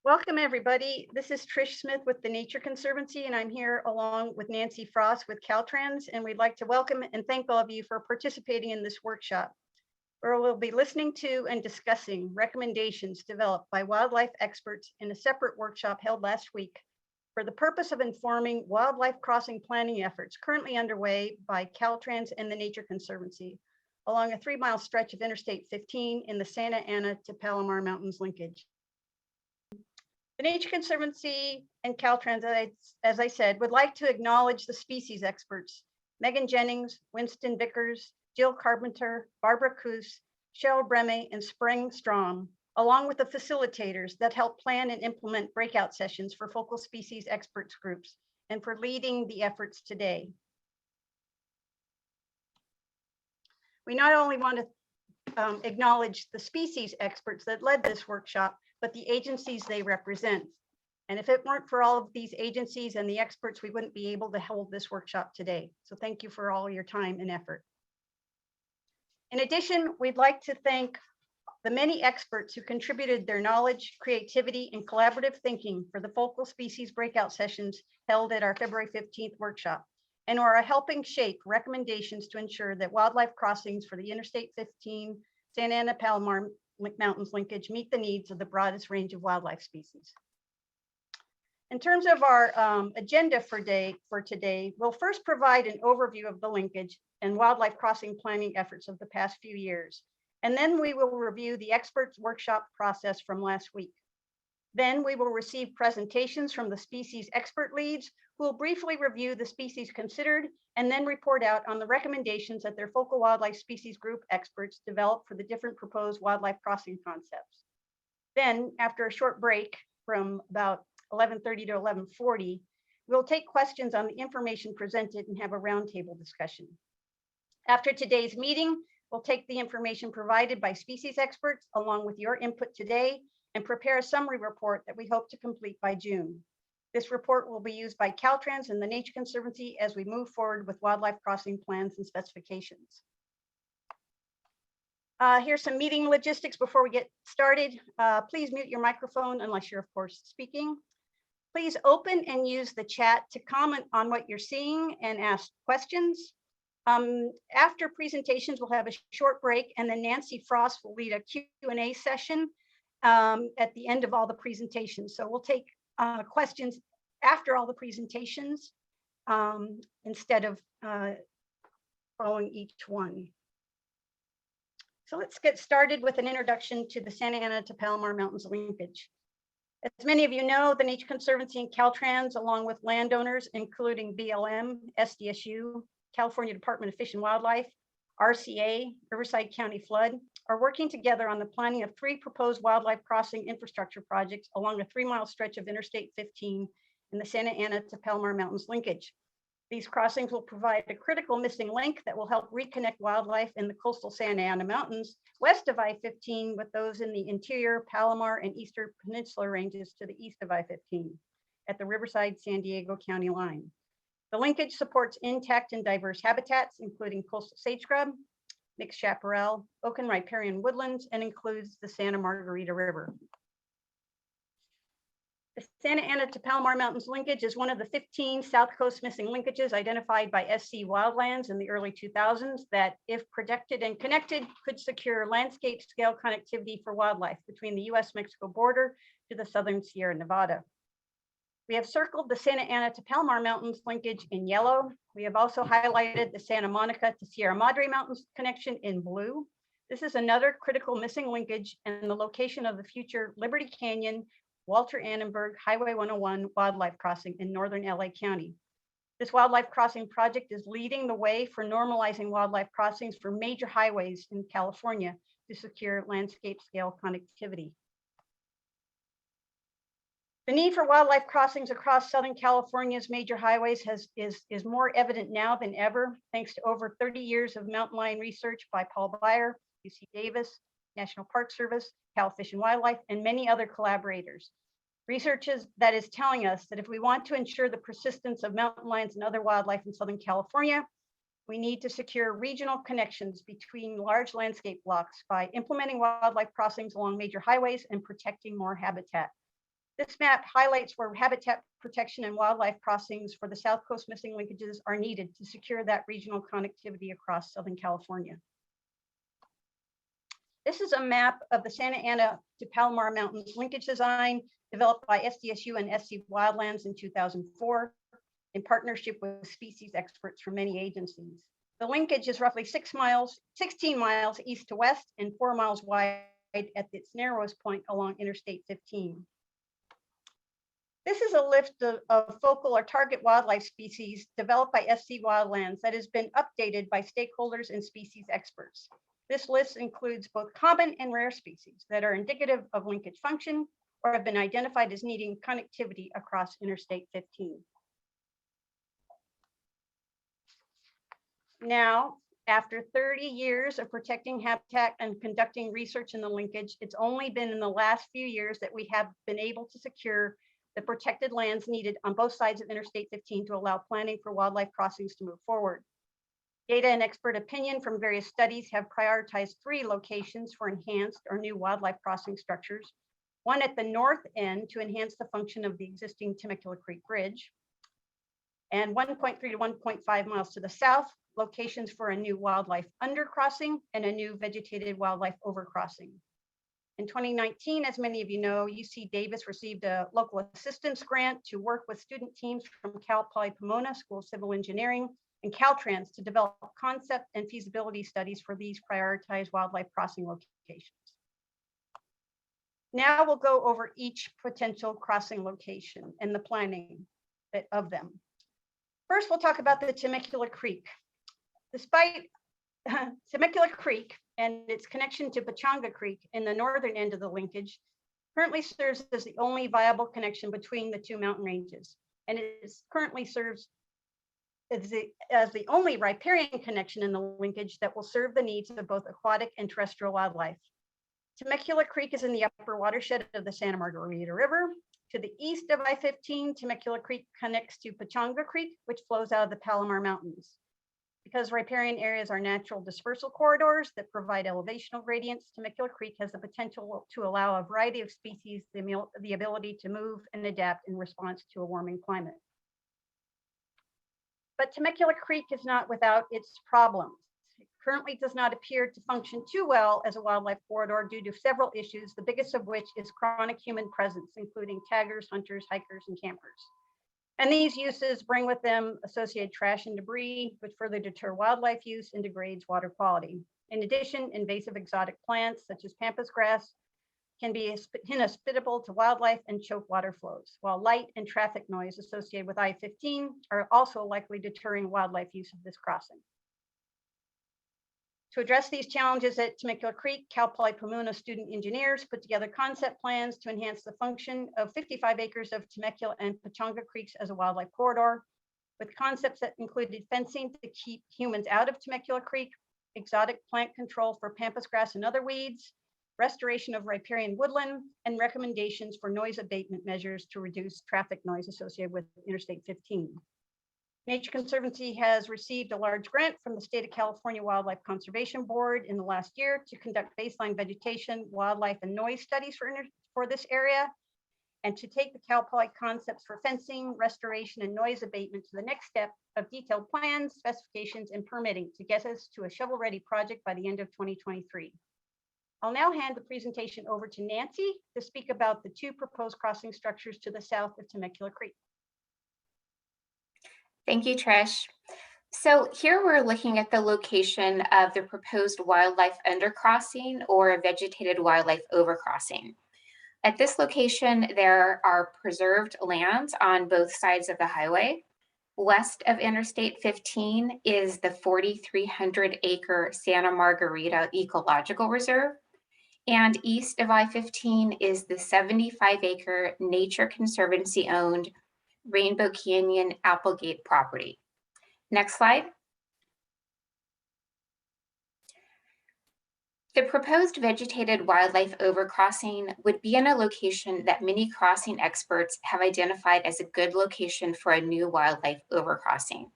Welcome, everybody. This is Trish Smith with the Nature Conservancy, and I'm here along with Nancy Frost with Caltrans, and we'd like to welcome and thank all of you for participating in this workshop, where we'll be listening to and discussing recommendations developed by wildlife experts in a separate workshop held last week for the purpose of informing wildlife crossing planning efforts currently underway by Caltrans and the Nature Conservancy along a 3-mile stretch of Interstate 15 in the Santa Ana to Palomar Mountains Linkage. The Nature Conservancy and Caltrans, as I said, would like to acknowledge the species experts, Megan Jennings, Winston Vickers, Jill Carpenter, Barbara Coos, Cheryl Breme, and Spring Strom, along with the facilitators that help plan and implement breakout sessions for focal species experts groups and for leading the efforts today. We not only want to acknowledge the species experts that led this workshop, but the agencies they represent. And if it weren't for all of these agencies and the experts, we wouldn't be able to hold this workshop today. So thank you for all your time and effort. In addition, we'd like to thank the many experts who contributed their knowledge, creativity, and collaborative thinking for the focal species breakout sessions held at our February 15th workshop, and who are helping shape recommendations to ensure that wildlife crossings for the Interstate 15 Santa Ana Palomar Mountains Linkage meet the needs of the broadest range of wildlife species. In terms of our agenda for today, we'll first provide an overview of the linkage and wildlife crossing planning efforts of the past few years. And then we will review the experts workshop process from last week. Then we will receive presentations from the species expert leads who will briefly review the species considered and then report out on the recommendations that their focal wildlife species group experts developed for the different proposed wildlife crossing concepts. Then, after a short break from about 11:30 to 11:40, we'll take questions on the information presented and have a roundtable discussion. After today's meeting, we'll take the information provided by species experts along with your input today and prepare a summary report that we hope to complete by June. This report will be used by Caltrans and the Nature Conservancy as we move forward with wildlife crossing plans and specifications. Here's some meeting logistics before we get started. Please mute your microphone unless you're, of course, speaking. Please open and use the chat to comment on what you're seeing and ask questions. After presentations, we'll have a short break, and then Nancy Frost will lead a Q&A session at the end of all the presentations. So we'll take questions after all the presentations instead of following each one. So let's get started with an introduction to the Santa Ana to Palomar Mountains Linkage. As many of you know, the Nature Conservancy and Caltrans, along with landowners, including BLM, SDSU, California Department of Fish and Wildlife, RCA, Riverside County Flood, are working together on the planning of 3 proposed wildlife crossing infrastructure projects along a 3-mile stretch of Interstate 15 in the Santa Ana to Palomar Mountains Linkage. These crossings will provide a critical missing link that will help reconnect wildlife in the coastal Santa Ana Mountains west of I-15 with those in the interior Palomar and Eastern Peninsula ranges to the east of I-15 at the Riverside San Diego County line. The linkage supports intact and diverse habitats, including coastal sage scrub, mixed chaparral, oak and riparian woodlands, and includes the Santa Margarita River. The Santa Ana to Palomar Mountains Linkage is one of the 15 South Coast missing linkages identified by SC Wildlands in the early 2000s that, if protected and connected, could secure landscape scale connectivity for wildlife between the US-Mexico border to the southern Sierra Nevada. We have circled the Santa Ana to Palomar Mountains linkage in yellow. We have also highlighted the Santa Monica to Sierra Madre Mountains connection in blue. This is another critical missing linkage and the location of the future Liberty Canyon, Walter Annenberg Highway 101 wildlife crossing in northern LA County. This wildlife crossing project is leading the way for normalizing wildlife crossings for major highways in California to secure landscape scale connectivity. The need for wildlife crossings across Southern California's major highways is more evident now than ever, thanks to over 30 years of mountain lion research by Paul Beyer, UC Davis, National Park Service, Cal Fish and Wildlife, and many other collaborators. Research that is telling us that if we want to ensure the persistence of mountain lions and other wildlife in Southern California, we need to secure regional connections between large landscape blocks by implementing wildlife crossings along major highways and protecting more habitat. This map highlights where habitat protection and wildlife crossings for the South Coast missing linkages are needed to secure that regional connectivity across Southern California. This is a map of the Santa Ana to Palomar Mountains linkage design developed by SDSU and SC Wildlands in 2004 in partnership with species experts from many agencies. The linkage is roughly 16 miles east to west and 4 miles wide at its narrowest point along Interstate 15. This is a list of focal or target wildlife species developed by SC Wildlands that has been updated by stakeholders and species experts. This list includes both common and rare species that are indicative of linkage function or have been identified as needing connectivity across Interstate 15. Now, after 30 years of protecting habitat and conducting research in the linkage, it's only been in the last few years that we have been able to secure the protected lands needed on both sides of Interstate 15 to allow planning for wildlife crossings to move forward. Data and expert opinion from various studies have prioritized 3 locations for enhanced or new wildlife crossing structures. One at the north end to enhance the function of the existing Temecula Creek Bridge, and 1.3 to 1.5 miles to the south, locations for a new wildlife undercrossing and a new vegetated wildlife overcrossing. In 2019, as many of you know, UC Davis received a local assistance grant to work with student teams from Cal Poly Pomona School of Civil Engineering and Caltrans to develop concept and feasibility studies for these prioritized wildlife crossing locations. Now we'll go over each potential crossing location and the planning of them. First, we'll talk about the Temecula Creek. Despite Temecula Creek and its connection to Pechanga Creek in the northern end of the linkage currently serves as the only viable connection between the 2 mountain ranges, and it currently serves as the only riparian connection in the linkage that will serve the needs of both aquatic and terrestrial wildlife. Temecula Creek is in the upper watershed of the Santa Margarita River. To the east of I-15, Temecula Creek connects to Pechanga Creek, which flows out of the Palomar Mountains. Because riparian areas are natural dispersal corridors that provide elevational gradients, Temecula Creek has the potential to allow a variety of species the ability to move and adapt in response to a warming climate. But Temecula Creek is not without its problems. It currently does not appear to function too well as a wildlife corridor due to several issues, the biggest of which is chronic human presence, including taggers, hunters, hikers, and campers. And these uses bring with them associated trash and debris, which further deter wildlife use and degrades water quality. In addition, invasive exotic plants such as pampas grass can be inhospitable to wildlife and choke water flows, while light and traffic noise associated with I-15 are also likely deterring wildlife use of this crossing. To address these challenges at Temecula Creek, Cal Poly Pomona student engineers put together concept plans to enhance the function of 55 acres of Temecula and Pechanga Creeks as a wildlife corridor, with concepts that included fencing to keep humans out of Temecula Creek, exotic plant control for pampas grass and other weeds, restoration of riparian woodland, and recommendations for noise abatement measures to reduce traffic noise associated with Interstate 15. Nature Conservancy has received a large grant from the State of California Wildlife Conservation Board in the last year to conduct baseline vegetation, wildlife, and noise studies for this area, and to take the Cal Poly concepts for fencing, restoration, and noise abatement to the next step of detailed plans, specifications, and permitting to get us to a shovel-ready project by the end of 2023. I'll now hand the presentation over to Nancy to speak about the 2 proposed crossing structures to the south of Temecula Creek. Thank you, Trish. So here we're looking at the location of the proposed wildlife undercrossing or a vegetated wildlife overcrossing. At this location, there are preserved lands on both sides of the highway. West of Interstate 15 is the 4,300 acre Santa Margarita Ecological Reserve. And east of I-15 is the 75 acre Nature Conservancy owned Rainbow Canyon Applegate property. Next slide. The proposed vegetated wildlife overcrossing would be in a location that many crossing experts have identified as a good location for a new wildlife overcrossing.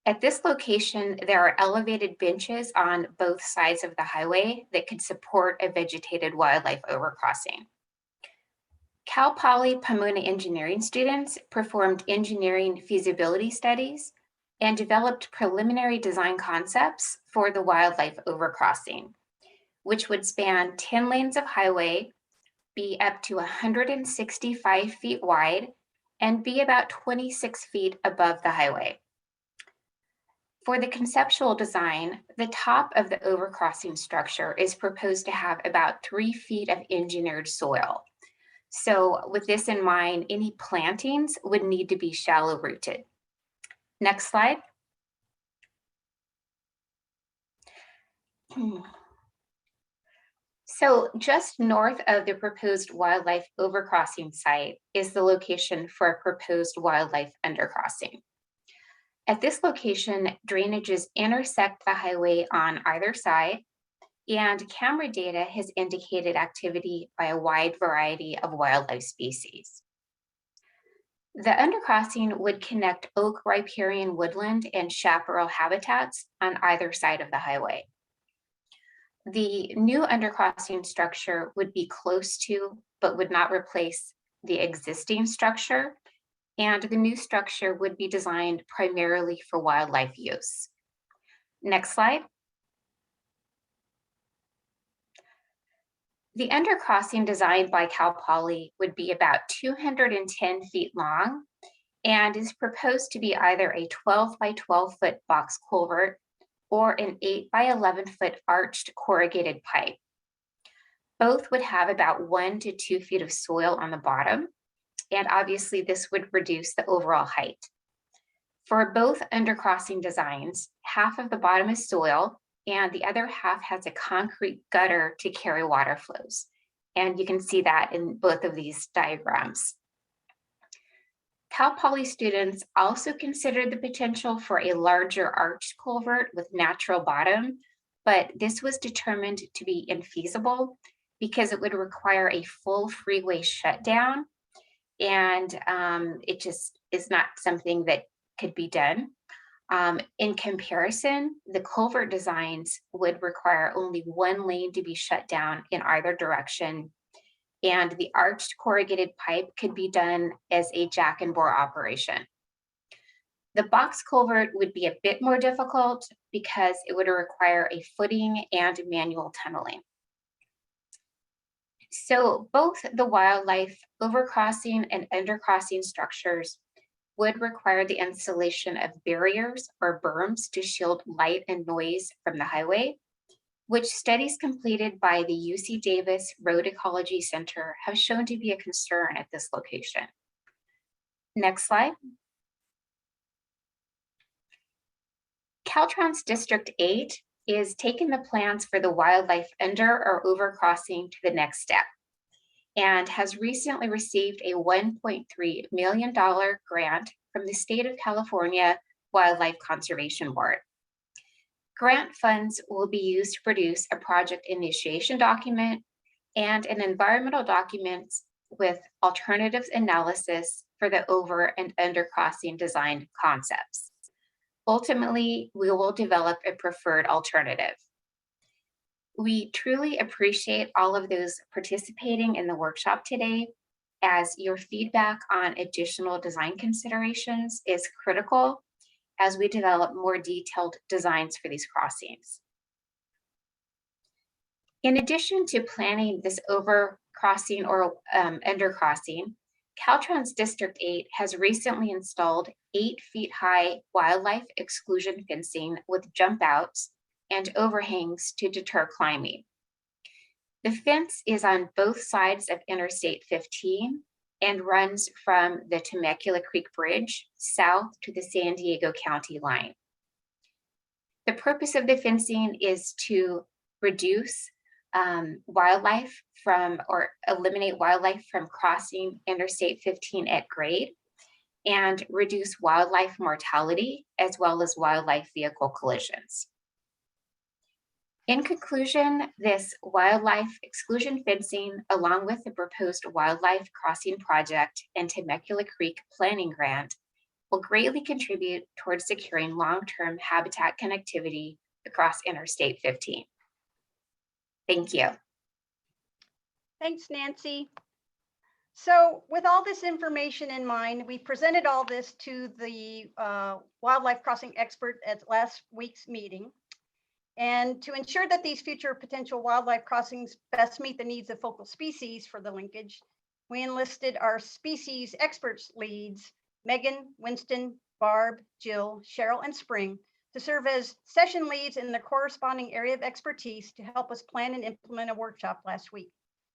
At this location, there are elevated benches on both sides of the highway that could support a vegetated wildlife overcrossing. Cal Poly Pomona engineering students performed engineering feasibility studies and developed preliminary design concepts for the wildlife overcrossing, which would span 10 lanes of highway, be up to 165 feet wide, and be about 26 feet above the highway. For the conceptual design, the top of the overcrossing structure is proposed to have about 3 feet of engineered soil. So with this in mind, any plantings would need to be shallow rooted. Next slide. So just north of the proposed wildlife overcrossing site is the location for a proposed wildlife undercrossing. At this location, drainages intersect the highway on either side, and camera data has indicated activity by a wide variety of wildlife species. The undercrossing would connect oak riparian woodland and chaparral habitats on either side of the highway. The new undercrossing structure would be close to, but would not replace the existing structure, and the new structure would be designed primarily for wildlife use. Next slide. The undercrossing designed by Cal Poly would be about 210 feet long and is proposed to be either a 12 by 12 foot box culvert or an 8 by 11 foot arched corrugated pipe. Both would have about 1 to 2 feet of soil on the bottom, and obviously this would reduce the overall height. For both undercrossing designs, half of the bottom is soil and the other half has a concrete gutter to carry water flows. And you can see that in both of these diagrams. Cal Poly students also considered the potential for a larger arched culvert with natural bottom, but this was determined to be infeasible because it would require a full freeway shutdown, and it just is not something that could be done. In comparison, the culvert designs would require only one lane to be shut down in either direction, and the arched corrugated pipe could be done as a jack and bore operation. The box culvert would be a bit more difficult because it would require a footing and manual tunneling. So both the wildlife overcrossing and undercrossing structures would require the installation of barriers or berms to shield light and noise from the highway, which studies completed by the UC Davis Road Ecology Center have shown to be a concern at this location. Next slide. Caltrans District 8 is taking the plans for the wildlife under or overcrossing to the next step and has recently received a $1.3 million grant from the State of California Wildlife Conservation Board. Grant funds will be used to produce a project initiation document and an environmental document with alternatives analysis for the over and undercrossing design concepts. Ultimately, we will develop a preferred alternative. We truly appreciate all of those participating in the workshop today, as your feedback on additional design considerations is critical as we develop more detailed designs for these crossings. In addition to planning this overcrossing or undercrossing, Caltrans District 8 has recently installed 8 feet high wildlife exclusion fencing with jump outs and overhangs to deter climbing. The fence is on both sides of Interstate 15 and runs from the Temecula Creek Bridge south to the San Diego County line. The purpose of the fencing is to reduce wildlife from, or eliminate wildlife from crossing Interstate 15 at grade and reduce wildlife mortality as well as wildlife vehicle collisions. In conclusion, this wildlife exclusion fencing, along with the proposed wildlife crossing project and Temecula Creek planning grant, will greatly contribute towards securing long-term habitat connectivity across Interstate 15. Thank you. Thanks, Nancy. So with all this information in mind, we presented all this to the wildlife crossing expert at last week's meeting. And to ensure that these future potential wildlife crossings best meet the needs of focal species for the linkage, we enlisted our species experts leads, Megan, Winston, Barb, Jill, Cheryl, and Spring, to serve as session leads in the corresponding area of expertise to help us plan and implement a workshop last week.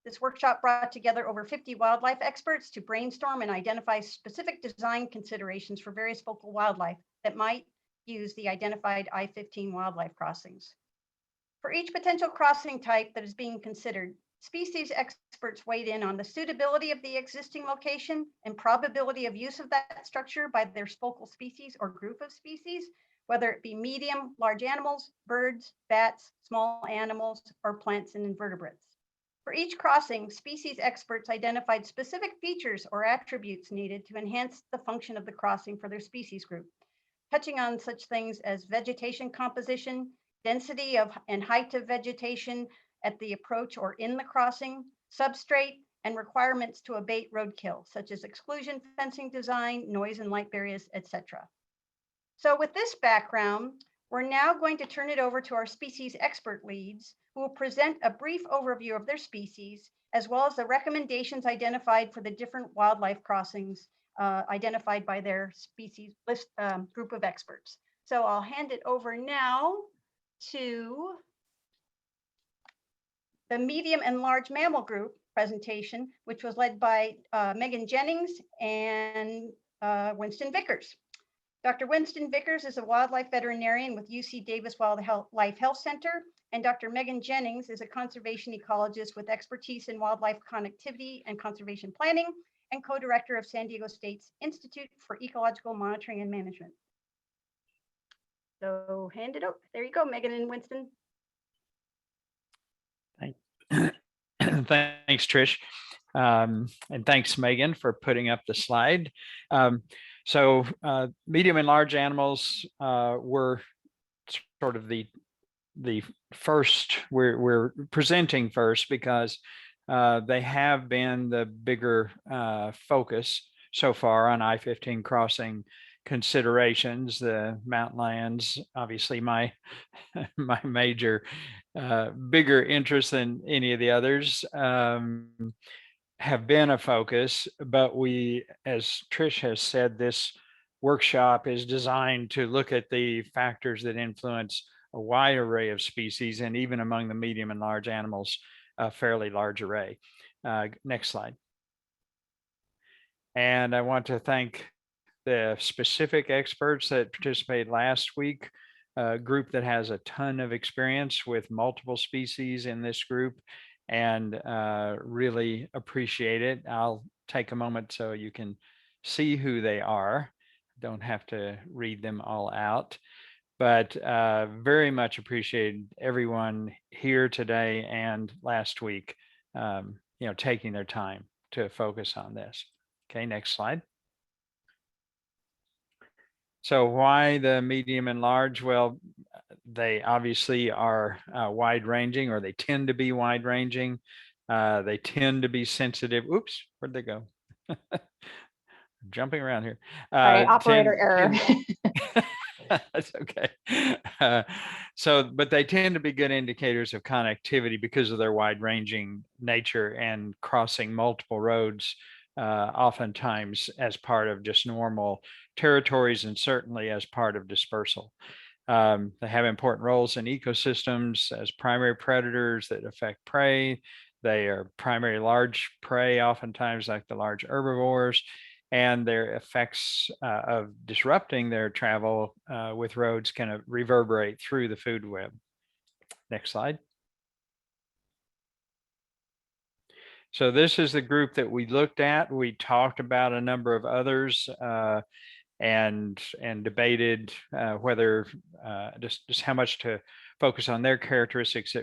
This workshop brought together over 50 wildlife experts to brainstorm and identify specific design considerations for various focal wildlife that might use the identified I-15 wildlife crossings. For each potential crossing type that is being considered, species experts weighed in on the suitability of the existing location and probability of use of that structure by their focal species or group of species, whether it be medium, large animals, birds, bats, small animals, or plants and invertebrates. For each crossing, species experts identified specific features or attributes needed to enhance the function of the crossing for their species group, touching on such things as vegetation composition, density of and height of vegetation at the approach or in the crossing, substrate, and requirements to abate roadkill, such as exclusion fencing design, noise and light barriers, etc. So with this background, we're now going to turn it over to our species expert leads, who will present a brief overview of their species, as well as the recommendations identified for the different wildlife crossings identified by their species list group of experts. So I'll hand it over now to the medium and large mammal group presentation, which was led by Megan Jennings and Winston Vickers. Dr. Winston Vickers is a wildlife veterinarian with UC Davis Wildlife Health Center, and Dr. Megan Jennings is a conservation ecologist with expertise in wildlife connectivity and conservation planning, and co-director of San Diego State's Institute for Ecological Monitoring and Management. So hand it over. There you go, Megan and Winston. Thanks, Trish. And thanks, Megan, for putting up the slide. So medium and large animals were sort of the first, we're presenting first because they have been the bigger focus so far on I-15 crossing considerations. The mountain lions, obviously my major bigger interest than any of the others, have been a focus, but we, as Trish has said, this workshop is designed to look at the factors that influence a wide array of species, and even among the medium and large animals, a fairly large array. Next slide. And I want to thank the specific experts that participated last week, a group that has a ton of experience with multiple species in this group, and really appreciate it. I'll take a moment so you can see who they are. Don't have to read them all out, but very much appreciate everyone here today and last week, taking their time to focus on this. Okay, next slide. So why the medium and large? Well, they obviously are wide ranging, or they tend to be wide ranging. They tend to be sensitive. Oops, where'd they go? Jumping around here. Sorry, operator error. That's okay. But they tend to be good indicators of connectivity because of their wide ranging nature and crossing multiple roads, oftentimes as part of just normal territories, and certainly as part of dispersal. They have important roles in ecosystems as primary predators that affect prey. They are primary large prey, oftentimes like the large herbivores, and their effects of disrupting their travel with roads can reverberate through the food web. Next slide. So this is the group that we looked at. We talked about a number of others and debated whether just how much to focus on their characteristics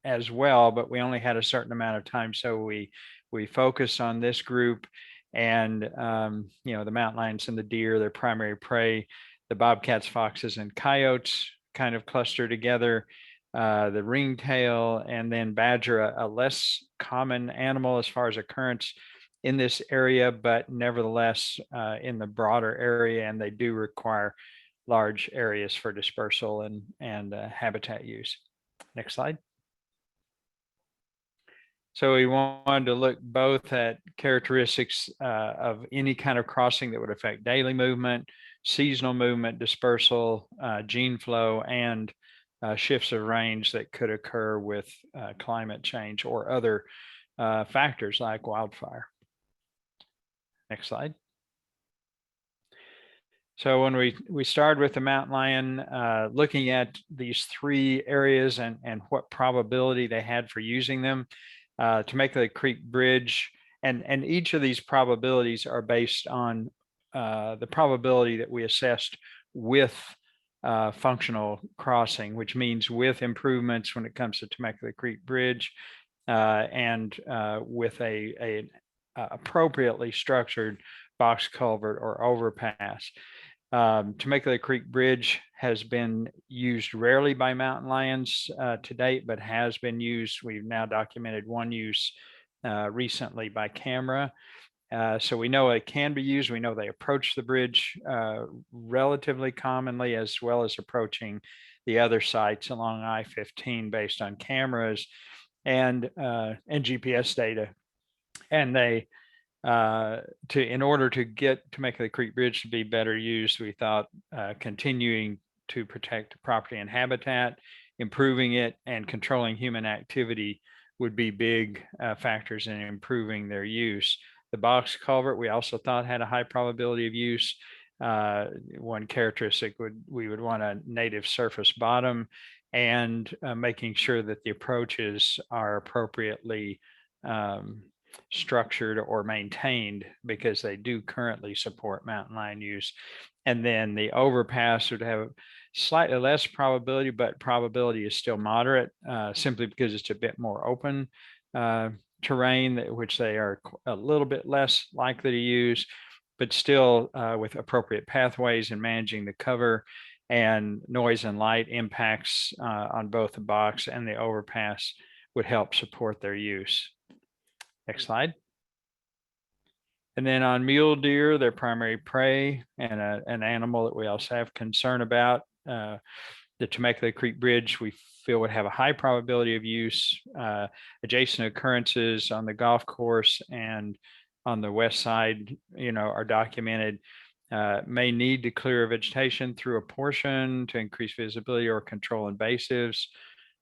as well, but we only had a certain amount of time, so we focused on this group. And the mountain lions and the deer, their primary prey, the bobcats, foxes, and coyotes kind of cluster together, the ringtail, and then badger, a less common animal as far as occurrence in this area, but nevertheless in the broader area, and they do require large areas for dispersal and habitat use. Next slide. So we wanted to look both at characteristics of any kind of crossing that would affect daily movement, seasonal movement, dispersal, gene flow, and shifts of range that could occur with climate change or other factors like wildfire. Next slide. So when we started with the mountain lion, looking at these three areas and what probability they had for using them, Temecula Creek Bridge, and each of these probabilities are based on the probability that we assessed with functional crossing, which means with improvements when it comes to Temecula Creek Bridge and with a appropriately structured box culvert or overpass. Temecula Creek Bridge has been used rarely by mountain lions to date, but has been used. We've now documented one use recently by camera. So we know it can be used. We know they approach the bridge relatively commonly, as well as approaching the other sites along I-15 based on cameras and GPS data. And they in order to get Temecula Creek Bridge to be better used, we thought continuing to protect property and habitat, improving it, and controlling human activity would be big factors in improving their use. The box culvert we also thought had a high probability of use. One characteristic we would want a native surface bottom, and making sure that the approaches are appropriately structured or maintained, because they do currently support mountain lion use. And then the overpass would have slightly less probability, but probability is still moderate, simply because it's a bit more open terrain, which they are a little bit less likely to use, but still with appropriate pathways and managing the cover and noise and light impacts on both the box and the overpass would help support their use. Next slide. And then on mule deer, their primary prey and an animal that we also have concern about, the Temecula Creek Bridge, we feel would have a high probability of use. Adjacent occurrences on the golf course and on the west side, are documented. May need to clear vegetation through a portion to increase visibility or control invasives.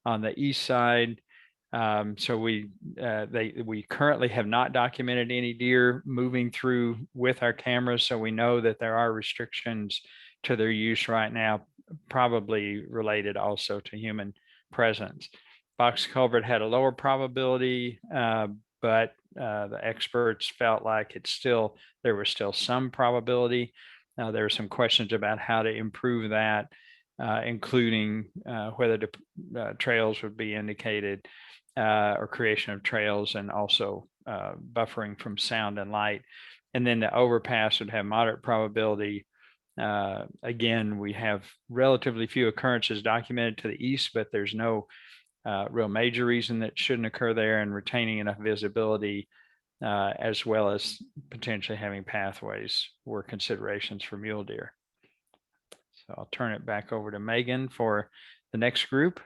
On the east side, so we currently have not documented any deer moving through with our cameras, so we know that there are restrictions to their use right now, probably related also to human presence. Box culvert had a lower probability, but the experts felt like there was still some probability. There were some questions about how to improve that, including whether the trails would be indicated, or creation of trails, and also buffering from sound and light. And then the overpass would have moderate probability. Again, we have relatively few occurrences documented to the east, but there's no real major reason that shouldn't occur there, and retaining enough visibility as well as potentially having pathways were considerations for mule deer. So I'll turn it back over to Megan for the next group.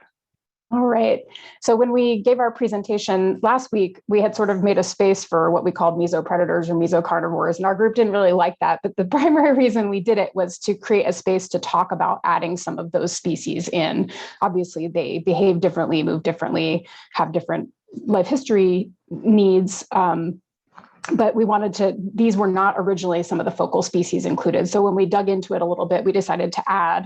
All right. So when we gave our presentation last week, we had sort of made a space for what we called mesopredators or mesocarnivores, and our group didn't really like that. But the primary reason we did it was to create a space to talk about adding some of those species in. Obviously, they behave differently, move differently, have different life history needs. But we these were not originally some of the focal species included. So when we dug into it a little bit, we decided to add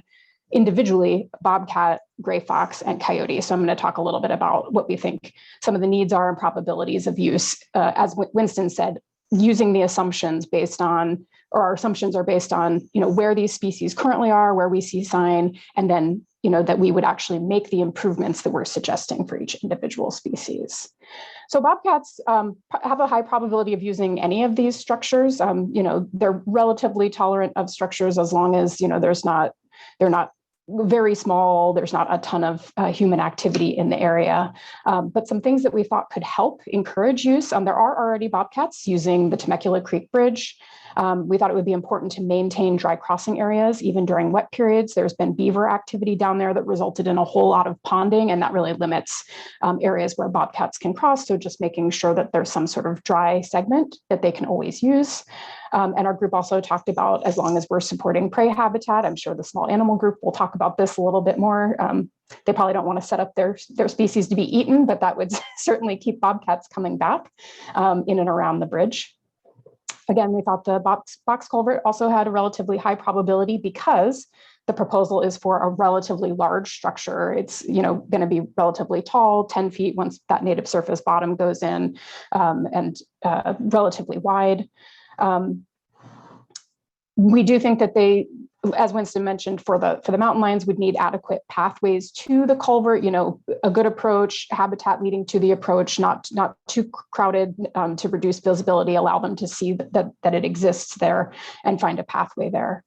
individually bobcat, gray fox, and coyote. So I'm going to talk a little bit about what we think some of the needs are and probabilities of use. As Winston said, using the assumptions based on, or our assumptions are based on, where these species currently are, where we see sign, and then, that we would actually make the improvements that we're suggesting for each individual species. So bobcats have a high probability of using any of these structures. They're relatively tolerant of structures as long as, they're not very small. There's not a ton of human activity in the area, but some things that we thought could help encourage use. There are already bobcats using the Temecula Creek Bridge. We thought it would be important to maintain dry crossing areas, even during wet periods. There's been beaver activity down there that resulted in a whole lot of ponding, and that really limits areas where bobcats can cross. So just making sure that there's some sort of dry segment that they can always use. And our group also talked about, as long as we're supporting prey habitat, I'm sure the small animal group will talk about this a little bit more. They probably don't want to set up their species to be eaten, but that would certainly keep bobcats coming back in and around the bridge. Again, we thought the box culvert also had a relatively high probability because the proposal is for a relatively large structure. It's going to be relatively tall, 10 feet once that native surface bottom goes in, and relatively wide. We do think that they, as Winston mentioned, for the mountain lions, would need adequate pathways to the culvert, a good approach, habitat leading to the approach, not too crowded to reduce visibility, allow them to see that it exists there and find a pathway there.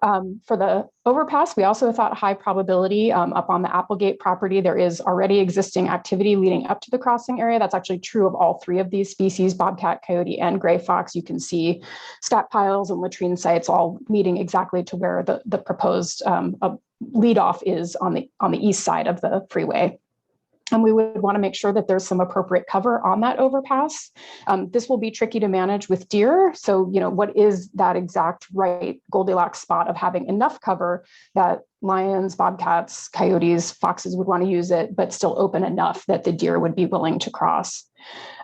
For the overpass, we also thought high probability up on the Applegate property. There is already existing activity leading up to the crossing area. That's actually true of all three of these species, bobcat, coyote, and gray fox. You can see scat piles and latrine sites all leading exactly to where the proposed lead off is on the east side of the freeway. And we would want to make sure that there's some appropriate cover on that overpass. This will be tricky to manage with deer. So, what is that exact right Goldilocks spot of having enough cover that lions, bobcats, coyotes, foxes would want to use it, but still open enough that the deer would be willing to cross.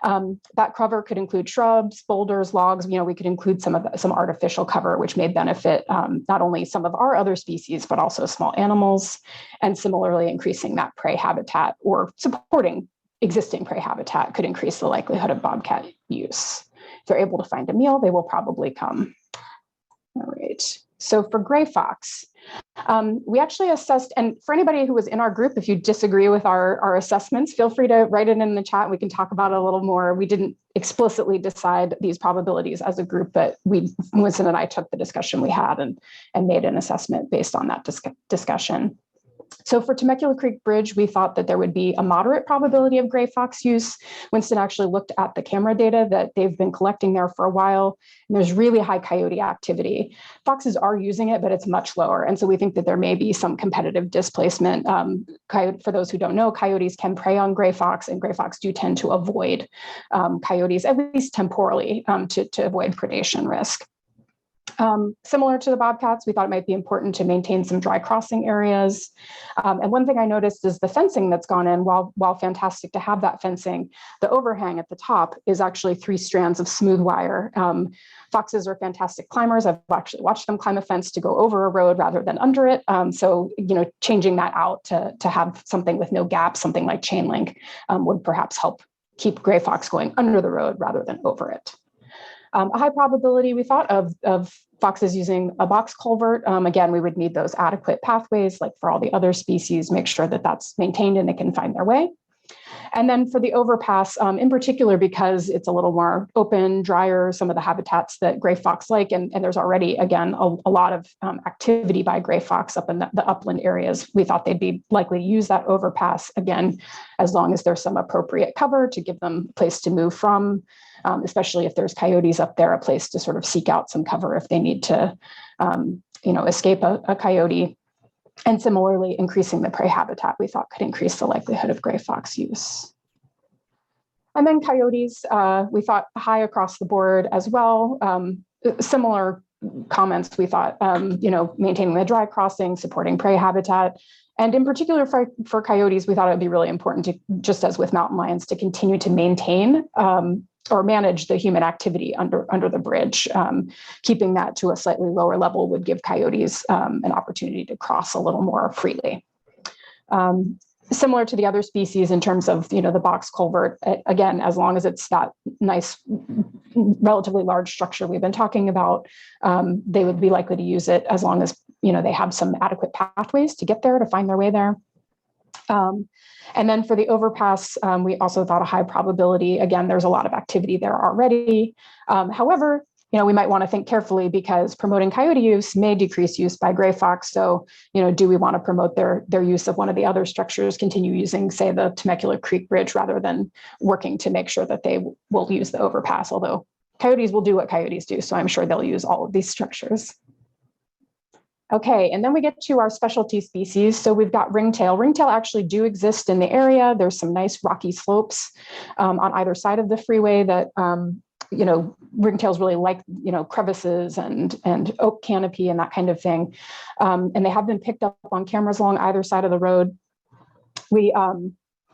That cover could include shrubs, boulders, logs. We could include some artificial cover, which may benefit not only some of our other species, but also small animals, and similarly increasing that prey habitat or supporting existing prey habitat could increase the likelihood of bobcat use. If they're able to find a meal, they will probably come. All right. So for gray fox, we actually assessed, and for anybody who was in our group, if you disagree with our assessments, feel free to write it in the chat. We can talk about it a little more. We didn't explicitly decide these probabilities as a group, but Winston and I took the discussion we had and made an assessment based on that discussion. So for Temecula Creek Bridge, we thought that there would be a moderate probability of gray fox use. Winston actually looked at the camera data that they've been collecting there for a while, and there's really high coyote activity. Foxes are using it, but it's much lower. And so we think that there may be some competitive displacement. For those who don't know, coyotes can prey on gray fox, and gray fox do tend to avoid coyotes, at least temporally, to avoid predation risk. Similar to the bobcats, we thought it might be important to maintain some dry crossing areas. And one thing I noticed is the fencing that's gone in, while fantastic to have that fencing, the overhang at the top is actually 3 strands of smooth wire. Foxes are fantastic climbers. I've actually watched them climb a fence to go over a road rather than under it. So, changing that out to have something with no gaps, something like chain link, would perhaps help keep gray fox going under the road rather than over it. A high probability, we thought, of foxes using a box culvert. Again, we would need those adequate pathways, like for all the other species, make sure that that's maintained and they can find their way. And then for the overpass, in particular, because it's a little more open, drier, some of the habitats that gray fox like, and there's already, again, a lot of activity by gray fox up in the upland areas, we thought they'd be likely to use that overpass, again, as long as there's some appropriate cover to give them a place to move from, especially if there's coyotes up there, a place to sort of seek out some cover if they need to, escape a coyote. And similarly, increasing the prey habitat, we thought could increase the likelihood of gray fox use. And then coyotes, we thought high across the board as well. Similar comments, we thought, maintaining the dry crossing, supporting prey habitat. And in particular for coyotes, we thought it would be really important to, just as with mountain lions, to continue to maintain or manage the human activity under the bridge. Keeping that to a slightly lower level would give coyotes an opportunity to cross a little more freely. Similar to the other species in terms of, the box culvert, again, as long as it's that nice, relatively large structure we've been talking about, they would be likely to use it as long as, they have some adequate pathways to get there, to find their way there. And then for the overpass, we also thought a high probability. Again, there's a lot of activity there already. However, we might want to think carefully because promoting coyote use may decrease use by gray fox. So, do we want to promote their use of one of the other structures, continue using, say, the Temecula Creek Bridge rather than working to make sure that they will use the overpass, although coyotes will do what coyotes do. So I'm sure they'll use all of these structures. Okay, and then we get to our specialty species. So we've got ringtail. Ringtail actually do exist in the area. There's some nice rocky slopes on either side of the freeway that ringtails really like, crevices and oak canopy and that kind of thing. And they have been picked up on cameras along either side of the road. We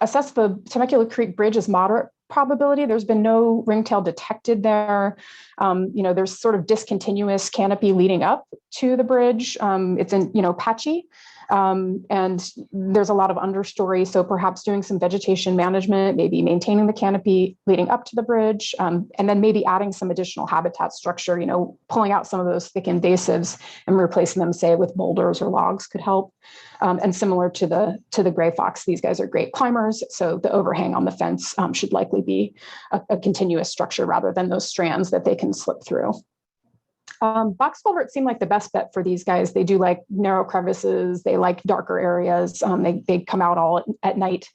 assess the Temecula Creek Bridge as moderate probability. There's been no ringtail detected there. There's sort of discontinuous canopy leading up to the bridge. It's in, patchy. And there's a lot of understory. So perhaps doing some vegetation management, maybe maintaining the canopy leading up to the bridge, and then maybe adding some additional habitat structure, pulling out some of those thick invasives and replacing them, say, with boulders or logs could help. And similar to the gray fox, these guys are great climbers. So the overhang on the fence should likely be a continuous structure rather than those strands that they can slip through. Box culverts seem like the best bet for these guys. They do like narrow crevices. They like darker areas. They come out all at night.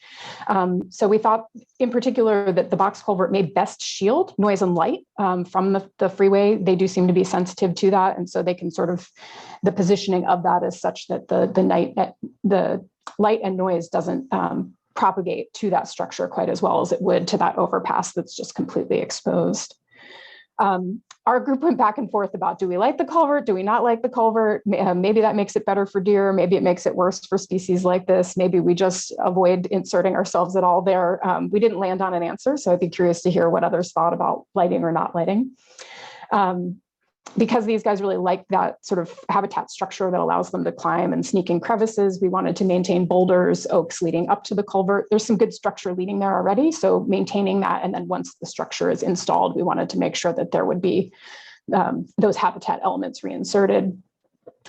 So we thought in particular that the box culvert may best shield noise and light from the freeway. They do seem to be sensitive to that. And so they can the positioning of that is such that the light and noise doesn't propagate to that structure quite as well as it would to that overpass that's just completely exposed. Our group went back and forth about, do we like the culvert? Do we not like the culvert? Maybe that makes it better for deer. Maybe it makes it worse for species like this. Maybe we just avoid inserting ourselves at all there. We didn't land on an answer, so I'd be curious to hear what others thought about lighting or not lighting. Because these guys really like that sort of habitat structure that allows them to climb and sneak in crevices, we wanted to maintain boulders, oaks leading up to the culvert. There's some good structure leading there already, so maintaining that. And then once the structure is installed, we wanted to make sure that there would be those habitat elements reinserted.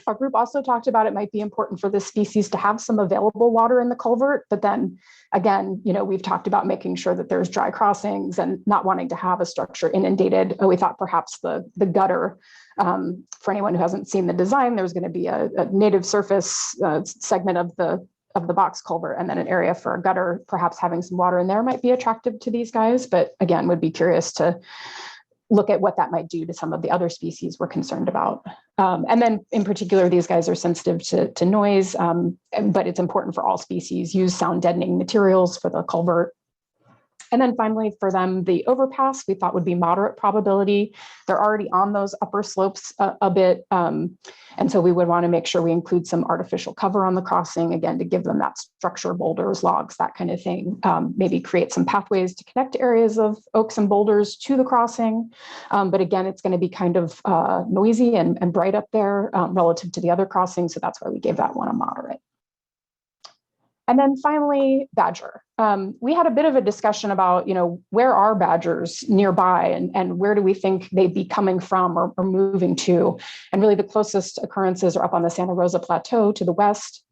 Our group also talked about it might be important for this species to have some available water in the culvert, but then again, we've talked about making sure that there's dry crossings and not wanting to have a structure inundated. We thought perhaps the gutter, for anyone who hasn't seen the design, there's going to be a native surface segment of the box culvert and then an area for a gutter. Perhaps having some water in there might be attractive to these guys, but again, would be curious to look at what that might do to some of the other species we're concerned about. And then in particular, these guys are sensitive to noise, but it's important for all species. Use sound deadening materials for the culvert. And then finally, for them, the overpass we thought would be moderate probability. They're already on those upper slopes a bit. And so we would want to make sure we include some artificial cover on the crossing, again, to give them that structure, boulders, logs, that kind of thing. Maybe create some pathways to connect areas of oaks and boulders to the crossing. But again, it's going to be kind of noisy and bright up there relative to the other crossings. So that's why we gave that one a moderate. And then finally, badger. We had a bit of a discussion about, where are badgers nearby and where do we think they'd be coming from or moving to? And really the closest occurrences are up on the Santa Rosa Plateau to the west.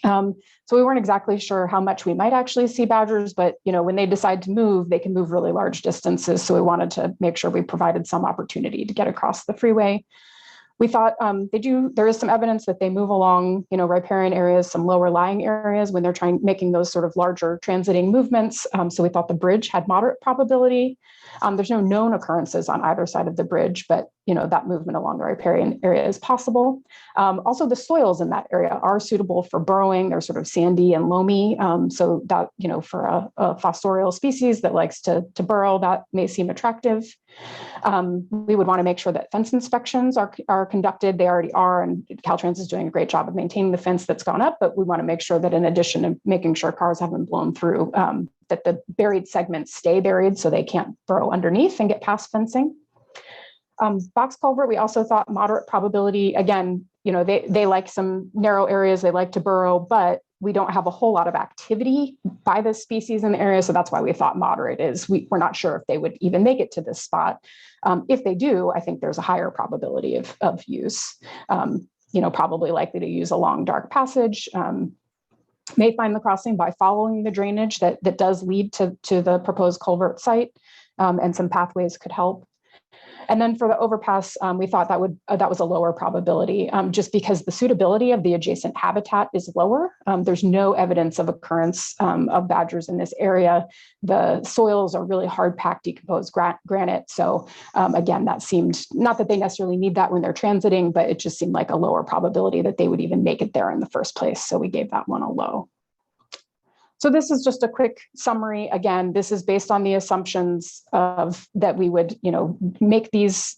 So we weren't exactly sure how much we might actually see badgers, but when they decide to move, they can move really large distances. So we wanted to make sure we provided some opportunity to get across the freeway. We thought there is some evidence that they move along, riparian areas, some lower lying areas when they're making those sort of larger transiting movements. So we thought the bridge had moderate probability. There's no known occurrences on either side of the bridge, but that movement along the riparian area is possible. Also, the soils in that area are suitable for burrowing. They're sort of sandy and loamy. So that, for a fossorial species that likes to burrow, that may seem attractive. We would want to make sure that fence inspections are conducted. They already are, and Caltrans is doing a great job of maintaining the fence that's gone up, but we want to make sure that in addition to making sure cars haven't blown through, that the buried segments stay buried so they can't burrow underneath and get past fencing. Box culvert, we also thought moderate probability. Again, they like some narrow areas, they like to burrow, but we don't have a whole lot of activity by this species in the area. So that's why we thought moderate is we're not sure if they would even make it to this spot. If they do, I think there's a higher probability of use, probably likely to use a long dark passage. May find the crossing by following the drainage that does lead to the proposed culvert site, and some pathways could help. And then for the overpass, we thought that was a lower probability, just because the suitability of the adjacent habitat is lower. There's no evidence of occurrence of badgers in this area. The soils are really hard packed decomposed granite. So again, that seemed, not that they necessarily need that when they're transiting, but it just seemed like a lower probability that they would even make it there in the first place. So we gave that one a low. So this is just a quick summary. Again, this is based on the assumptions of that we would, make these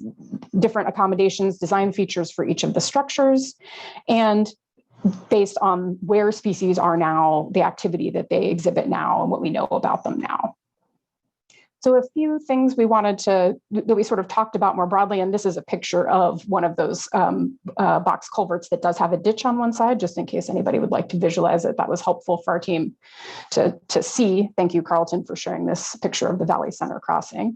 different accommodations, design features for each of the structures, and based on where species are now, the activity that they exhibit now, and what we know about them now. So a few things that we sort of talked about more broadly, and this is a picture of one of those box culverts that does have a ditch on one side, just in case anybody would like to visualize it. That was helpful for our team to see. Thank you, Carlton, for sharing this picture of the Valley Center crossing.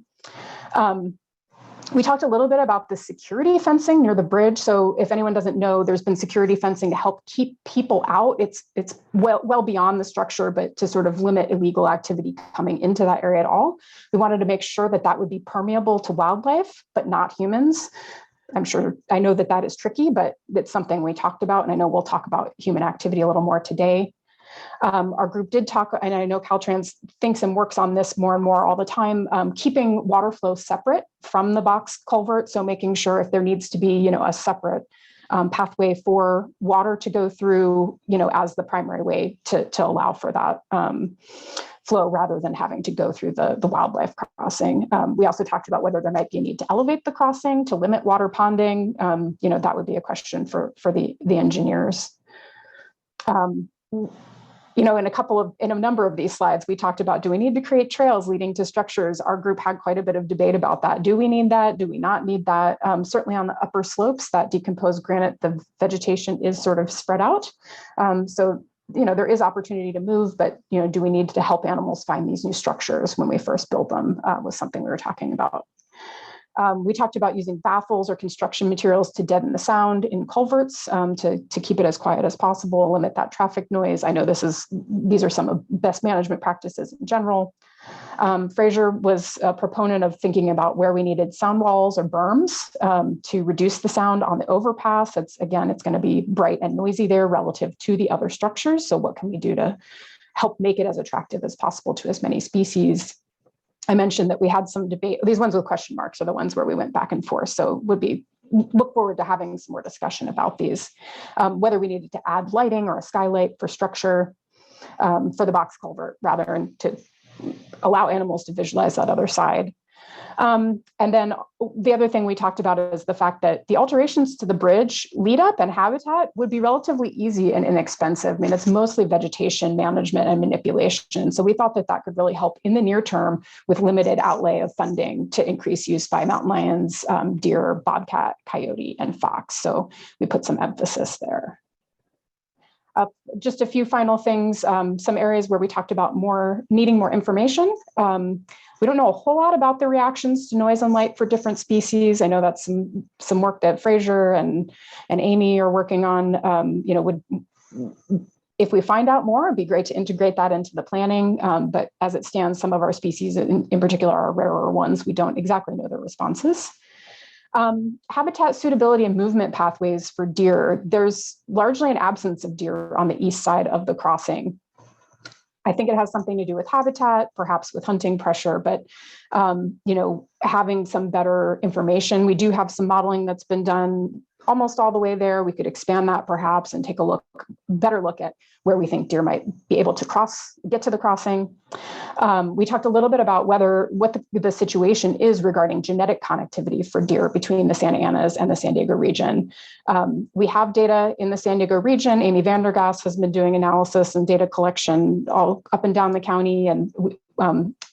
We talked a little bit about the security fencing near the bridge. So if anyone doesn't know, there's been security fencing to help keep people out. It's well beyond the structure, but to sort of limit illegal activity coming into that area at all. We wanted to make sure that that would be permeable to wildlife, but not humans. I know that is tricky, but it's something we talked about. And I know we'll talk about human activity a little more today. Our group did talk, and I know Caltrans thinks and works on this more and more all the time, keeping water flow separate from the box culvert. So making sure if there needs to be, a separate pathway for water to go through, as the primary way to allow for that flow rather than having to go through the wildlife crossing. We also talked about whether there might be a need to elevate the crossing to limit water ponding. That would be a question for the engineers. In a number of these slides, we talked about, do we need to create trails leading to structures? Our group had quite a bit of debate about that. Do we need that? Do we not need that? Certainly on the upper slopes, that decomposed granite, the vegetation is sort of spread out. So there is opportunity to move, but, do we need to help animals find these new structures when we first build them was something we were talking about. We talked about using baffles or construction materials to deaden the sound in culverts to keep it as quiet as possible, limit that traffic noise. I know these are some of best management practices in general. Fraser was a proponent of thinking about where we needed sound walls or berms to reduce the sound on the overpass. It's going to be bright and noisy there relative to the other structures. So what can we do to help make it as attractive as possible to as many species? I mentioned that we had some debate. These ones with question marks are the ones where we went back and forth. So look forward to having some more discussion about these, whether we needed to add lighting or a skylight for structure for the box culvert, rather than to allow animals to visualize that other side. And then the other thing we talked about is the fact that the alterations to the bridge lead up and habitat would be relatively easy and inexpensive. I mean, it's mostly vegetation management and manipulation. So we thought that could really help in the near term with limited outlay of funding to increase use by mountain lions, deer, bobcat, coyote, and fox. So we put some emphasis there. Just a few final things, some areas where we talked about needing more information. We don't know a whole lot about the reactions to noise and light for different species. I know that's some work that Fraser and Amy are working on. If we find out more, it'd be great to integrate that into the planning. But as it stands, some of our species in particular are rarer ones. We don't exactly know their responses. Habitat suitability and movement pathways for deer. There's largely an absence of deer on the east side of the crossing. I think it has something to do with habitat, perhaps with hunting pressure, but having some better information. We do have some modeling that's been done almost all the way there. We could expand that perhaps and take a better look at where we think deer might be able to get to the crossing. We talked a little bit about what the situation is regarding genetic connectivity for deer between the Santa Anas and the San Diego region. We have data in the San Diego region. Amy Vandergas has been doing analysis and data collection all up and down the county, and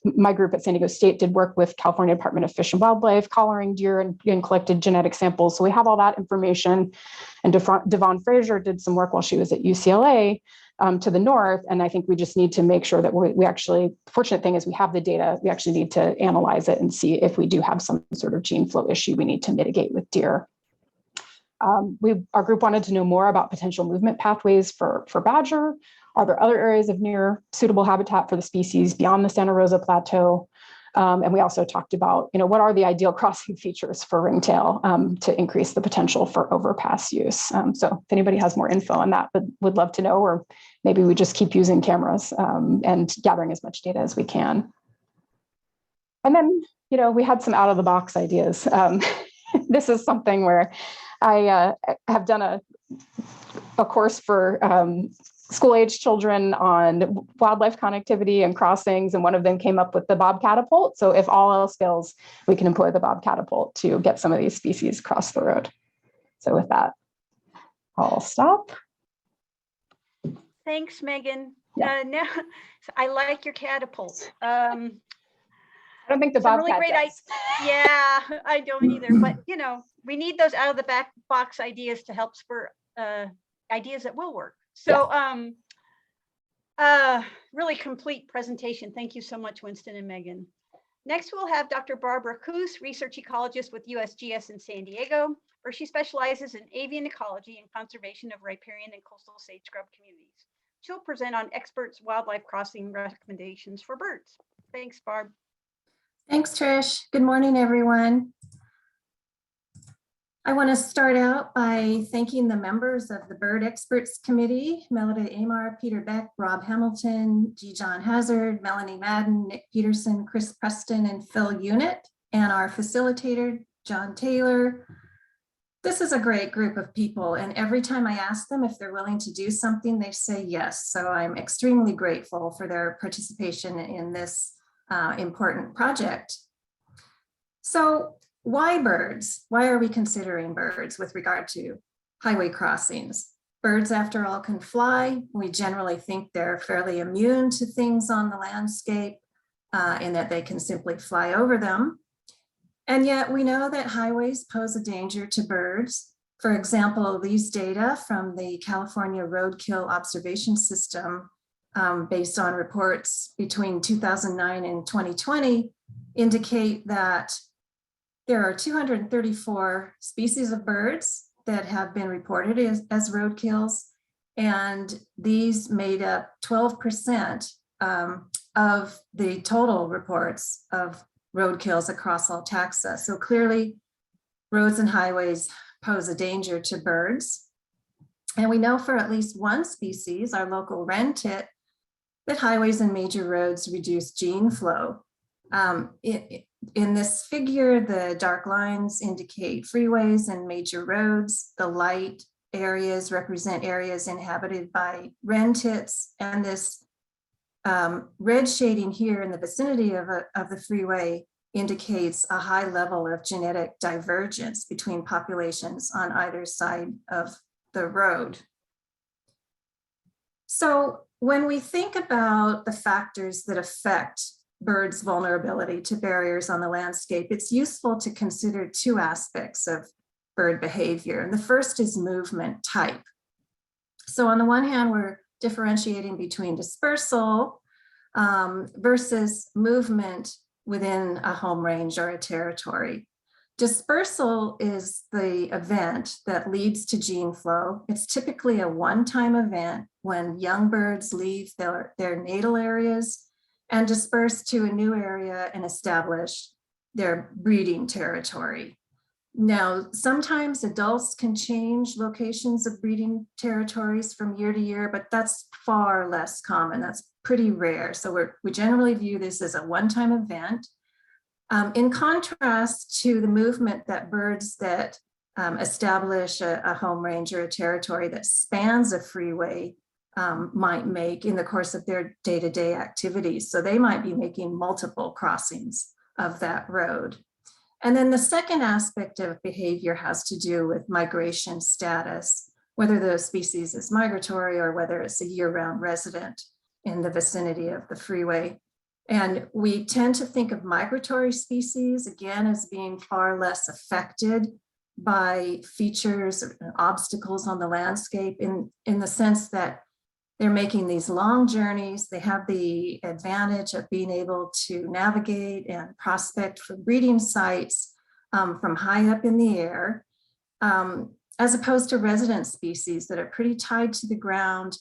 my group at San Diego State did work with California Department of Fish and Wildlife, collaring deer and collected genetic samples. So we have all that information. And Devon Fraser did some work while she was at UCLA to the north. And I think we just need to make sure that we actually, fortunate thing is we have the data, we actually need to analyze it and see if we do have some sort of gene flow issue we need to mitigate with deer. Our group wanted to know more about potential movement pathways for badger. Are there other areas of near suitable habitat for the species beyond the Santa Rosa Plateau? And we also talked about, what are the ideal crossing features for ringtail to increase the potential for overpass use. So if anybody has more info on that, would love to know, or maybe we just keep using cameras and gathering as much data as we can. And then, we had some out of the box ideas. This is something where I have done a course for school-age children on wildlife connectivity and crossings, and one of them came up with the bob catapult. So if all else fails, we can employ the bob catapult to get some of these species across the road. So with that, I'll stop. Thanks, Megan. Yeah. Now, I like your catapult. I don't think the Some bobcat really great does. Yeah, I don't either. But we need those out of the box ideas to help spur ideas that will work. So really complete presentation. Thank you so much, Winston and Megan. Next, we'll have Dr. Barbara Coos, research ecologist with USGS in San Diego, where she specializes in avian ecology and conservation of riparian and coastal sage scrub communities. She'll present on experts' wildlife crossing recommendations for birds. Thanks, Barb. Thanks, Trish. Good morning, everyone. I want to start out by thanking the members of the Bird Experts Committee, Melody Amar, Peter Beck, Rob Hamilton, G. John Hazard, Melanie Madden, Nick Peterson, Chris Preston, and Phil Unit, and our facilitator, John Taylor. This is a great group of people, and every time I ask them if they're willing to do something, they say yes. So I'm extremely grateful for their participation in this important project. So why birds? Why are we considering birds with regard to highway crossings? Birds, after all, can fly. We generally think they're fairly immune to things on the landscape in that they can simply fly over them. And yet we know that highways pose a danger to birds. For example, these data from the California Roadkill Observation System, based on reports between 2009 and 2020, indicate that there are 234 species of birds that have been reported as roadkills, and these made up 12% of the total reports of roadkills across all taxa. So clearly, roads and highways pose a danger to birds. And we know for at least one species, our local wren tit, that highways and major roads reduce gene flow. In this figure, the dark lines indicate freeways and major roads. The light areas represent areas inhabited by wren tits, and this red shading here in the vicinity of the freeway indicates a high level of genetic divergence between populations on either side of the road. So when we think about the factors that affect birds' vulnerability to barriers on the landscape, it's useful to consider two aspects of bird behavior. And the first is movement type. So on the one hand, we're differentiating between dispersal versus movement within a home range or a territory. Dispersal is the event that leads to gene flow. It's typically a one-time event when young birds leave their natal areas and disperse to a new area and establish their breeding territory. Now, sometimes adults can change locations of breeding territories from year to year, but that's far less common. That's pretty rare. So we generally view this as a one-time event. In contrast to the movement that birds that establish a home range or a territory that spans a freeway might make in the course of their day-to-day activities. So they might be making multiple crossings of that road. And then the second aspect of behavior has to do with migration status, whether the species is migratory or whether it's a year-round resident in the vicinity of the freeway. And we tend to think of migratory species, again, as being far less affected by features or obstacles on the landscape in the sense that they're making these long journeys. They have the advantage of being able to navigate and prospect for breeding sites from high up in the air, as opposed to resident species that are pretty tied to the ground.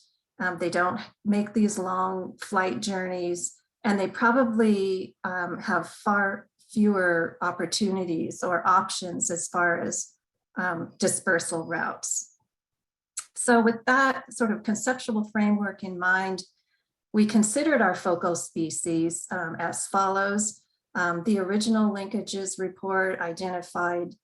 They don't make these long flight journeys. and they probably have far fewer opportunities or options as far as dispersal routes. So with that sort of conceptual framework in mind, we considered our focal species as follows. The original linkages report identified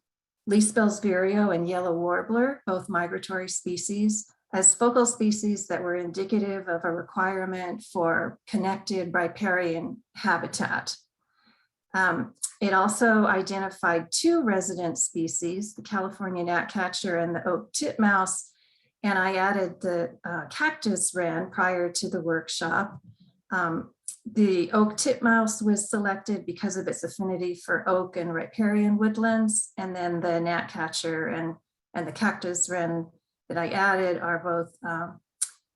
leaf-spells vireo and yellow warbler, both migratory species, as focal species that were indicative of a requirement for connected riparian habitat. It also identified 2 resident species, the California gnatcatcher and the oak titmouse, and I added the cactus wren prior to the workshop. The oak titmouse was selected because of its affinity for oak and riparian woodlands, and then the gnatcatcher and the cactus wren that I added are both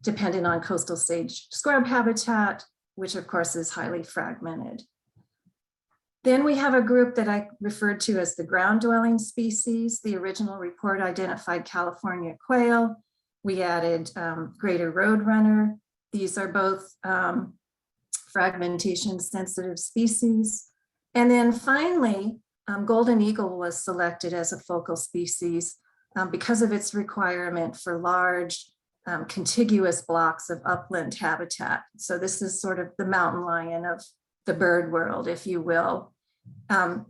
dependent on coastal sage scrub habitat, which of course is highly fragmented. Then we have a group that I referred to as the ground dwelling species. The original report identified California quail. We added greater roadrunner. These are both fragmentation sensitive species. And then finally, golden eagle was selected as a focal species because of its requirement for large contiguous blocks of upland habitat. So this is sort of the mountain lion of the bird world, if you will. I'm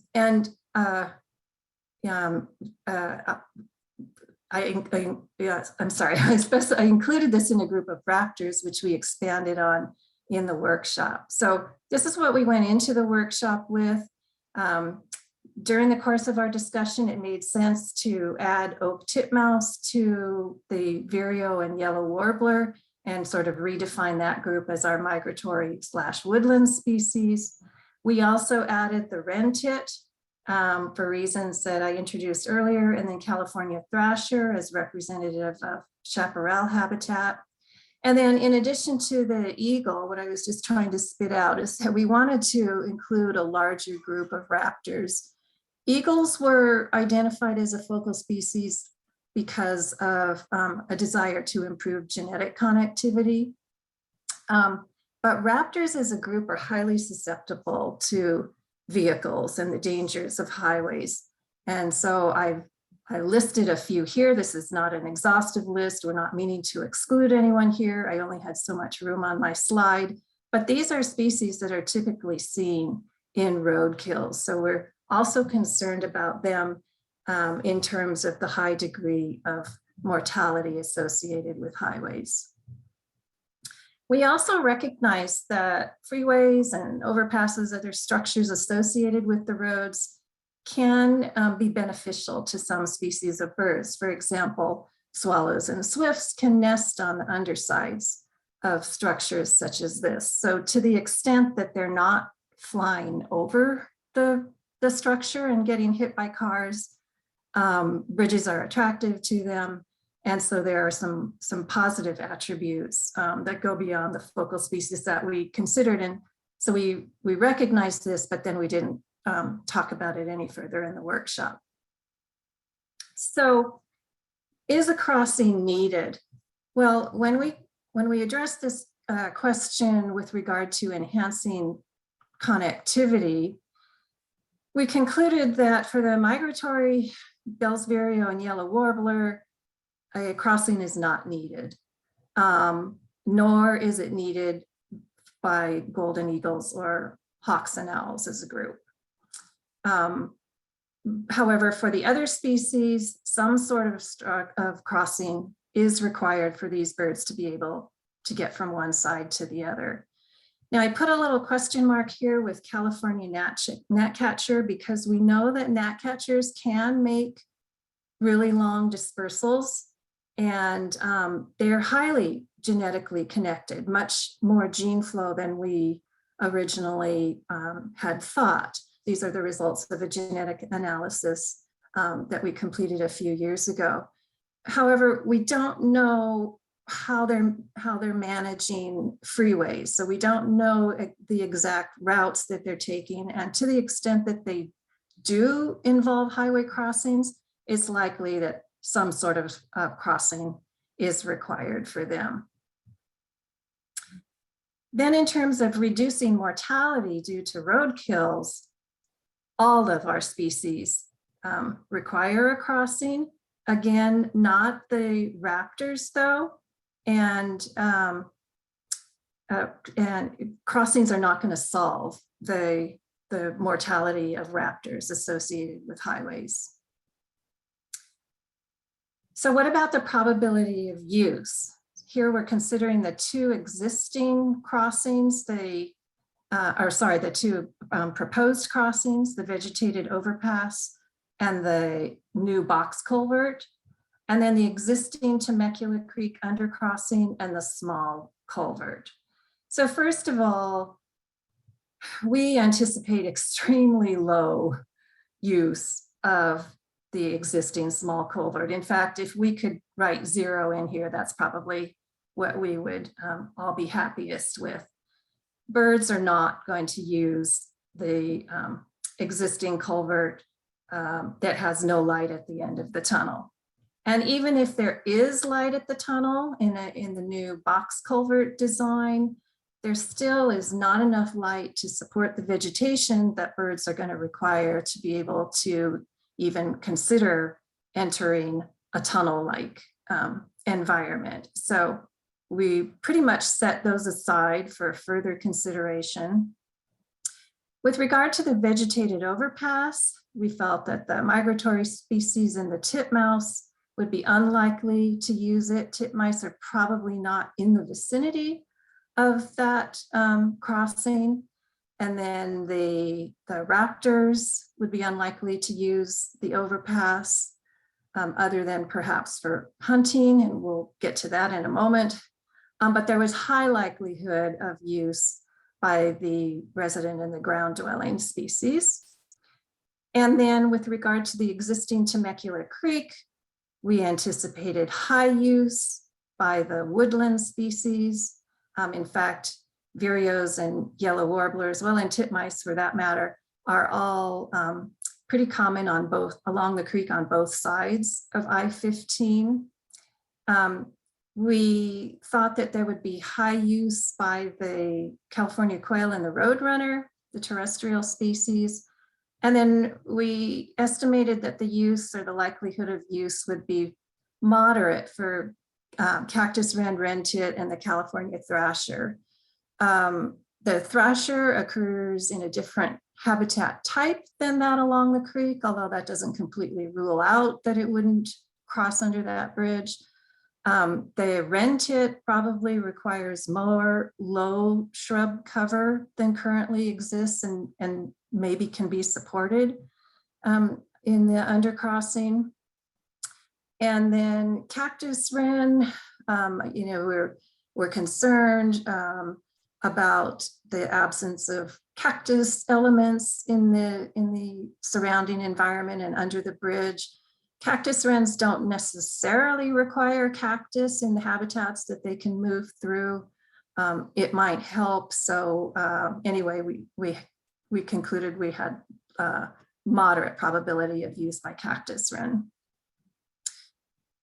sorry, I included this in a group of raptors, which we expanded on in the workshop. So this is what we went into the workshop with. During the course of our discussion, it made sense to add oak titmouse to the vireo and yellow warbler and sort of redefine that group as our migratory / woodland species. We also added the wren tit for reasons that I introduced earlier, and then California thrasher as representative of chaparral habitat. And then in addition to the eagle, what I was just trying to spit out is that we wanted to include a larger group of raptors. Eagles were identified as a focal species because of a desire to improve genetic connectivity. But raptors as a group are highly susceptible to vehicles and the dangers of highways. And so I listed a few here. This is not an exhaustive list. We're not meaning to exclude anyone here. I only had so much room on my slide, but these are species that are typically seen in roadkills. So we're also concerned about them in terms of the high degree of mortality associated with highways. We also recognize that freeways and overpasses, other structures associated with the roads can be beneficial to some species of birds. For example, swallows and swifts can nest on the undersides of structures such as this. So to the extent that they're not flying over the structure and getting hit by cars, bridges are attractive to them. And so there are some positive attributes that go beyond the focal species that we considered. And so we recognized this, but then we didn't talk about it any further in the workshop. So is a crossing needed? Well, when we address this question with regard to enhancing connectivity, we concluded that for the migratory Bell's vireo and yellow warbler, a crossing is not needed, nor is it needed by golden eagles or hawks and owls as a group. However, for the other species, some sort of crossing is required for these birds to be able to get from one side to the other. Now, I put a little question mark here with California gnatcatcher because we know that gnatcatchers can make really long dispersals, and they're highly genetically connected, much more gene flow than we originally had thought. These are the results of a genetic analysis that we completed a few years ago. However, we don't know how they're managing freeways. So we don't know the exact routes that they're taking. And to the extent that they do involve highway crossings, it's likely that some sort of crossing is required for them. Then in terms of reducing mortality due to roadkills, all of our species require a crossing. Again, not the raptors though, and crossings are not going to solve the mortality of raptors associated with highways. So what about the probability of use? Here we're considering the two existing crossings, the two proposed crossings, the vegetated overpass and the new box culvert, and then the existing Temecula Creek undercrossing and the small culvert. So first of all, we anticipate extremely low use of the existing small culvert. In fact, if we could write 0 in here, that's probably what we would all be happiest with. Birds are not going to use the existing culvert that has no light at the end of the tunnel. And even if there is light at the tunnel in the new box culvert design, there still is not enough light to support the vegetation that birds are going to require to be able to even consider entering a tunnel-like environment. So we pretty much set those aside for further consideration. With regard to the vegetated overpass, we felt that the migratory species and the titmouse would be unlikely to use it. Titmice are probably not in the vicinity of that crossing. And then the raptors would be unlikely to use the overpass other than perhaps for hunting, and we'll get to that in a moment. But there was high likelihood of use by the resident and the ground dwelling species. And then with regard to the existing Temecula Creek, we anticipated high use by the woodland species. In fact, vireos and yellow warblers, well, and titmice for that matter, are all pretty common on both, along the creek on both sides of I-15. We thought that there would be high use by the California quail and the roadrunner, the terrestrial species. And then we estimated that the use or the likelihood of use would be moderate for cactus wren, wren tit, and the California thrasher. The thrasher occurs in a different habitat type than that along the creek, although that doesn't completely rule out that it wouldn't cross under that bridge. The wren tit probably requires more low shrub cover than currently exists and maybe can be supported in the undercrossing. And then cactus wren, we're concerned about the absence of cactus elements in the surrounding environment and under the bridge. Cactus wrens don't necessarily require cactus in the habitats that they can move through. It might help. So anyway, we concluded we had moderate probability of use by cactus wren.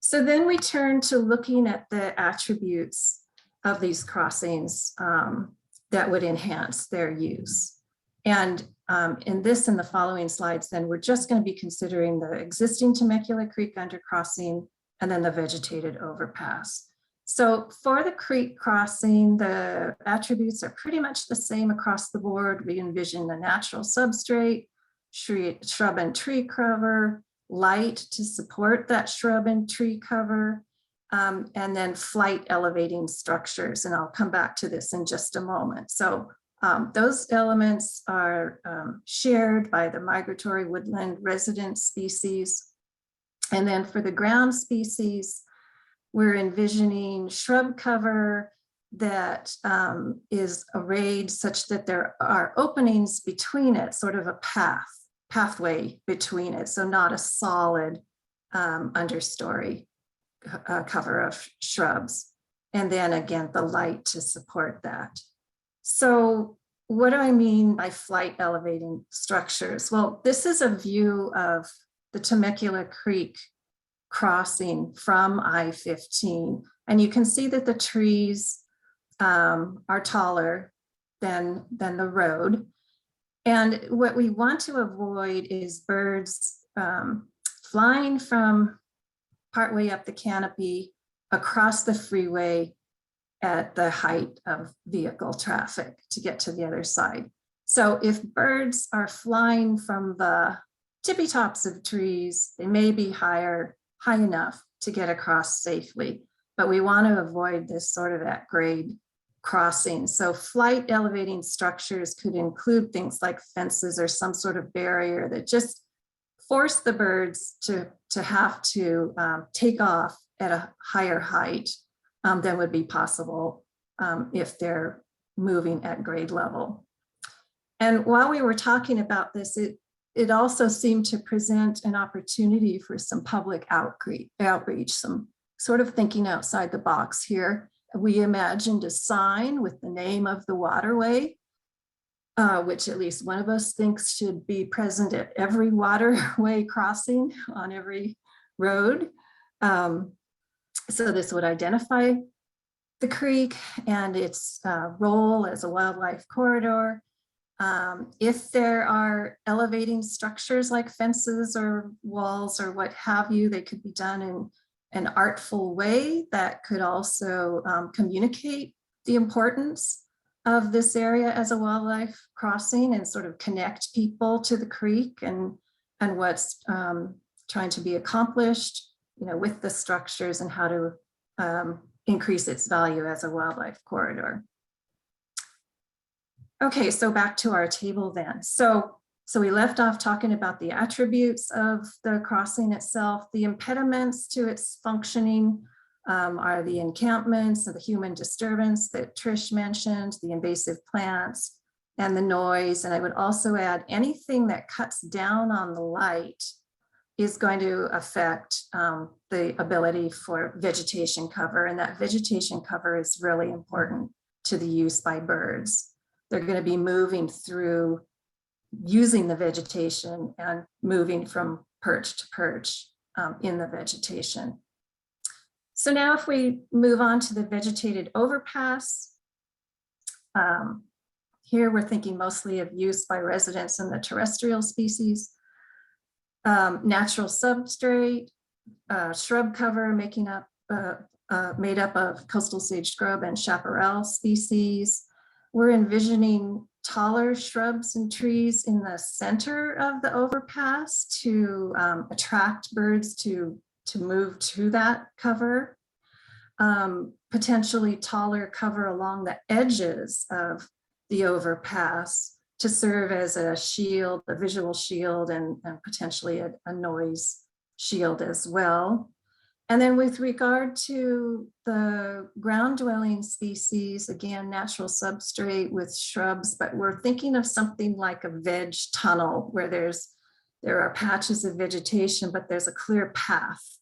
So then we turn to looking at the attributes of these crossings that would enhance their use. And in this and the following slides, then we're just going to be considering the existing Temecula Creek undercrossing and then the vegetated overpass. So for the creek crossing, the attributes are pretty much the same across the board. We envision a natural substrate, shrub and tree cover, light to support that shrub and tree cover, and then flight elevating structures. And I'll come back to this in just a moment. So those elements are shared by the migratory woodland resident species. And then for the ground species, we're envisioning shrub cover that is arrayed such that there are openings between it, sort of a pathway between it. So not a solid understory cover of shrubs. And then again, the light to support that. So what do I mean by flight elevating structures? Well, this is a view of the Temecula Creek crossing from I-15. And you can see that the trees are taller than the road. And what we want to avoid is birds flying from partway up the canopy across the freeway at the height of vehicle traffic to get to the other side. So if birds are flying from the tippy tops of trees, they may be high enough to get across safely, but we want to avoid this sort of at grade crossing. So flight elevating structures could include things like fences or some sort of barrier that just force the birds to have to take off at a higher height than would be possible if they're moving at grade level. And while we were talking about this, it also seemed to present an opportunity for some public outreach, some sort of thinking outside the box here. We imagined a sign with the name of the waterway, which at least one of us thinks should be present at every waterway crossing on every road. So this would identify the creek and its role as a wildlife corridor. If there are elevating structures like fences or walls or what have you, they could be done in an artful way that could also communicate the importance of this area as a wildlife crossing and sort of connect people to the creek and what's trying to be accomplished, with the structures and how to increase its value as a wildlife corridor. Okay, so back to our table then. So we left off talking about the attributes of the crossing itself. The impediments to its functioning are the encampments and the human disturbance that Trish mentioned, the invasive plants and the noise. And I would also add anything that cuts down on the light is going to affect the ability for vegetation cover. And that vegetation cover is really important to the use by birds. They're going to be moving through using the vegetation and moving from perch to perch in the vegetation. So now if we move on to the vegetated overpass, here we're thinking mostly of use by residents and the terrestrial species. Natural substrate, shrub cover made up of coastal sage scrub and chaparral species. We're envisioning taller shrubs and trees in the center of the overpass to attract birds to move to that cover. Potentially taller cover along the edges of the overpass to serve as a shield, a visual shield, and potentially a noise shield as well. And then with regard to the ground dwelling species, again, natural substrate with shrubs, but we're thinking of something like a veg tunnel where there are patches of vegetation, but there's a clear path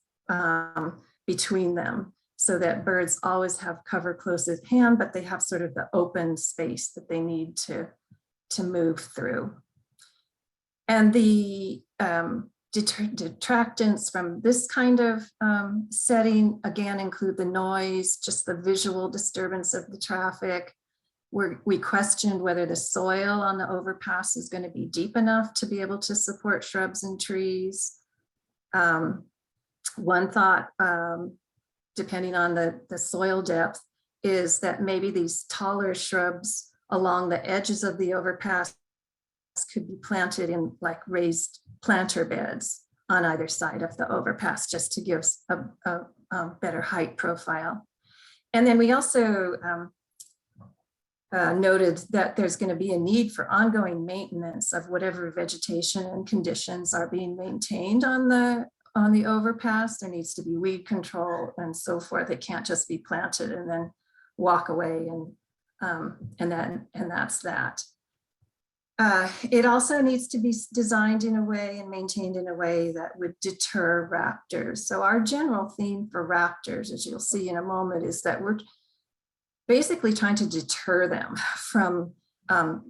between them so that birds always have cover close at hand, but they have sort of the open space that they need to move through. And the detractants from this kind of setting, again, include the noise, just the visual disturbance of the traffic. We questioned whether the soil on the overpass is going to be deep enough to be able to support shrubs and trees. One thought, depending on the soil depth, is that maybe these taller shrubs along the edges of the overpass could be planted in like raised planter beds on either side of the overpass, just to give a better height profile. And then we also noted that there's going to be a need for ongoing maintenance of whatever vegetation and conditions are being maintained on the overpass. There needs to be weed control and so forth. It can't just be planted and then walk away and that's that. It also needs to be designed in a way and maintained in a way that would deter raptors. So our general theme for raptors, as you'll see in a moment, is that we're basically trying to deter them from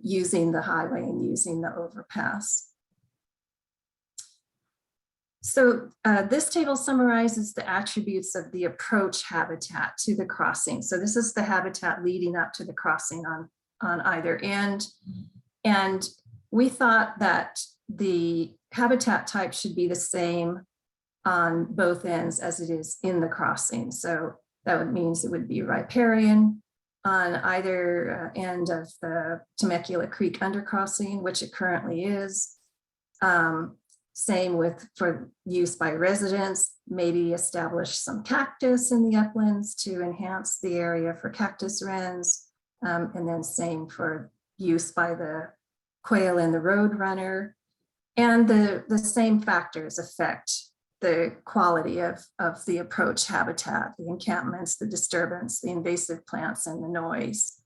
using the highway and using the overpass. So this table summarizes the attributes of the approach habitat to the crossing. So this is the habitat leading up to the crossing on either end. And we thought that the habitat type should be the same on both ends as it is in the crossing. So that means it would be riparian on either end of the Temecula Creek undercrossing, which it currently is. Same with for use by residents, maybe establish some cactus in the uplands to enhance the area for cactus wrens. And then same for use by the quail and the roadrunner. And the same factors affect the quality of the approach habitat, the encampments, the disturbance, the invasive plants, and the noise.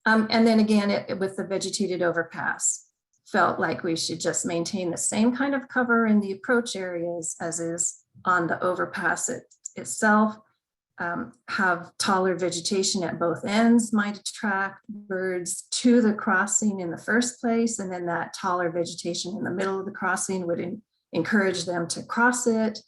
And then again, with the vegetated overpass, felt like we should just maintain the same kind of cover in the approach areas as is on the overpass itself. Have taller vegetation at both ends might attract birds to the crossing in the first place, and then that taller vegetation in the middle of the crossing would encourage them to cross it.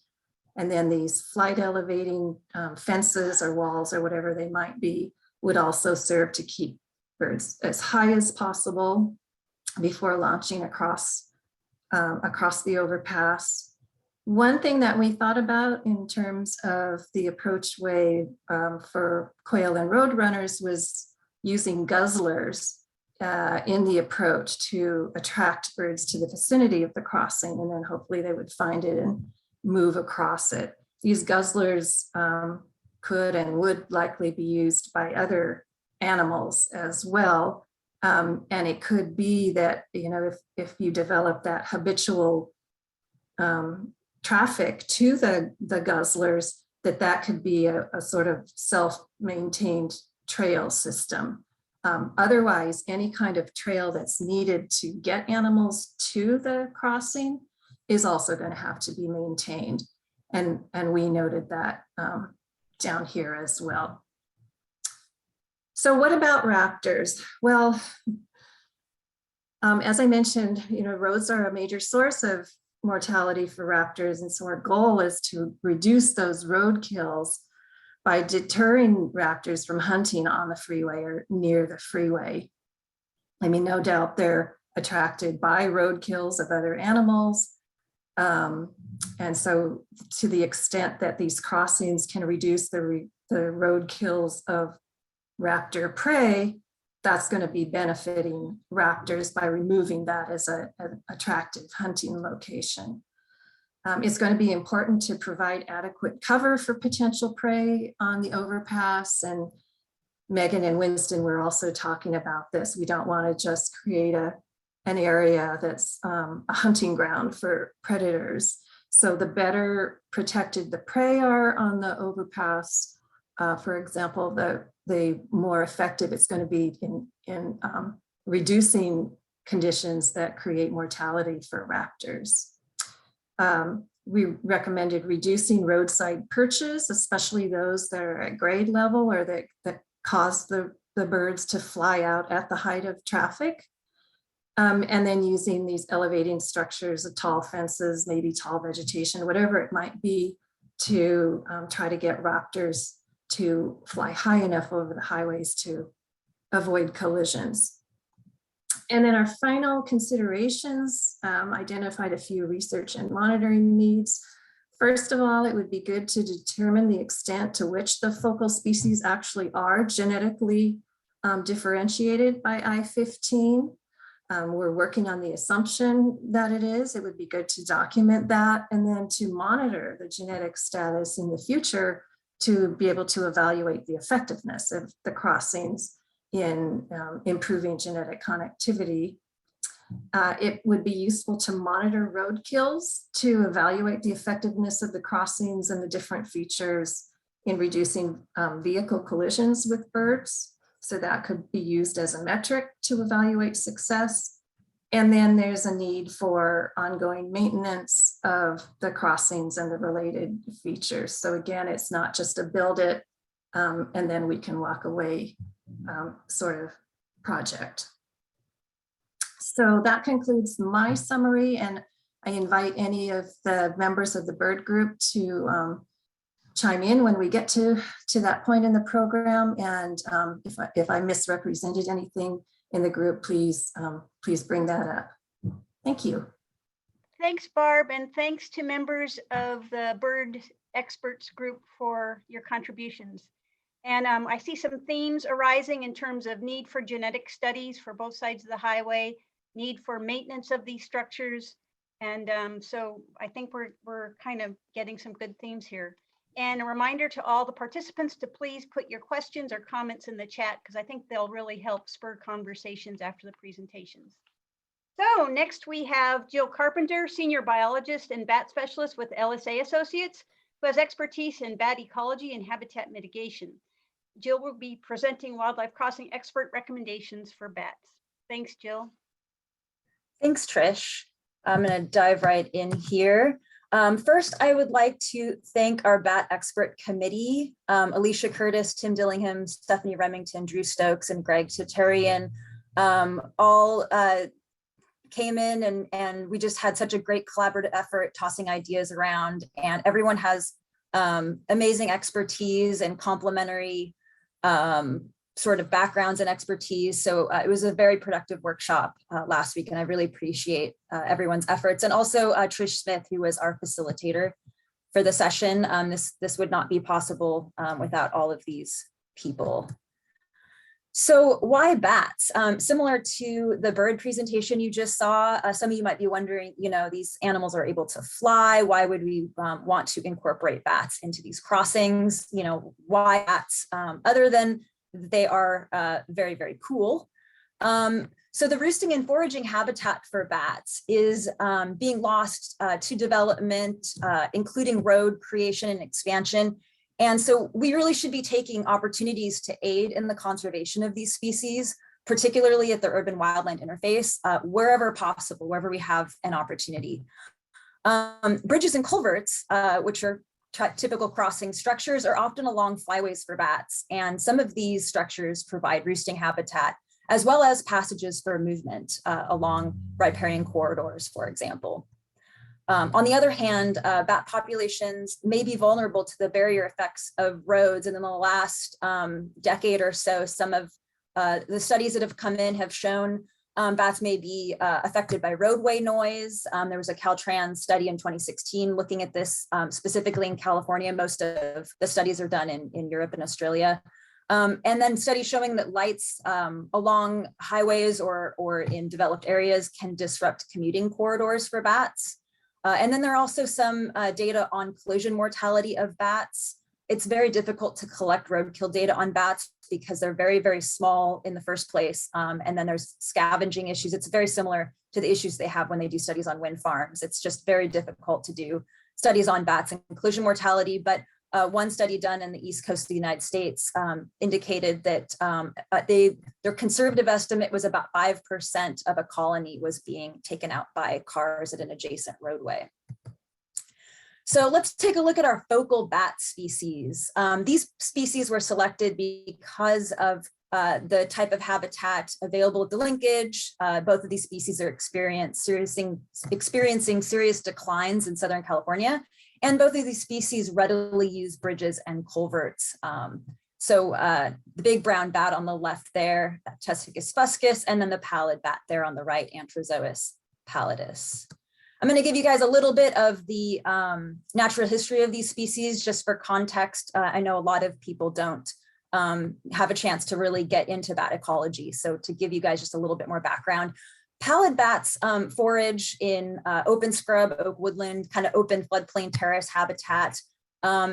And then these flight elevating fences or walls or whatever they might be would also serve to keep birds as high as possible before launching across the overpass. One thing that we thought about in terms of the approach way for quail and roadrunners was using guzzlers in the approach to attract birds to the vicinity of the crossing, and then hopefully they would find it and move across it. These guzzlers could and would likely be used by other animals as well. And it could be that, you know, if you develop that habitual traffic to the guzzlers, that could be a sort of self-maintained trail system. Otherwise, any kind of trail that's needed to get animals to the crossing is also going to have to be maintained. And we noted that down here as well. So what about raptors? Well, as I mentioned, you know, roads are a major source of mortality for raptors. And so our goal is to reduce those road kills by deterring raptors from hunting on the freeway or near the freeway. I mean, no doubt they're attracted by road kills of other animals. And so to the extent that these crossings can reduce the road kills of raptor prey, that's going to be benefiting raptors by removing that as an attractive hunting location. It's going to be important to provide adequate cover for potential prey on the overpass. And Megan and Winston were also talking about this. We don't want to just create an area that's a hunting ground for predators. So the better protected the prey are on the overpass, for example, the more effective it's going to be in reducing conditions that create mortality for raptors. We recommended reducing roadside perches, especially those that are at grade level or that cause the birds to fly out at the height of traffic. And then using these elevating structures of tall fences, maybe tall vegetation, whatever it might be, to try to get raptors to fly high enough over the highways to avoid collisions. And then our final considerations identified a few research and monitoring needs. First of all, it would be good to determine the extent to which the focal species actually are genetically differentiated by I-15. We're working on the assumption that it is. It would be good to document that and then to monitor the genetic status in the future to be able to evaluate the effectiveness of the crossings in improving genetic connectivity. It would be useful to monitor road kills to evaluate the effectiveness of the crossings and the different features in reducing vehicle collisions with birds. So that could be used as a metric to evaluate success. And then there's a need for ongoing maintenance of the crossings and the related features. So again, it's not just a build it and then we can walk away sort of project. So that concludes my summary. And I invite any of the members of the bird group to chime in when we get to that point in the program. And if I misrepresented anything in the group, please bring that up. Thank you. Thanks, Barb, and thanks to members of the bird experts group for your contributions. And I see some themes arising in terms of need for genetic studies for both sides of the highway, need for maintenance of these structures. And so I think we're kind of getting some good themes here. And a reminder to all the participants to please put your questions or comments in the chat, because I think they'll really help spur conversations after the presentations. So next we have Jill Carpenter, Senior Biologist and Bat Specialist with LSA Associates, who has expertise in bat ecology and habitat mitigation. Jill will be presenting wildlife crossing expert recommendations for bats. Thanks, Jill. Thanks, Trish. I'm going to dive right in here. First, I would like to thank our BAT expert committee, Alicia Curtis, Tim Dillingham, Stephanie Remington, Drew Stokes, and Greg Tatarian, all came in and we just had such a great collaborative effort tossing ideas around, and everyone has amazing expertise and complementary sort of backgrounds and expertise. So it was a very productive workshop last week, and I really appreciate everyone's efforts. And also Trish Smith, who was our facilitator for the session. This would not be possible without all of these people. So why bats? Similar to the bird presentation you just saw, some of you might be wondering, these animals are able to fly. Why would we want to incorporate bats into these crossings? Why bats? Other than they are very, very cool. So the roosting and foraging habitat for bats is being lost to development, including road creation and expansion. And so we really should be taking opportunities to aid in the conservation of these species, particularly at the urban wildland interface, wherever possible, wherever we have an opportunity. Bridges and culverts, which are typical crossing structures, are often along flyways for bats. And some of these structures provide roosting habitat, as well as passages for movement along riparian corridors, for example. On the other hand, bat populations may be vulnerable to the barrier effects of roads. And in the last decade or so, some of the studies that have come in have shown bats may be affected by roadway noise. There was a Caltrans study in 2016 looking at this specifically in California. Most of the studies are done in Europe and Australia. And then studies showing that lights along highways or in developed areas can disrupt commuting corridors for bats. And then there are also some data on collision mortality of bats. It's very difficult to collect roadkill data on bats because they're very, very small in the first place. And then there's scavenging issues. It's very similar to the issues they have when they do studies on wind farms. It's just very difficult to do studies on bats and collision mortality. But one study done in the East Coast of the United States indicated that their conservative estimate was about 5% of a colony was being taken out by cars at an adjacent roadway. So let's take a look at our focal bat species. These species were selected because of the type of habitat available at the linkage. Both of these species are experiencing serious declines in Southern California. And both of these species readily use bridges and culverts. So the big brown bat on the left there, Testicus fuscus, and then the pallid bat there on the right, Antrozois pallidus. I'm going to give you guys a little bit of the natural history of these species, just for context. I know a lot of people don't have a chance to really get into bat ecology. So to give you guys just a little bit more background, pallid bats forage in open scrub, oak woodland, kind of open floodplain terrace habitat.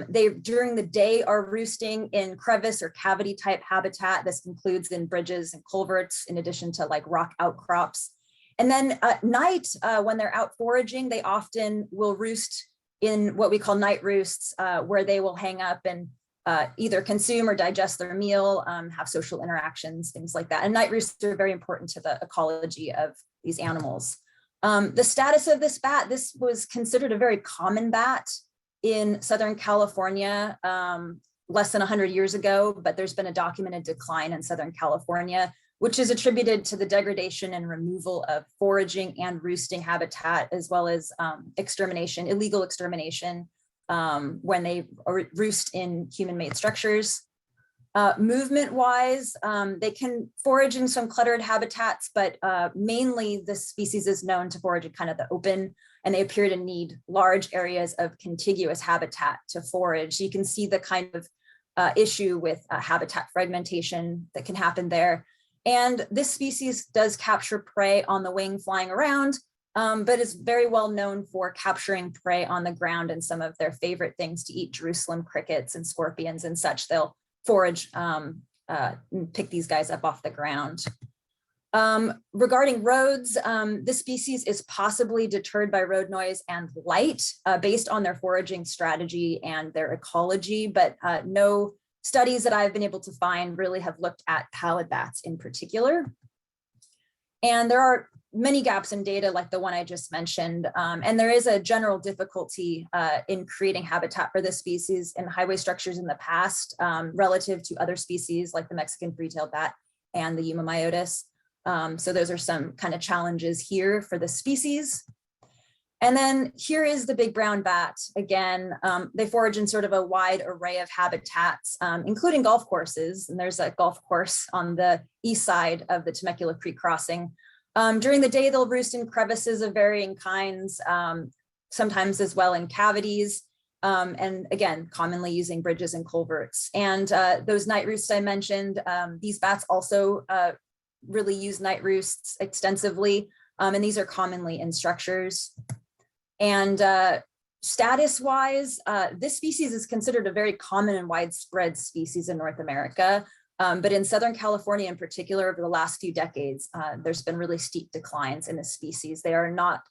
They, during the day, are roosting in crevice or cavity type habitat. This includes in bridges and culverts, in addition to like rock outcrops. And then at night, when they're out foraging, they often will roost in what we call night roosts, where they will hang up and either consume or digest their meal, have social interactions, things like that. And night roosts are very important to the ecology of these animals. The status of this bat, this was considered a very common bat in Southern California less than 100 years ago, but there's been a documented decline in Southern California which is attributed to the degradation and removal of foraging and roosting habitat, as well as extermination, illegal extermination, when they roost in human-made structures. Movement-wise, they can forage in some cluttered habitats, but mainly this species is known to forage in kind of the open, and they appear to need large areas of contiguous habitat to forage. So you can see the kind of issue with habitat fragmentation that can happen there. And this species does capture prey on the wing flying around, but is very well known for capturing prey on the ground, and some of their favorite things to eat, Jerusalem crickets and scorpions and such. They'll forage, pick these guys up off the ground. Regarding roads, this species is possibly deterred by road noise and light based on their foraging strategy and their ecology, but no studies that I've been able to find really have looked at pallid bats in particular. And there are many gaps in data like the one I just mentioned. And there is a general difficulty in creating habitat for this species in highway structures in the past relative to other species like the Mexican free-tailed bat and the Yuma myotis. So those are some kind of challenges here for the species. And then here is the big brown bat. Again, they forage in sort of a wide array of habitats, including golf courses. And there's a golf course on the east side of the Temecula Creek crossing. During the day, they'll roost in crevices of varying kinds, sometimes as well in cavities, and again, commonly using bridges and culverts. And those night roosts I mentioned, these bats also really use night roosts extensively, and these are commonly in structures. And status-wise, this species is considered a very common and widespread species in North America. But in Southern California in particular, over the last few decades, there's been really steep declines in this species. They are not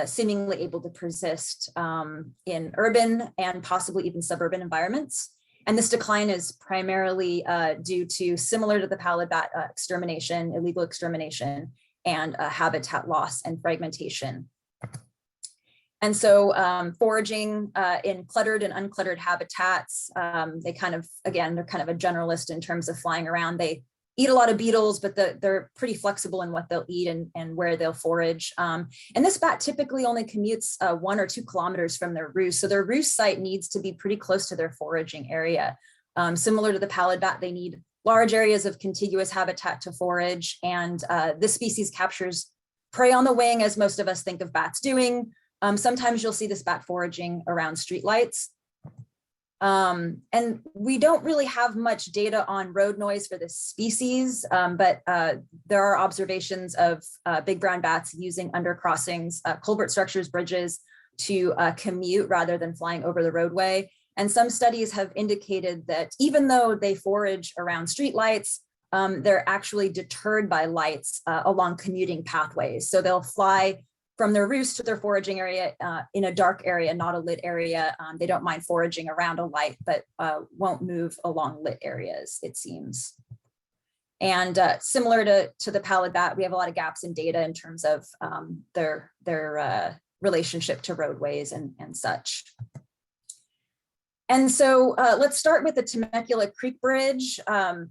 seemingly able to persist in urban and possibly even suburban environments. And this decline is primarily due to, similar to the pallid bat, extermination, illegal extermination, and habitat loss and fragmentation. And so foraging in cluttered and uncluttered habitats, they kind of, again, they're kind of a generalist in terms of flying around. They eat a lot of beetles, but they're pretty flexible in what they'll eat and where they'll forage. And this bat typically only commutes 1 or 2 kilometers from their roost. So their roost site needs to be pretty close to their foraging area. Similar to the pallid bat, they need large areas of contiguous habitat to forage. And this species captures prey on the wing, as most of us think of bats doing. Sometimes you'll see this bat foraging around streetlights. And we don't really have much data on road noise for this species, but there are observations of big brown bats using undercrossings, culvert structures, bridges to commute rather than flying over the roadway. And some studies have indicated that even though they forage around streetlights, they're actually deterred by lights along commuting pathways. So they'll fly from their roost to their foraging area in a dark area, not a lit area. They don't mind foraging around a light, but won't move along lit areas, it seems. And similar to the pallid bat, we have a lot of gaps in data in terms of their relationship to roadways and such. And so let's start with the Temecula Creek Bridge.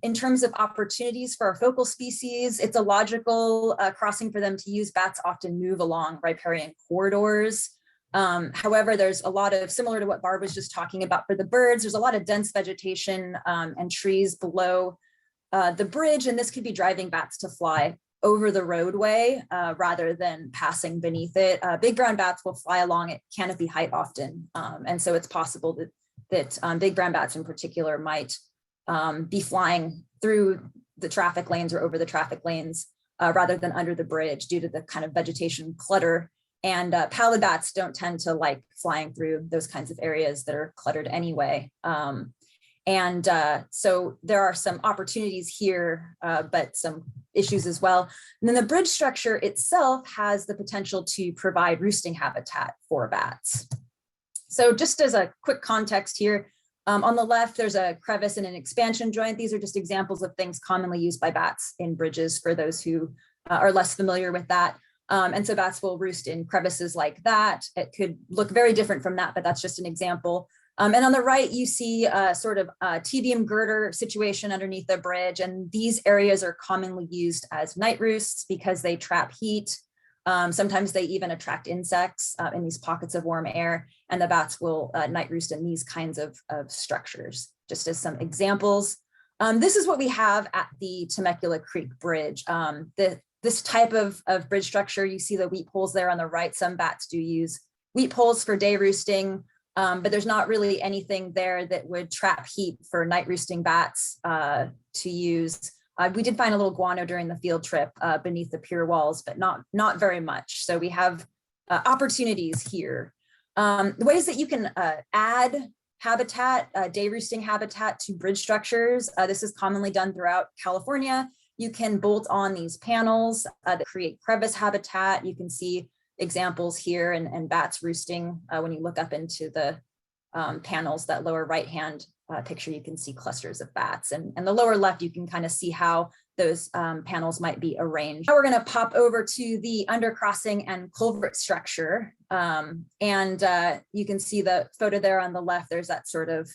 In terms of opportunities for our focal species, it's a logical crossing for them to use. Bats often move along riparian corridors. However, there's a lot of, similar to what Barb was just talking about for the birds, there's a lot of dense vegetation and trees below the bridge, and this could be driving bats to fly over the roadway rather than passing beneath it. Big brown bats will fly along at canopy height often, and so it's possible that big brown bats in particular might be flying through the traffic lanes or over the traffic lanes rather than under the bridge due to the kind of vegetation clutter. And pallid bats don't tend to like flying through those kinds of areas that are cluttered anyway. So there are some opportunities here, but some issues as well. And then the bridge structure itself has the potential to provide roosting habitat for bats. So just as a quick context here, on the left, there's a crevice and an expansion joint. These are just examples of things commonly used by bats in bridges for those who are less familiar with that. And so bats will roost in crevices like that. It could look very different from that, but that's just an example. And on the right, you see sort of a T-beam girder situation underneath the bridge. And these areas are commonly used as night roosts because they trap heat. Sometimes they even attract insects in these pockets of warm air, and the bats will night roost in these kinds of structures. Just as some examples, this is what we have at the Temecula Creek Bridge. This type of bridge structure, you see the wheat poles there on the right. Some bats do use wheat poles for day roosting, but there's not really anything there that would trap heat for night roosting bats to use. We did find a little guano during the field trip beneath the pier walls, but not very much. So we have opportunities here. The ways that you can add habitat, day roosting habitat to bridge structures. This is commonly done throughout California. You can bolt on these panels that create crevice habitat. You can see examples here and bats roosting. When you look up into the panels, that lower right-hand picture, you can see clusters of bats. And the lower left, you can kind of see how those panels might be arranged. Now we're going to pop over to the undercrossing and culvert structure. You can see the photo there on the left. There's that sort of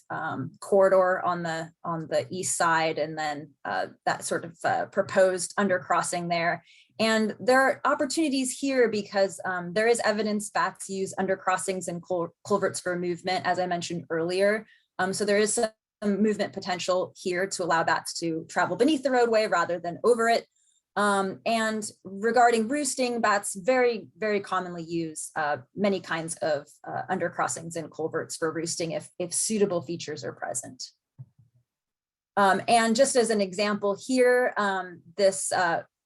corridor on the east side, and then that sort of proposed undercrossing there. And there are opportunities here because there is evidence bats use undercrossings and culverts for movement, as I mentioned earlier. So there is some movement potential here to allow bats to travel beneath the roadway rather than over it. And regarding roosting, bats very, very commonly use many kinds of undercrossings and culverts for roosting if suitable features are present. And just as an example here, this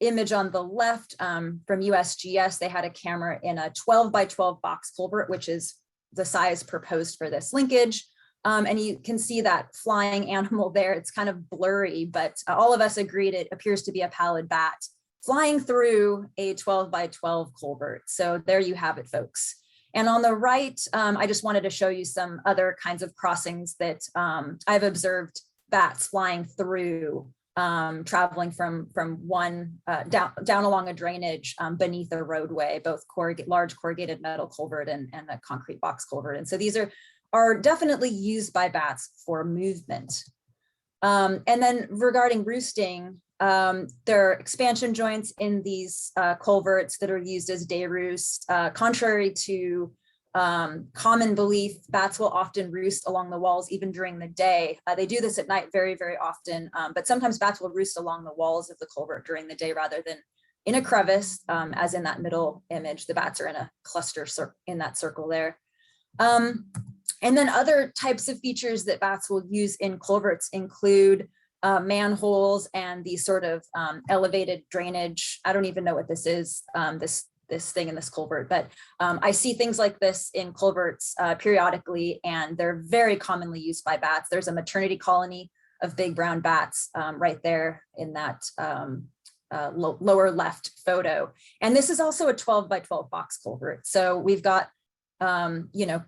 image on the left from USGS, they had a camera in a 12 by 12 box culvert, which is the size proposed for this linkage. And you can see that flying animal there. It's kind of blurry, but all of us agreed it appears to be a pallid bat flying through a 12 by 12 culvert. So there you have it, folks. And on the right, I just wanted to show you some other kinds of crossings that I've observed bats flying through, traveling from one down along a drainage beneath a roadway, both large corrugated metal culvert and a concrete box culvert. And so these are definitely used by bats for movement. And then regarding roosting, there are expansion joints in these culverts that are used as day roosts. Contrary to common belief, bats will often roost along the walls even during the day. They do this at night very, very often, but sometimes bats will roost along the walls of the culvert during the day rather than in a crevice, as in that middle image. The bats are in a cluster in that circle there. And then other types of features that bats will use in culverts include manholes and these sort of elevated drainage. I don't even know what this is, this thing in this culvert, but I see things like this in culverts periodically, and they're very commonly used by bats. There's a maternity colony of big brown bats right there in that lower left photo. And this is also a 12 by 12 box culvert. So we've got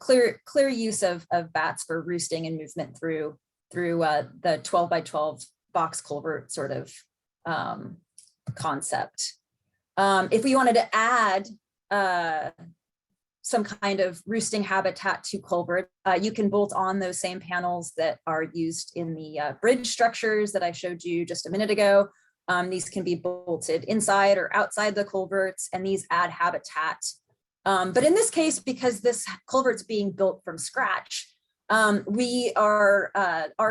clear use of bats for roosting and movement through the 12 by 12 box culvert sort of concept. If we wanted to add some kind of roosting habitat to culvert, you can bolt on those same panels that are used in the bridge structures that I showed you just a minute ago. These can be bolted inside or outside the culverts, and these add habitat. But in this case, because this culvert's being built from scratch, our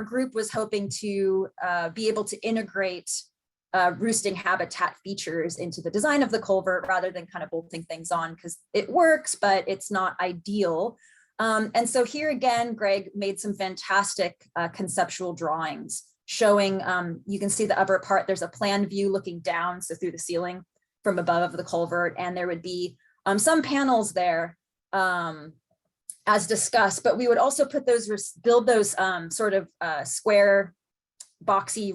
group was hoping to be able to integrate roosting habitat features into the design of the culvert rather than kind of bolting things on, because it works, but it's not ideal. And so here again, Greg made some fantastic conceptual drawings showing, you can see the upper part, there's a plan view looking down, so through the ceiling from above the culvert, and there would be some panels there as discussed, but we would also put build those sort of square boxy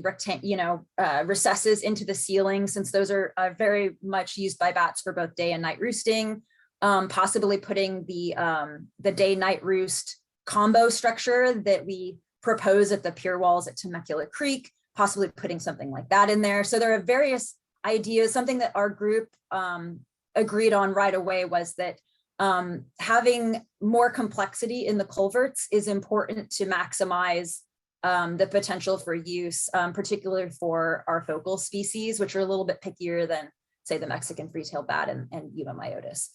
recesses into the ceiling, since those are very much used by bats for both day and night roosting, possibly putting the day night roost combo structure that we propose at the pier walls at Temecula Creek, possibly putting something like that in there. So there are various ideas. Something that our group agreed on right away was that Having more complexity in the culverts is important to maximize the potential for use, particularly for our focal species, which are a little bit pickier than, say, the Mexican free-tailed bat and Yuma myotis.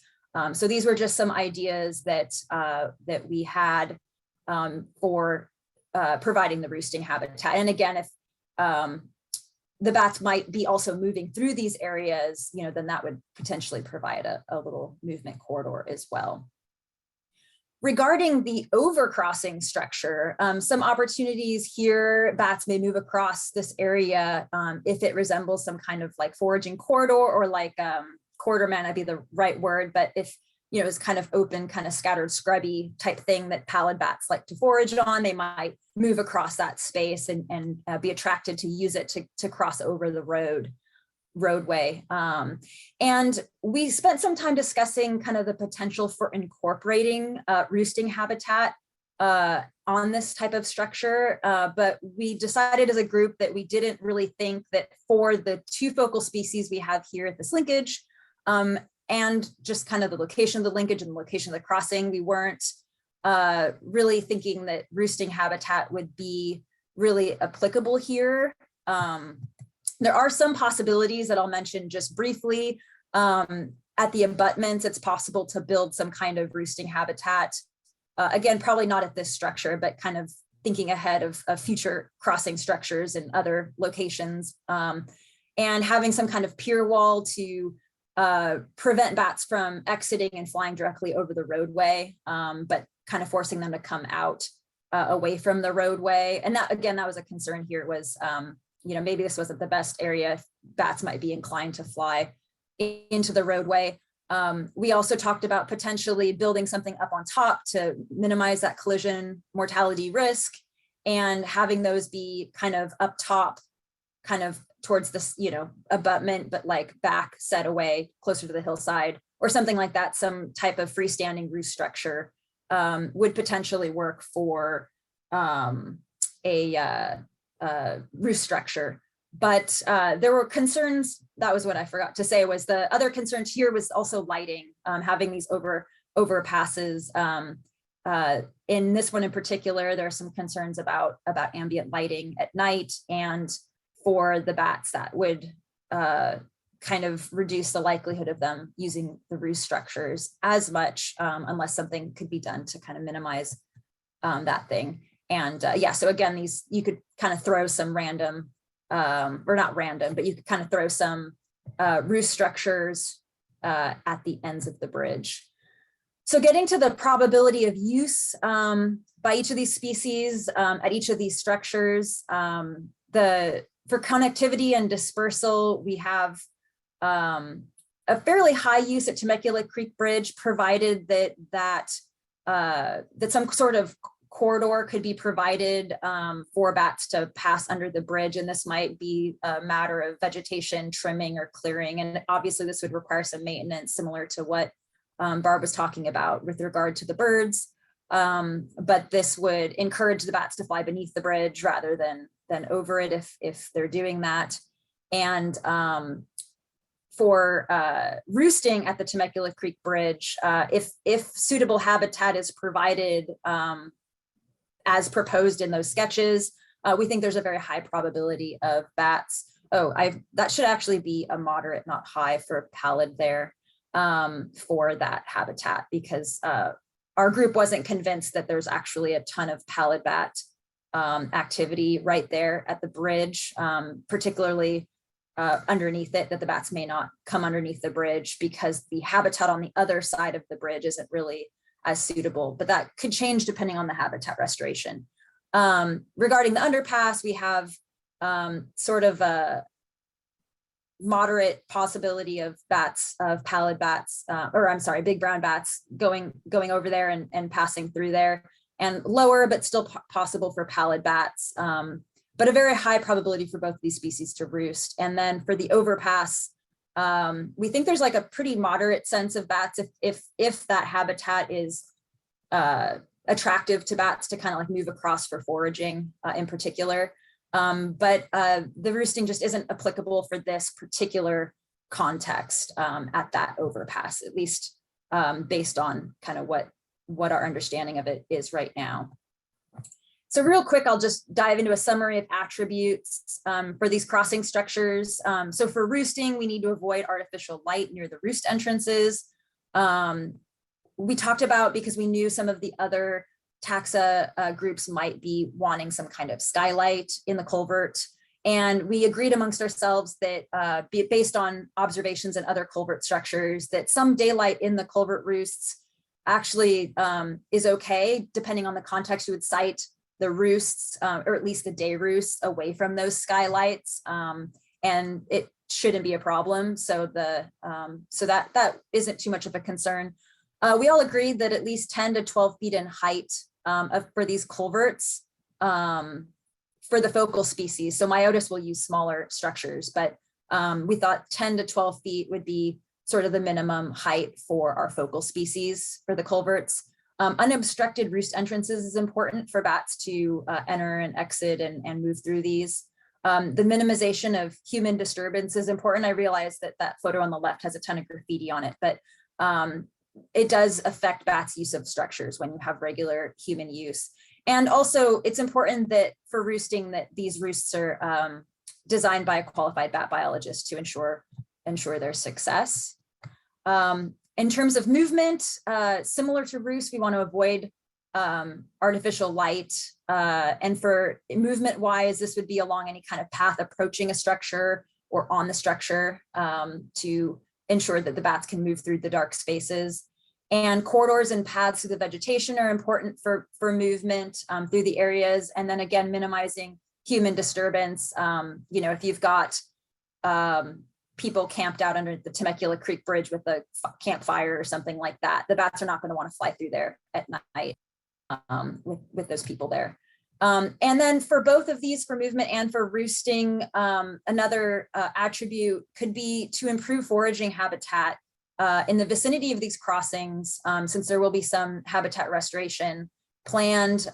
So these were just some ideas that that we had for providing the roosting habitat. And again, if the bats might be also moving through these areas, you know, then that would potentially provide a little movement corridor as well. Regarding the overcrossing structure, some opportunities here, bats may move across this area if it resembles some kind of like foraging corridor, or like corridor might not be the right word, but if, you know, it's kind of open, kind of scattered, scrubby type thing that pallid bats like to forage on, they might move across that space and be attracted to use it to cross over the roadway. And we spent some time discussing kind of the potential for incorporating roosting habitat on this type of structure, but we decided as a group that we didn't really think that for the two focal species we have here at this linkage, and just kind of the location of the linkage and the location of the crossing, we weren't really thinking that roosting habitat would be really applicable here. There are some possibilities that I'll mention just briefly. At the abutments, it's possible to build some kind of roosting habitat. Again, probably not at this structure, but kind of thinking ahead of future crossing structures in other locations, and having some kind of pier wall to prevent bats from exiting and flying directly over the roadway, but kind of forcing them to come out away from the roadway. And that, again, that was a concern here, was you know, maybe this wasn't the best area. Bats might be inclined to fly into the roadway. We also talked about potentially building something up on top to minimize that collision mortality risk, and having those be kind of up top, kind of towards this, you know, abutment, but like back set away closer to the hillside or something like that. Some type of freestanding roost structure would potentially work for a roost structure. But there were concerns. That was what I forgot to say, was the other concerns here was also lighting, having these overpasses. In this one in particular, there are some concerns about ambient lighting at night, and for the bats that would kind of reduce the likelihood of them using the roost structures as much, unless something could be done to kind of minimize that thing. And yeah, so again, these, you could kind of throw some random, or not random, but you could kind of throw some roost structures at the ends of the bridge. So getting to the probability of use by each of these species at each of these structures, for connectivity and dispersal, we have a fairly high use at Temecula Creek Bridge, provided that some sort of corridor could be provided for bats to pass under the bridge. And this might be a matter of vegetation trimming or clearing. And obviously this would require some maintenance, similar to what Barb was talking about with regard to the birds. But this would encourage the bats to fly beneath the bridge rather than over it if they're doing that. And for roosting at the Temecula Creek Bridge, if suitable habitat is provided as proposed in those sketches, we think there's a very high probability of bats. That should actually be a moderate, not high, for pallid there for that habitat, because our group wasn't convinced that there's actually a ton of pallid bat activity right there at the bridge, particularly underneath it, that the bats may not come underneath the bridge because the habitat on the other side of the bridge isn't really as suitable, but that could change depending on the habitat restoration. Regarding the underpass, we have sort of a moderate possibility of bats, of pallid bats, or I'm sorry, big brown bats going over there and passing through there, and lower, but still possible for pallid bats, but a very high probability for both of these species to roost. And then for the overpass, we think there's like a pretty moderate sense of bats if that habitat is attractive to bats to kind of like move across for foraging in particular. But the roosting just isn't applicable for this particular context at that overpass, at least based on kind of what our understanding of it is right now. So real quick, I'll just dive into a summary of attributes for these crossing structures. So for roosting, we need to avoid artificial light near the roost entrances. We talked about, because we knew some of the other taxa groups might be wanting some kind of skylight in the culvert. And we agreed amongst ourselves that based on observations in other culvert structures, that some daylight in the culvert roosts actually is okay, depending on the context. You would cite the roosts, or at least the day roosts, away from those skylights, and it shouldn't be a problem. So that isn't too much of a concern. We all agreed that at least 10 to 12 feet in height for these culverts for the focal species. So Myotis will use smaller structures, but we thought 10 to 12 feet would be sort of the minimum height for our focal species for the culverts. Unobstructed roost entrances is important for bats to enter and exit and move through these. The minimization of human disturbance is important. I realize that that photo on the left has a ton of graffiti on it, but it does affect bats' use of structures when you have regular human use. And also, it's important that for roosting that these roosts are designed by a qualified bat biologist to ensure their success. In terms of movement, similar to roost, we want to avoid artificial light. And for movement wise, this would be along any kind of path approaching a structure or on the structure to ensure that the bats can move through the dark spaces. And corridors and paths through the vegetation are important for movement through the areas. And then again, minimizing human disturbance. If you've got people camped out under the Temecula Creek Bridge with a campfire or something like that, the bats are not going to want to fly through there at night with those people there. And then for both of these, for movement and for roosting, another attribute could be to improve foraging habitat in the vicinity of these crossings, since there will be some habitat restoration planned,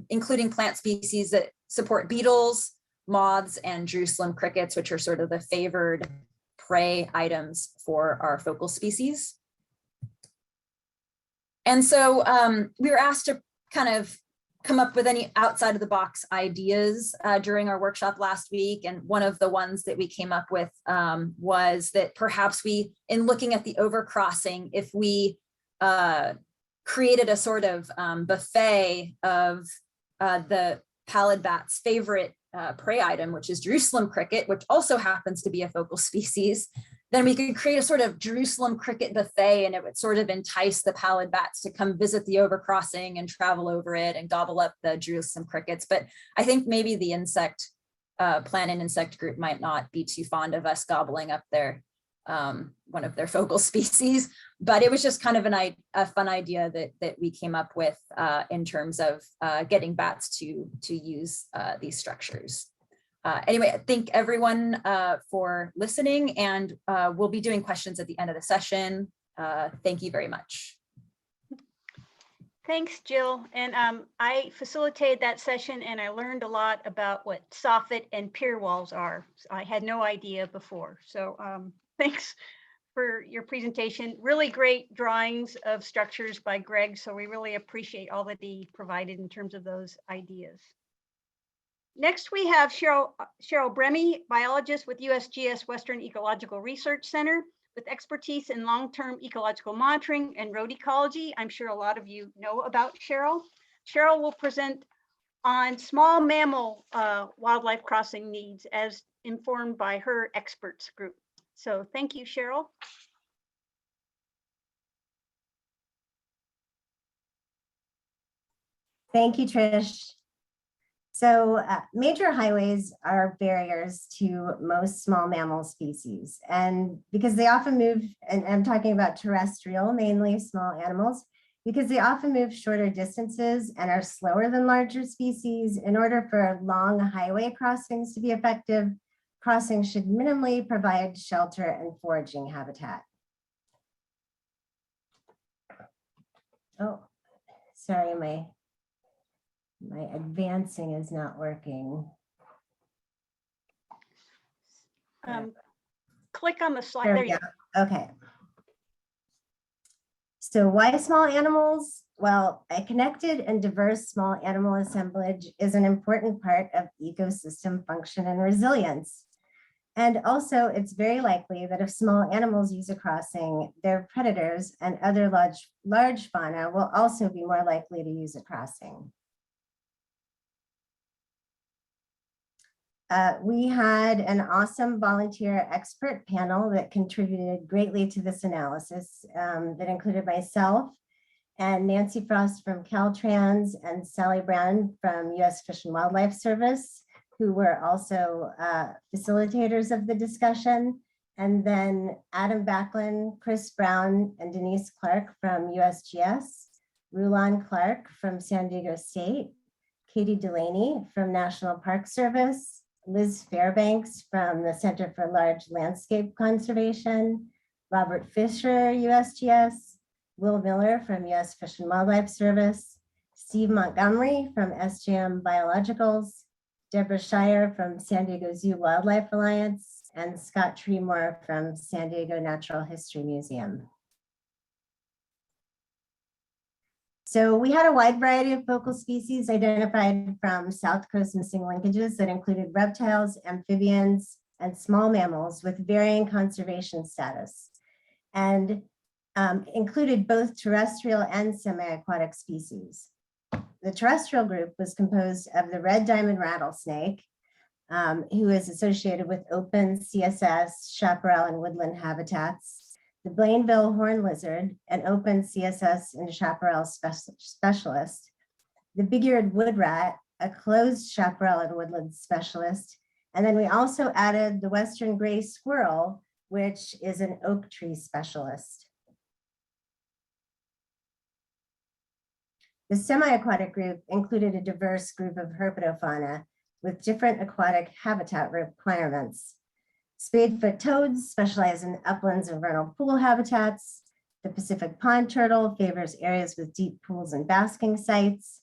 including plant species that support beetles, moths, and Jerusalem crickets, which are sort of the favored prey items for our focal species. And so we were asked to kind of come up with any outside of the box ideas during our workshop last week. And one of the ones that we came up with was that perhaps we, in looking at the overcrossing, if we created a sort of buffet of the pallid bat's favorite prey item, which is Jerusalem cricket, which also happens to be a focal species, then we could create a sort of Jerusalem cricket buffet, and it would sort of entice the pallid bats to come visit the overcrossing and travel over it and gobble up the Jerusalem crickets. But I think maybe the plant and insect group might not be too fond of us gobbling up their one of their focal species. But it was just kind of a fun idea that we came up with in terms of getting bats to use these structures. Anyway, I thank everyone for listening, and we'll be doing questions at the end of the session. Thank you very much. Thanks, Jill. And I facilitated that session, and I learned a lot about what soffit and pier walls are. I had no idea before. So thanks for your presentation. Really great drawings of structures by Greg. So we really appreciate all that he provided in terms of those ideas. Next, we have Cheryl Bremy, biologist with USGS Western Ecological Research Center, with expertise in long-term ecological monitoring and road ecology. I'm sure a lot of you know about Cheryl. Cheryl will present on small mammal wildlife crossing needs as informed by her experts group. So thank you, Cheryl. Thank you, Trish. So major highways are barriers to most small mammal species, and because they often move, and I'm talking about terrestrial, mainly small animals, because they often move shorter distances and are slower than larger species. In order for long highway crossings to be effective, crossings should minimally provide shelter and foraging habitat. Oh, sorry, my advancing is not working. Click on the slide. There There we you go. Okay. So why small animals? Well, a connected and diverse small animal assemblage is an important part of ecosystem function and resilience. And also, it's very likely that if small animals use a crossing, their predators and other large fauna will also be more likely to use a crossing. We had an awesome volunteer expert panel that contributed greatly to this analysis that included myself and Nancy Frost from Caltrans and Sally Brown from US Fish and Wildlife Service, who were also facilitators of the discussion. And then Adam Backlund, Chris Brown, and Denise Clark from USGS, Rulon Clark from San Diego State, Katie Delaney from National Park Service, Liz Fairbanks from the Center for Large Landscape Conservation, Robert Fisher, USGS, Will Miller from US Fish and Wildlife Service, Steve Montgomery from SJM Biologicals, Deborah Shire from San Diego Zoo Wildlife Alliance, and Scott Tremore from San Diego Natural History Museum. So we had a wide variety of focal species identified from South Coast missing linkages that included reptiles, amphibians, and small mammals with varying conservation status, and included both terrestrial and semi-aquatic species. The terrestrial group was composed of the red diamond rattlesnake, who is associated with open CSS, chaparral, and woodland habitats, the Blainville horn lizard, an open CSS and chaparral specialist, the big-eared wood rat, a closed chaparral and woodland specialist, and then we also added the western gray squirrel, which is an oak tree specialist. The semi-aquatic group included a diverse group of herpetofauna with different aquatic habitat requirements. Spadefoot toads specialize in uplands and vernal pool habitats. The Pacific pond turtle favors areas with deep pools and basking sites.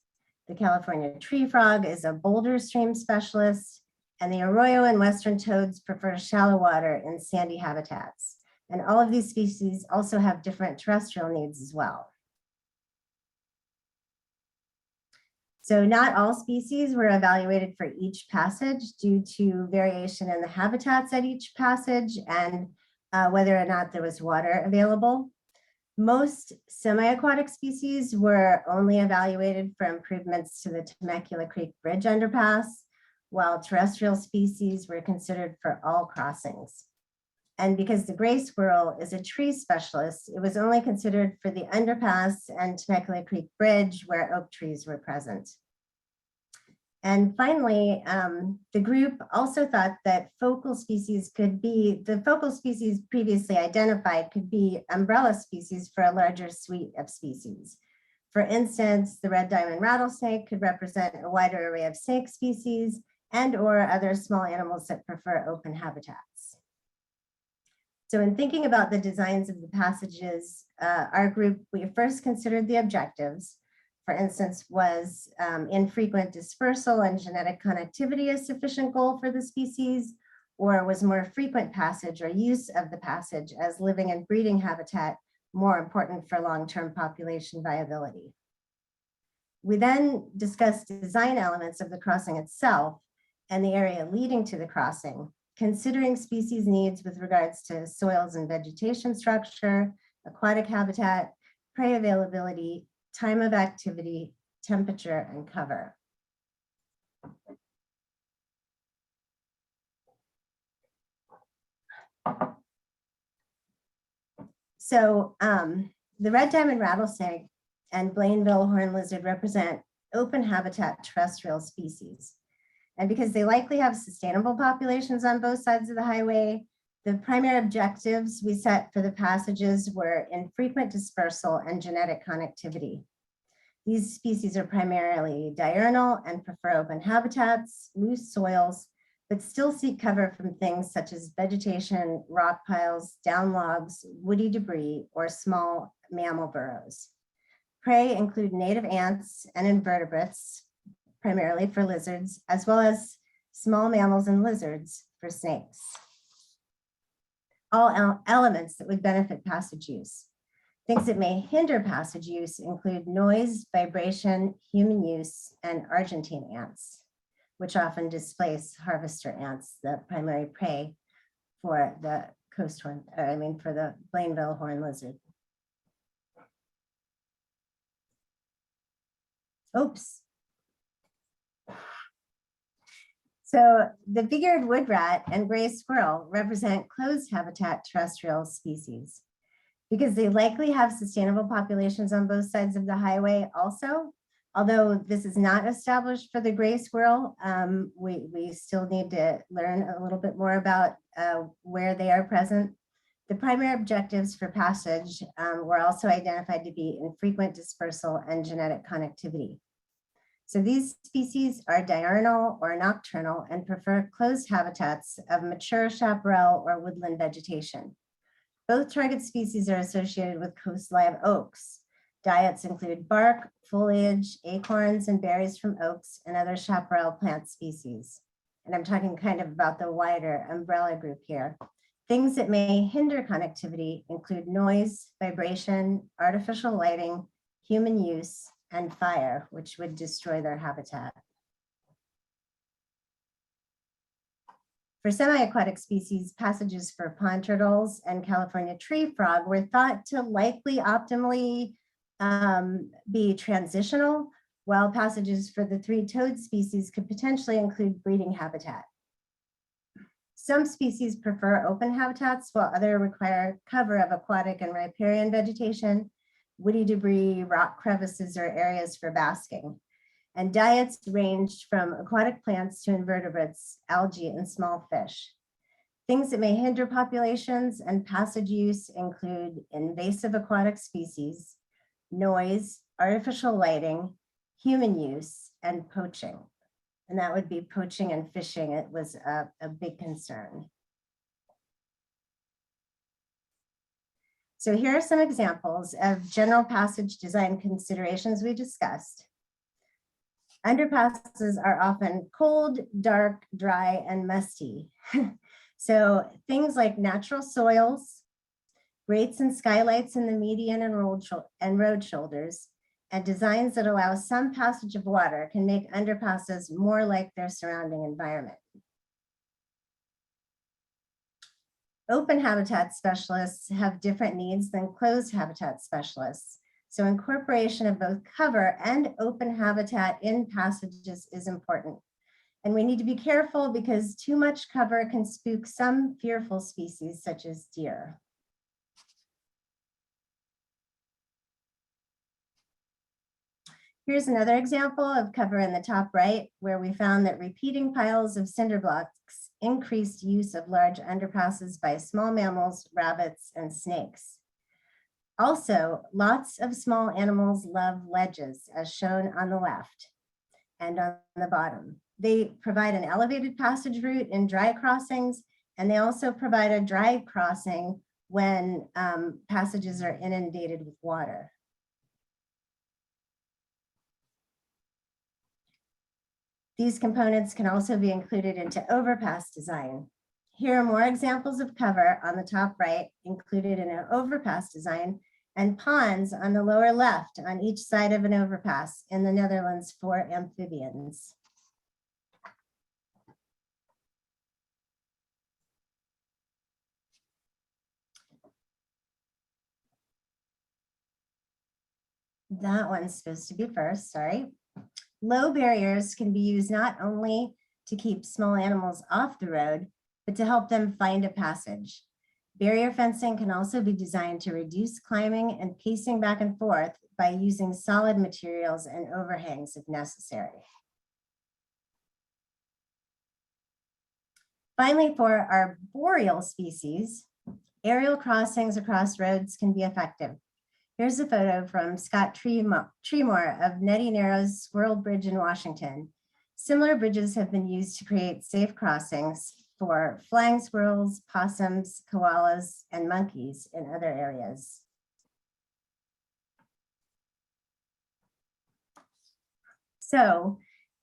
The California tree frog is a boulder stream specialist. And the arroyo and western toads prefer shallow water and sandy habitats. And all of these species also have different terrestrial needs as well. So not all species were evaluated for each passage due to variation in the habitats at each passage and whether or not there was water available. Most semi-aquatic species were only evaluated for improvements to the Temecula Creek Bridge underpass, while terrestrial species were considered for all crossings. And because the gray squirrel is a tree specialist, it was only considered for the underpass and Temecula Creek Bridge where oak trees were present. And finally, the group also thought that focal species the focal species previously identified could be umbrella species for a larger suite of species. For instance, the red diamond rattlesnake could represent a wider array of snake species and or other small animals that prefer open habitats. So in thinking about the designs of the passages, our group, we first considered the objectives. For instance, was infrequent dispersal and genetic connectivity a sufficient goal for the species, or was more frequent passage or use of the passage as living and breeding habitat more important for long-term population viability? We then discussed design elements of the crossing itself and the area leading to the crossing, considering species needs with regards to soils and vegetation structure, aquatic habitat, prey availability, time of activity, temperature, and cover. So the red diamond rattlesnake and Blainville horn lizard represent open habitat terrestrial species. And because they likely have sustainable populations on both sides of the highway, the primary objectives we set for the passages were infrequent dispersal and genetic connectivity. These species are primarily diurnal and prefer open habitats, loose soils, but still seek cover from things such as vegetation, rock piles, down logs, woody debris, or small mammal burrows. Prey include native ants and invertebrates, primarily for lizards, as well as small mammals and lizards for snakes. All elements that would benefit passage use. Things that may hinder passage use include noise, vibration, human use, and Argentine ants, which often displace harvester ants, the primary prey for the for the Blainville horned lizard. Oops. So the big-eared wood rat and gray squirrel represent closed habitat terrestrial species because they likely have sustainable populations on both sides of the highway also. Although this is not established for the gray squirrel, we still need to learn a little bit more about where they are present. The primary objectives for passage were also identified to be infrequent dispersal and genetic connectivity. So these species are diurnal or nocturnal and prefer closed habitats of mature chaparral or woodland vegetation. Both target species are associated with coast live oaks. Diets include bark, foliage, acorns, and berries from oaks and other chaparral plant species. And I'm talking kind of about the wider umbrella group here. Things that may hinder connectivity include noise, vibration, artificial lighting, human use, and fire, which would destroy their habitat. For semi-aquatic species, passages for pond turtles and California tree frog were thought to likely optimally be transitional, while passages for the three-toed species could potentially include breeding habitat. Some species prefer open habitats, while others require cover of aquatic and riparian vegetation, woody debris, rock crevices, or areas for basking. And diets ranged from aquatic plants to invertebrates, algae, and small fish. Things that may hinder populations and passage use include invasive aquatic species, noise, artificial lighting, human use, and poaching. And that would be poaching and fishing. It was a big concern. So here are some examples of general passage design considerations we discussed. Underpasses are often cold, dark, dry, and musty. So things like natural soils, grates and skylights in the median and road shoulders, and designs that allow some passage of water can make underpasses more like their surrounding environment. Open habitat specialists have different needs than closed habitat specialists. So incorporation of both cover and open habitat in passages is important. And we need to be careful because too much cover can spook some fearful species such as deer. Here's another example of cover in the top right, where we found that repeating piles of cinder blocks increased use of large underpasses by small mammals, rabbits, and snakes. Also, lots of small animals love ledges, as shown on the left and on the bottom. They provide an elevated passage route in dry crossings, and they also provide a dry crossing when passages are inundated with water. These components can also be included into overpass design. Here are more examples of cover on the top right, included in an overpass design, and ponds on the lower left on each side of an overpass in the Netherlands for amphibians. That one's supposed to be first, sorry. Low barriers can be used not only to keep small animals off the road, but to help them find a passage. Barrier fencing can also be designed to reduce climbing and pacing back and forth by using solid materials and overhangs if necessary. Finally, for our boreal species, aerial crossings across roads can be effective. Here's a photo from Scott Tremore of Nettie Narrows Squirrel Bridge in Washington. Similar bridges have been used to create safe crossings for flying squirrels, possums, koalas, and monkeys in other areas. So,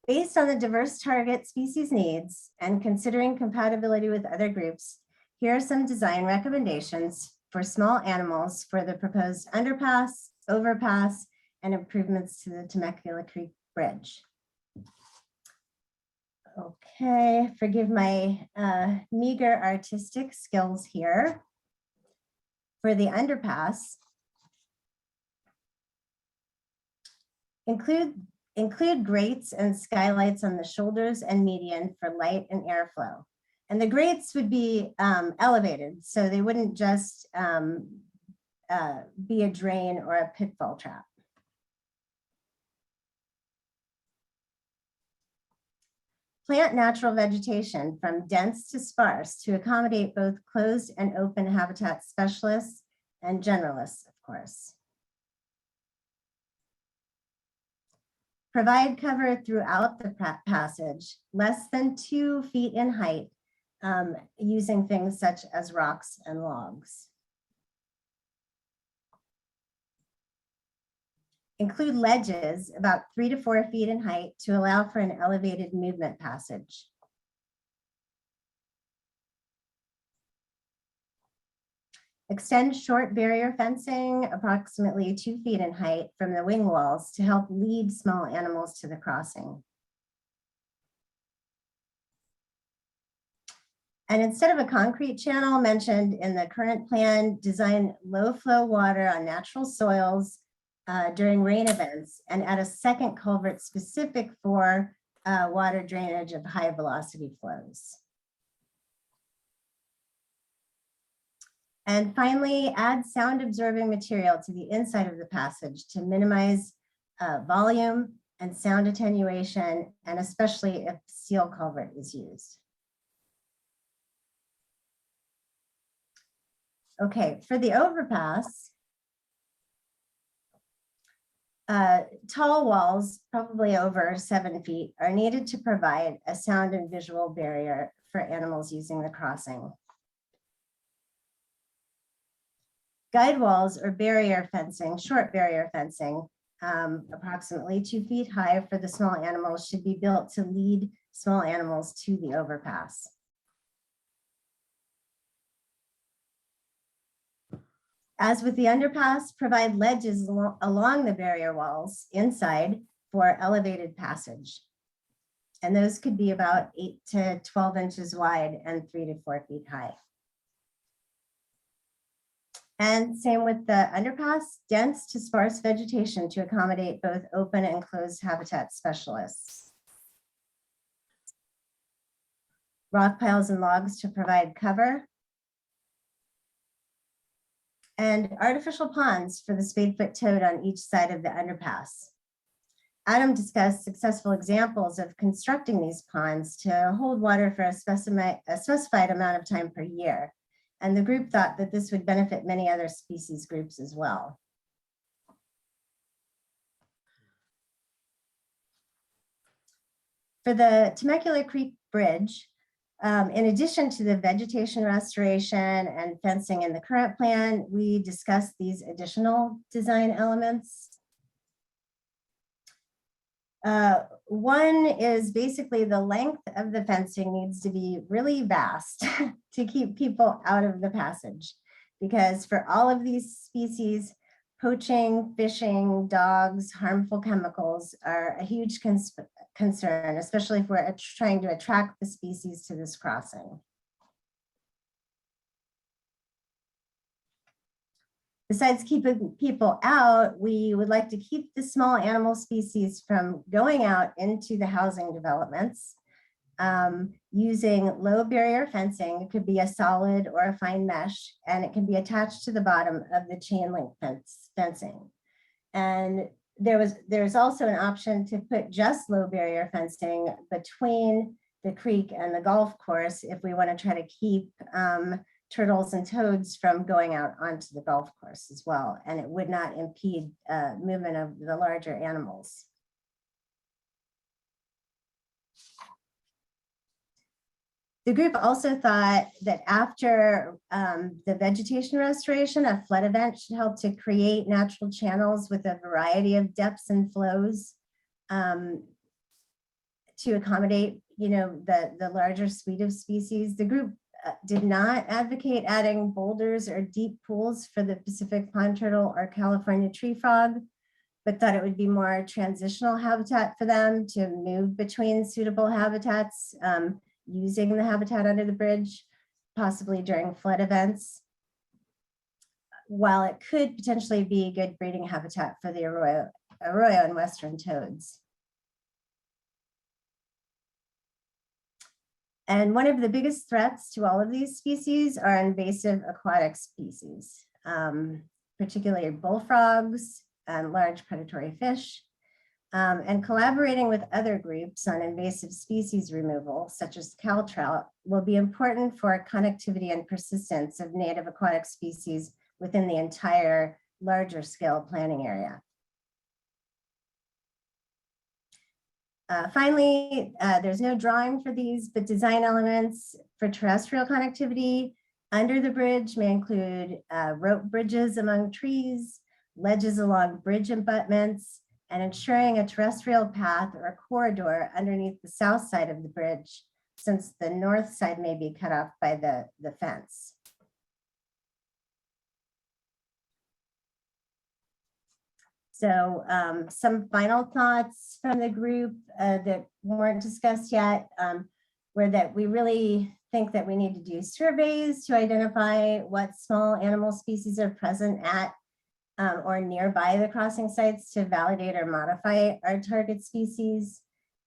based on the diverse target species needs and considering compatibility with other groups, here are some design recommendations for small animals for the proposed underpass, overpass, and improvements to the Temecula Creek Bridge. Okay, forgive my meager artistic skills here. For the underpass, include grates and skylights on the shoulders and median for light and airflow. And the grates would be elevated, so they wouldn't just be a drain or a pitfall trap. Plant natural vegetation from dense to sparse to accommodate both closed and open habitat specialists and generalists, of course. Provide cover throughout the passage, less than 2 feet in height, using things such as rocks and logs. Include ledges about 3 to 4 feet in height to allow for an elevated movement passage. Extend short barrier fencing approximately 2 feet in height from the wing walls to help lead small animals to the crossing. And instead of a concrete channel mentioned in the current plan, design low flow water on natural soils during rain events, and add a second culvert specific for water drainage of high velocity flows. And finally, add sound absorbing material to the inside of the passage to minimize volume and sound attenuation, and especially if steel culvert is used. Okay, for the overpass, tall walls, probably over 7 feet, are needed to provide a sound and visual barrier for animals using the crossing. Guide walls or barrier fencing, short barrier fencing, approximately 2 feet high for the small animals, should be built to lead small animals to the overpass. As with the underpass, provide ledges along the barrier walls inside for elevated passage. And those could be about 8 to 12 inches wide and 3 to 4 feet high. And same with the underpass, dense to sparse vegetation to accommodate both open and closed habitat specialists. Rock piles and logs to provide cover. And artificial ponds for the spadefoot toad on each side of the underpass. Adam discussed successful examples of constructing these ponds to hold water for a specified amount of time per year. And the group thought that this would benefit many other species groups as well. For the Temecula Creek Bridge, in addition to the vegetation restoration and fencing in the current plan, we discussed these additional design elements. One is basically the length of the fencing needs to be really vast to keep people out of the passage, because for all of these species, poaching, fishing, dogs, harmful chemicals are a huge concern, especially if we're trying to attract the species to this crossing. Besides keeping people out, we would like to keep the small animal species from going out into the housing developments using low barrier fencing. It could be a solid or a fine mesh, and it can be attached to the bottom of the chain link fencing. And there's also an option to put just low barrier fencing between the creek and the golf course if we want to try to keep turtles and toads from going out onto the golf course as well, and it would not impede movement of the larger animals. The group also thought that after the vegetation restoration, a flood event should help to create natural channels with a variety of depths and flows to accommodate, the larger suite of species. The group did not advocate adding boulders or deep pools for the Pacific pond turtle or California tree frog, but thought it would be more transitional habitat for them to move between suitable habitats, using the habitat under the bridge, possibly during flood events, while it could potentially be good breeding habitat for the arroyo and western toads. And one of the biggest threats to all of these species are invasive aquatic species, particularly bullfrogs and large predatory fish. And collaborating with other groups on invasive species removal, such as cow trout, will be important for connectivity and persistence of native aquatic species within the entire larger scale planning area. Finally, there's no drawing for these, but design elements for terrestrial connectivity under the bridge may include rope bridges among trees, ledges along bridge abutments, and ensuring a terrestrial path or a corridor underneath the south side of the bridge, since the north side may be cut off by the fence. So some final thoughts from the group that weren't discussed yet were that we really think that we need to do surveys to identify what small animal species are present at or nearby the crossing sites to validate or modify our target species.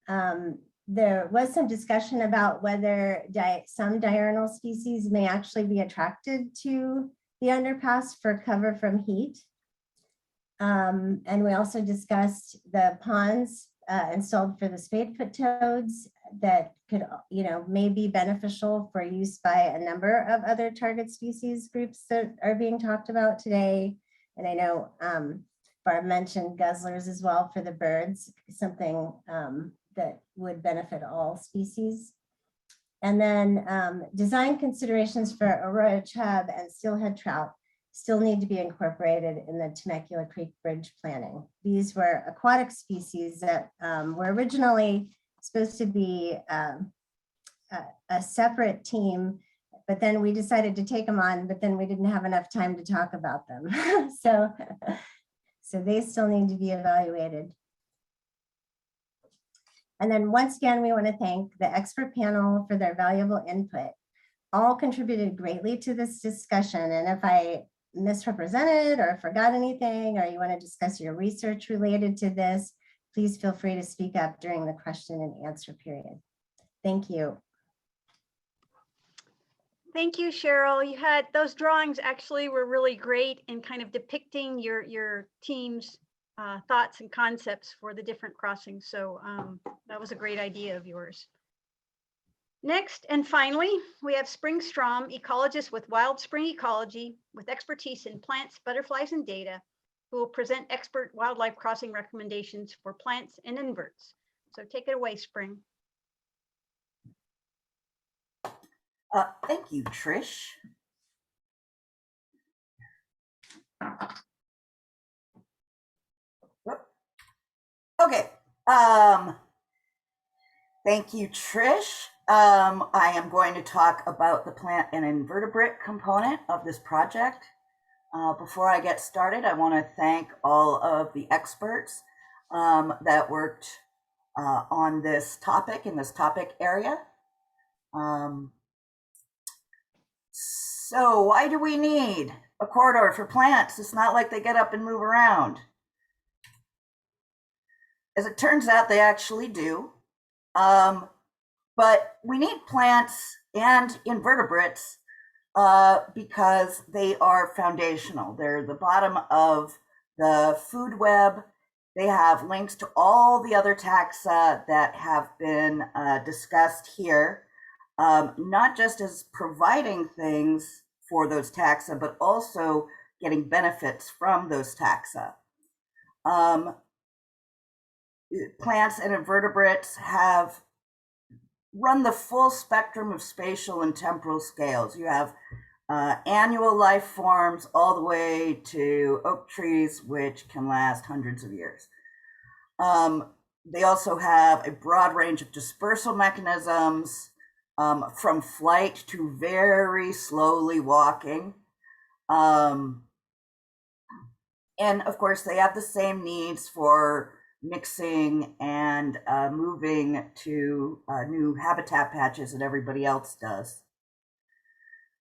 There was some discussion about whether some diurnal species may actually be attracted to the underpass for cover from heat. And we also discussed the ponds installed for the spadefoot toads that could, may be beneficial for use by a number of other target species groups that are being talked about today. And I know Barb mentioned guzzlers as well for the birds, something that would benefit all species. And then design considerations for arroyo chub and steelhead trout still need to be incorporated in the Temecula Creek Bridge planning. These were aquatic species that were originally supposed to be a separate team, but then we decided to take them on, but then we didn't have enough time to talk about them. so they still need to be evaluated. And then once again, we want to thank the expert panel for their valuable input. All contributed greatly to this discussion. And if I misrepresented or forgot anything, or you want to discuss your research related to this, please feel free to speak up during the question and answer period. Thank you. Thank you, Cheryl. You had those drawings actually were really great in kind of depicting your team's thoughts and concepts for the different crossings. So that was a great idea of yours. Next and finally, we have Spring Strom, ecologist with Wild Spring Ecology with expertise in plants, butterflies, and data, who will present expert wildlife crossing recommendations for plants and inverts. So take it away, Spring. Thank you, Trish. Okay. Thank you, Trish. I am going to talk about the plant and invertebrate component of this project. Before I get started, I want to thank all of the experts that worked on this topic in this topic area. So why do we need a corridor for plants? It's not like they get up and move around. As it turns out, they actually do. But we need plants and invertebrates because they are foundational. They're the bottom of the food web. They have links to all the other taxa that have been discussed here, not just as providing things for those taxa, but also getting benefits from those taxa. Plants and invertebrates have run the full spectrum of spatial and temporal scales. You have annual life forms all the way to oak trees, which can last hundreds of years. They also have a broad range of dispersal mechanisms, from flight to very slowly walking. And of course, they have the same needs for mixing and moving to new habitat patches that everybody else does.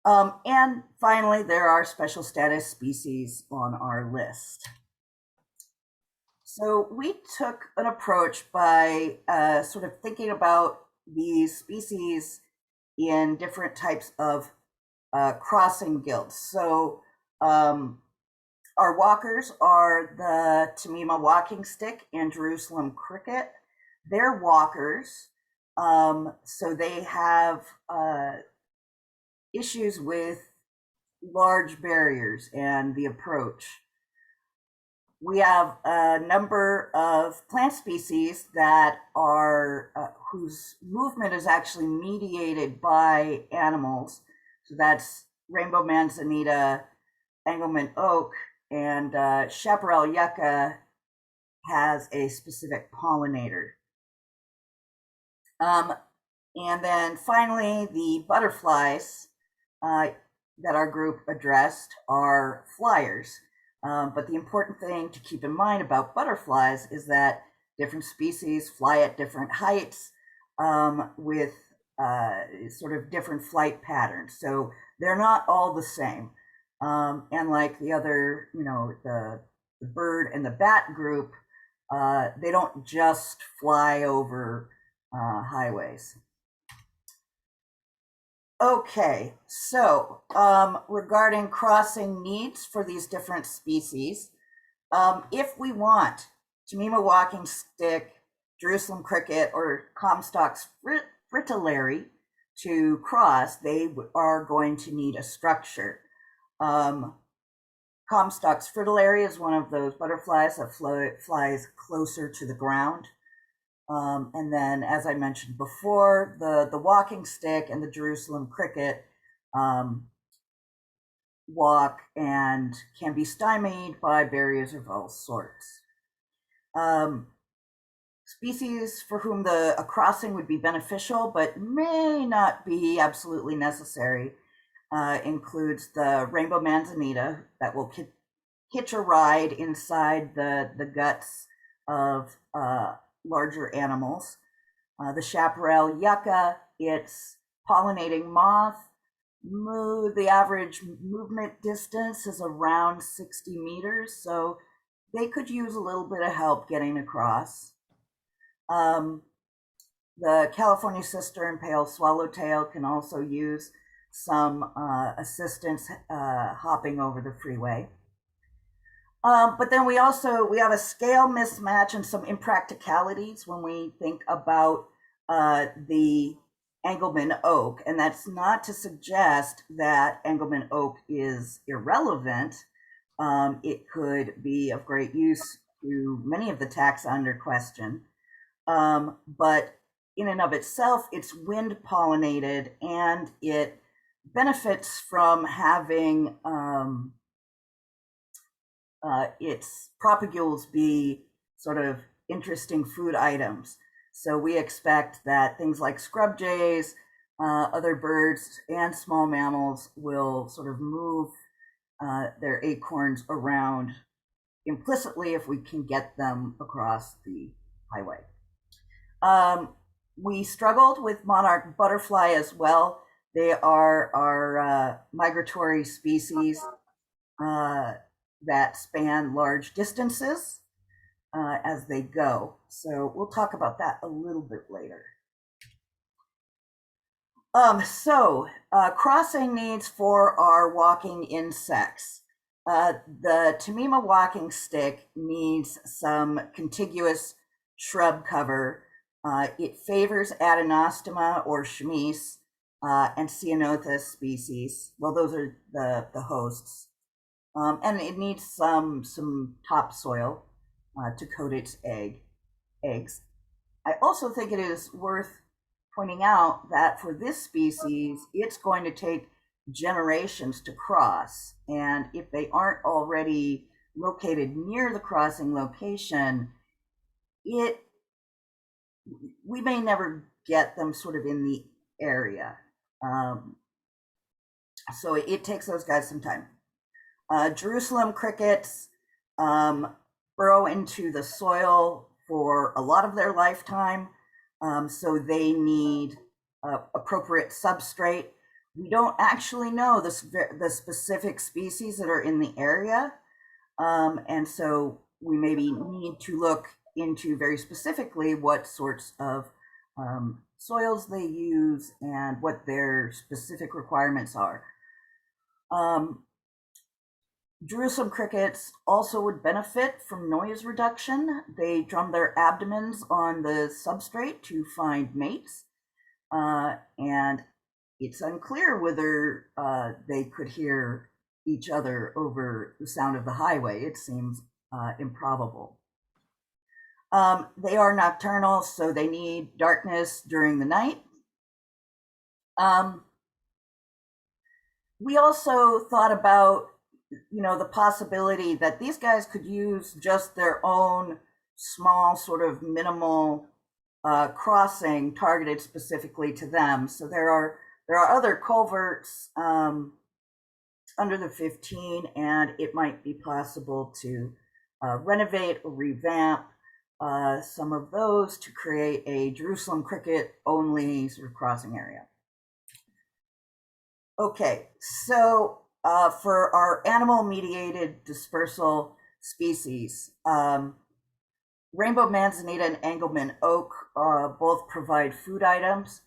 And finally, there are special status species on our list. So we took an approach by sort of thinking about these species in different types of crossing guilds. So our walkers are the Tamima walking stick and Jerusalem cricket. They're walkers, so they have issues with large barriers and the approach. We have a number of plant species that are whose movement is actually mediated by animals. So that's rainbow manzanita, Engelmann oak, and chaparral yucca has a specific pollinator. And then finally, the butterflies that our group addressed are flyers. But the important thing to keep in mind about butterflies is that different species fly at different heights with sort of different flight patterns. So they're not all the same. And like the other, the bird and the bat group, they don't just fly over highways. Okay, so regarding crossing needs for these different species, if we want Tamima walking stick, Jerusalem cricket, or Comstock's fritillary to cross, they are going to need a structure. Comstock's fritillary is one of those butterflies that flies closer to the ground. And then, as I mentioned before, the walking stick and the Jerusalem cricket walk and can be stymied by barriers of all sorts. Species for whom a crossing would be beneficial but may not be absolutely necessary includes the rainbow manzanita that will hitch a ride inside the guts of larger animals. The chaparral yucca, it's pollinating moth. The average movement distance is around 60 meters, so they could use a little bit of help getting across. The California sister and pale swallowtail can also use some assistance hopping over the freeway. But then we have a scale mismatch and some impracticalities when we think about the Engelmann oak. And that's not to suggest that Engelmann oak is irrelevant. It could be of great use to many of the taxa under question. But in and of itself, it's wind pollinated and it benefits from having its propagules be sort of interesting food items. So we expect that things like scrub jays, other birds, and small mammals will sort of move their acorns around implicitly if we can get them across the highway. We struggled with monarch butterfly as well. They are our migratory species that span large distances as they go. So we'll talk about that a little bit later. Crossing needs for our walking insects. The Tamima walking stick needs some contiguous shrub cover. It favors Adenostoma or Chemise and Ceanothus species. Well, those are the hosts. And it needs some topsoil to coat its eggs. I also think it is worth pointing out that for this species, it's going to take generations to cross. And if they aren't already located near the crossing location, we may never get them sort of in the area. So it takes those guys some time. Jerusalem crickets burrow into the soil for a lot of their lifetime, so they need appropriate substrate. We don't actually know the specific species that are in the area, and so we maybe need to look into very specifically what sorts of soils they use and what their specific requirements are. Jerusalem crickets also would benefit from noise reduction. They drum their abdomens on the substrate to find mates, and it's unclear whether they could hear each other over the sound of the highway. It seems improbable. They are nocturnal, so they need darkness during the night. We also thought about, the possibility that these guys could use just their own small, sort of minimal crossing targeted specifically to them. So there are other culverts under the 15, and it might be possible to renovate or revamp some of those to create a Jerusalem cricket only sort of crossing area. Okay, so for our animal-mediated dispersal species, rainbow manzanita and Engelmann oak both provide food items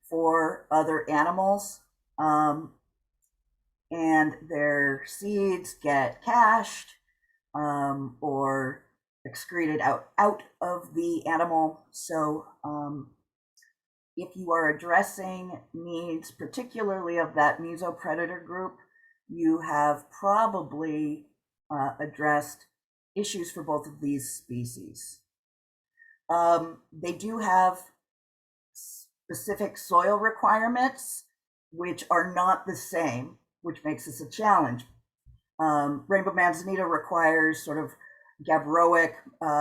for other animals, and their seeds get cached or excreted out of the animal. So if you are addressing needs, particularly of that mesopredator group, you have probably addressed issues for both of these species. They do have specific soil requirements, which are not the same, which makes this a challenge. Rainbow manzanita requires sort of gabbroic,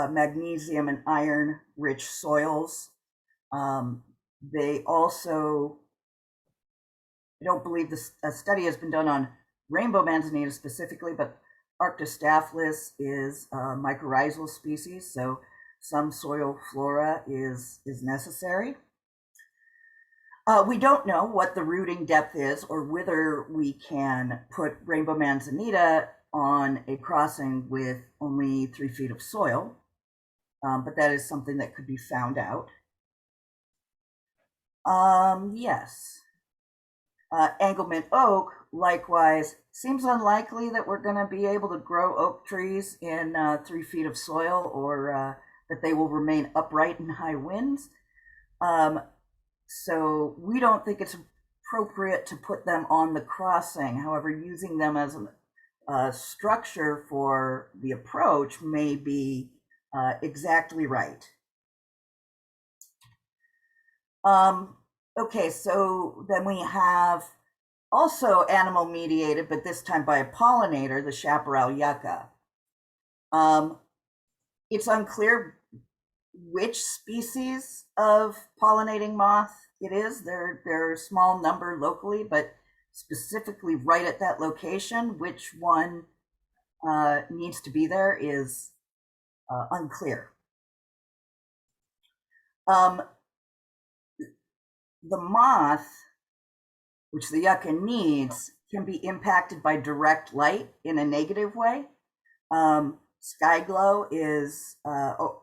magnesium and iron rich soils. They also, I don't believe a study has been done on rainbow manzanita specifically, but Arctostaphylos is a mycorrhizal species, so some soil flora is necessary. We don't know what the rooting depth is or whether we can put rainbow manzanita on a crossing with only 3 feet of soil, but that is something that could be found out. Yes. Engelmann oak, likewise, seems unlikely that we're going to be able to grow oak trees in 3 feet of soil, or that they will remain upright in high winds. So we don't think it's appropriate to put them on the crossing. However, using them as a structure for the approach may be exactly right. Okay, so then we have also animal mediated, but this time by a pollinator, the chaparral yucca. It's unclear which species of pollinating moth it is. There are a small number locally, but specifically right at that location, which one needs to be there is unclear. The moth, which the yucca needs, can be impacted by direct light in a negative way. Sky glow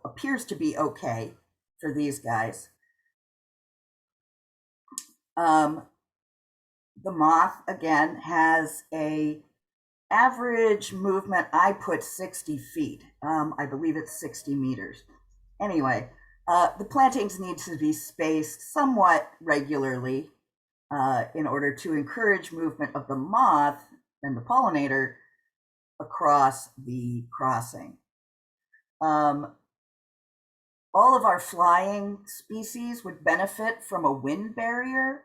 appears to be okay for these guys. The moth, again, has a average movement, I put 60 feet. I believe it's 60 meters. Anyway, the plantings need to be spaced somewhat regularly in order to encourage movement of the moth and the pollinator across the crossing. All of our flying species would benefit from a wind barrier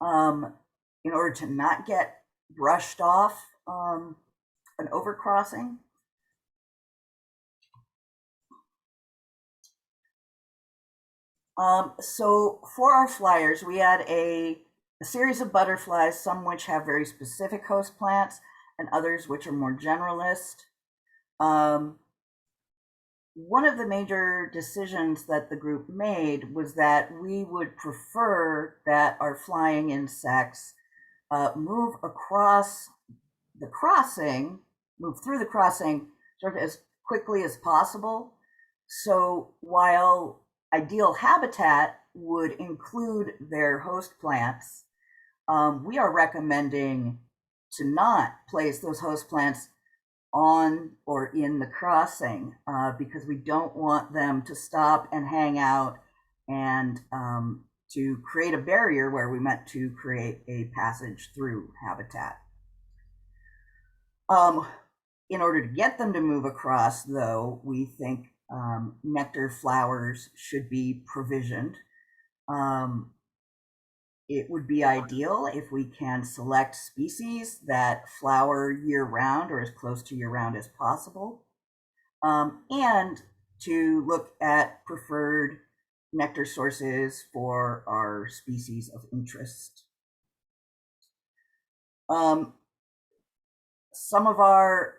in order to not get brushed off an overcrossing. So for our flyers, we had a series of butterflies, some which have very specific host plants and others which are more generalist. One of the major decisions that the group made was that we would prefer that our flying insects move across the crossing, move through the crossing sort of as quickly as possible. So while ideal habitat would include their host plants, we are recommending to not place those host plants on or in the crossing because we don't want them to stop and hang out and to create a barrier where we meant to create a passage through habitat. In order to get them to move across, though, we think nectar flowers should be provisioned. It would be ideal if we can select species that flower year-round or as close to year-round as possible, and to look at preferred nectar sources for our species of interest. Some of our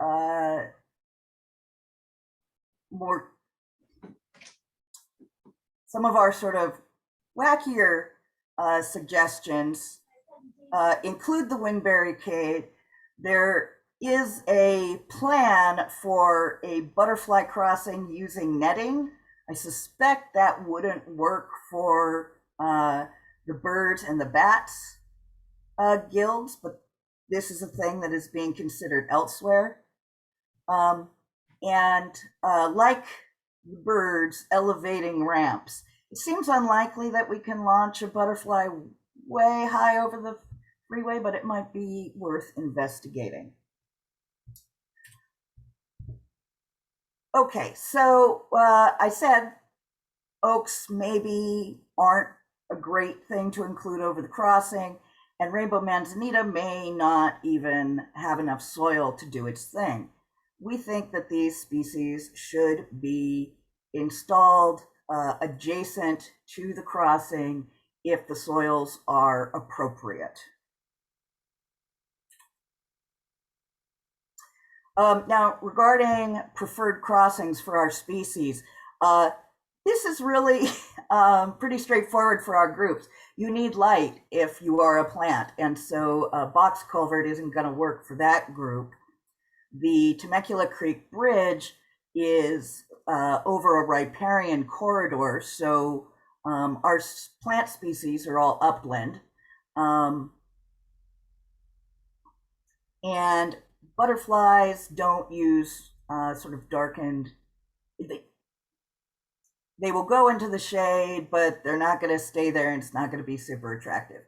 sort of wackier suggestions include the wind barricade. There is a plan for a butterfly crossing using netting. I suspect that wouldn't work for the birds and the bats guilds, but this is a thing that is being considered elsewhere. And like the birds, elevating ramps. It seems unlikely that we can launch a butterfly way high over the freeway, but it might be worth investigating. Okay, so I said oaks maybe aren't a great thing to include over the crossing, and rainbow manzanita may not even have enough soil to do its thing. We think that these species should be installed adjacent to the crossing if the soils are appropriate. Now, regarding preferred crossings for our species, this is really pretty straightforward for our groups. You need light if you are a plant, and so a box culvert isn't going to work for that group. The Temecula Creek Bridge is over a riparian corridor, so our plant species are all upland. And butterflies don't use sort of darkened, they will go into the shade, but they're not going to stay there, and it's not going to be super attractive.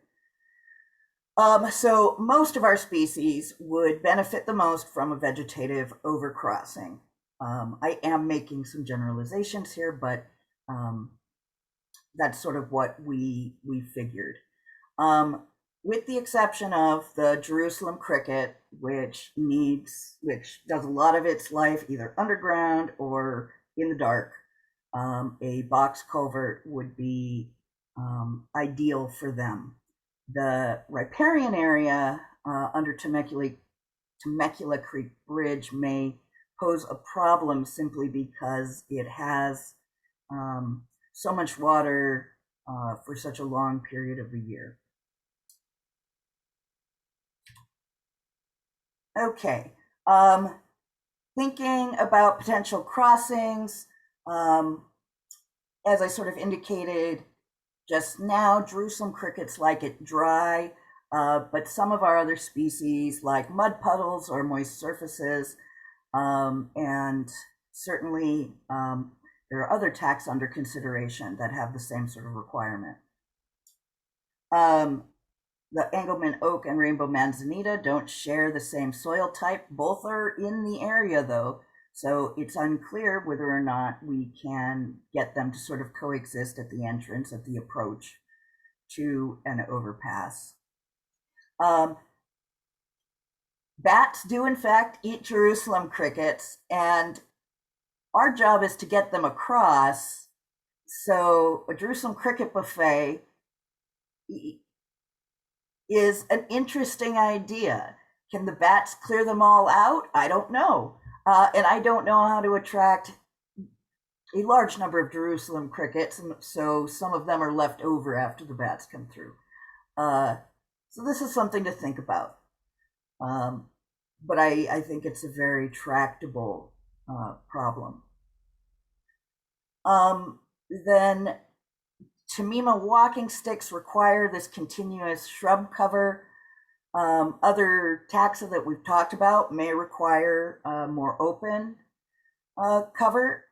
So most of our species would benefit the most from a vegetative overcrossing. I am making some generalizations here, but that's sort of what we figured. With the exception of the Jerusalem cricket, which does a lot of its life either underground or in the dark, a box culvert would be ideal for them. The riparian area under Temecula Creek Bridge may pose a problem simply because it has so much water for such a long period of the year. Okay, thinking about potential crossings, as I sort of indicated just now, Jerusalem crickets like it dry, but some of our other species like mud puddles or moist surfaces, and certainly there are other taxa under consideration that have the same sort of requirement. The Engelmann oak and rainbow manzanita don't share the same soil type. Both are in the area though, so it's unclear whether or not we can get them to sort of coexist at the entrance, at the approach to an overpass. Bats do in fact eat Jerusalem crickets, and our job is to get them across. So a Jerusalem cricket buffet is an interesting idea. Can the bats clear them all out? I don't know. And I don't know how to attract a large number of Jerusalem crickets, so some of them are left over after the bats come through. So this is something to think about. But I think it's a very tractable problem. Then Tamima walking sticks require this continuous shrub cover. Other taxa that we've talked about may require more open cover.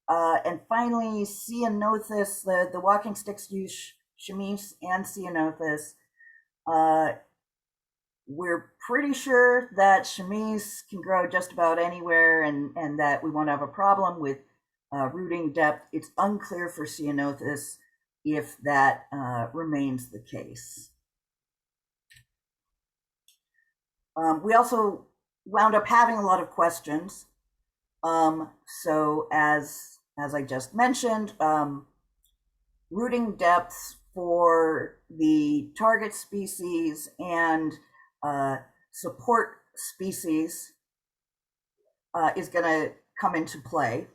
And finally, ceanothus, the walking sticks use chamise and ceanothus. We're pretty sure that chamise can grow just about anywhere and that we won't have a problem with rooting depth. It's unclear for ceanothus if that remains the case. We also wound up having a lot of questions. So as I just mentioned, rooting depths for the target species and support species is going to come into play.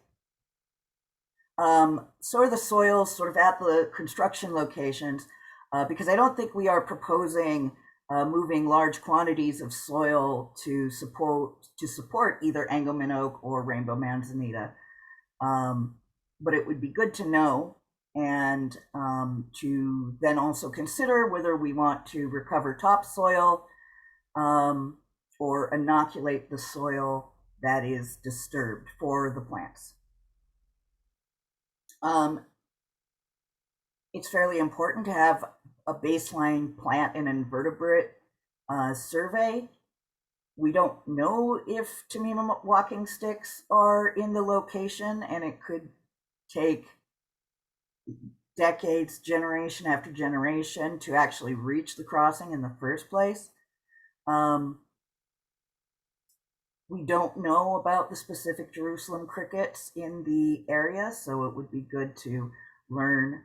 So are the soils sort of at the construction locations, because I don't think we are proposing moving large quantities of soil to support either Engelmann oak or rainbow manzanita. But it would be good to know and to then also consider whether we want to recover topsoil or inoculate the soil that is disturbed for the plants. It's fairly important to have a baseline plant and invertebrate survey. We don't know if Tamima walking sticks are in the location, and it could take decades, generation after generation, to actually reach the crossing in the first place. We don't know about the specific Jerusalem crickets in the area, so it would be good to learn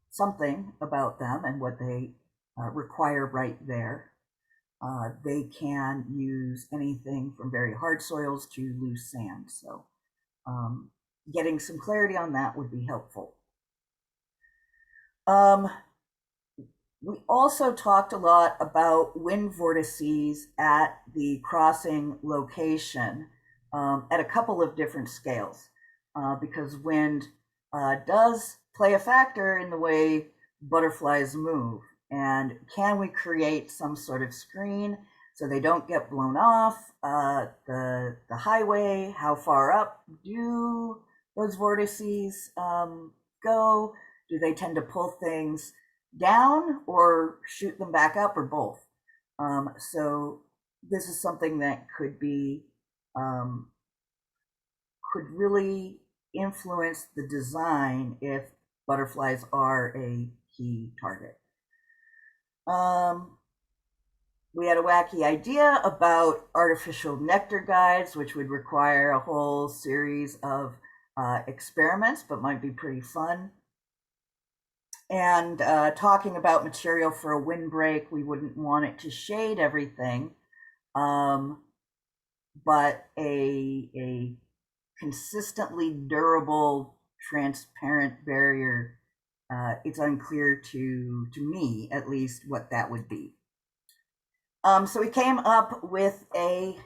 something about them and what they require right there. They can use anything from very hard soils to loose sand, so getting some clarity on that would be helpful. We also talked a lot about wind vortices at the crossing location at a couple of different scales, because wind does play a factor in the way butterflies move. And can we create some sort of screen so they don't get blown off the highway? How far up do those vortices go? Do they tend to pull things down or shoot them back up, or both? So this is something that could be could really influence the design if butterflies are a key target. We had a wacky idea about artificial nectar guides, which would require a whole series of experiments, but might be pretty fun. And talking about material for a windbreak, we wouldn't want it to shade everything, but a consistently durable, transparent barrier. It's unclear to me, at least, what that would be. So we came up with a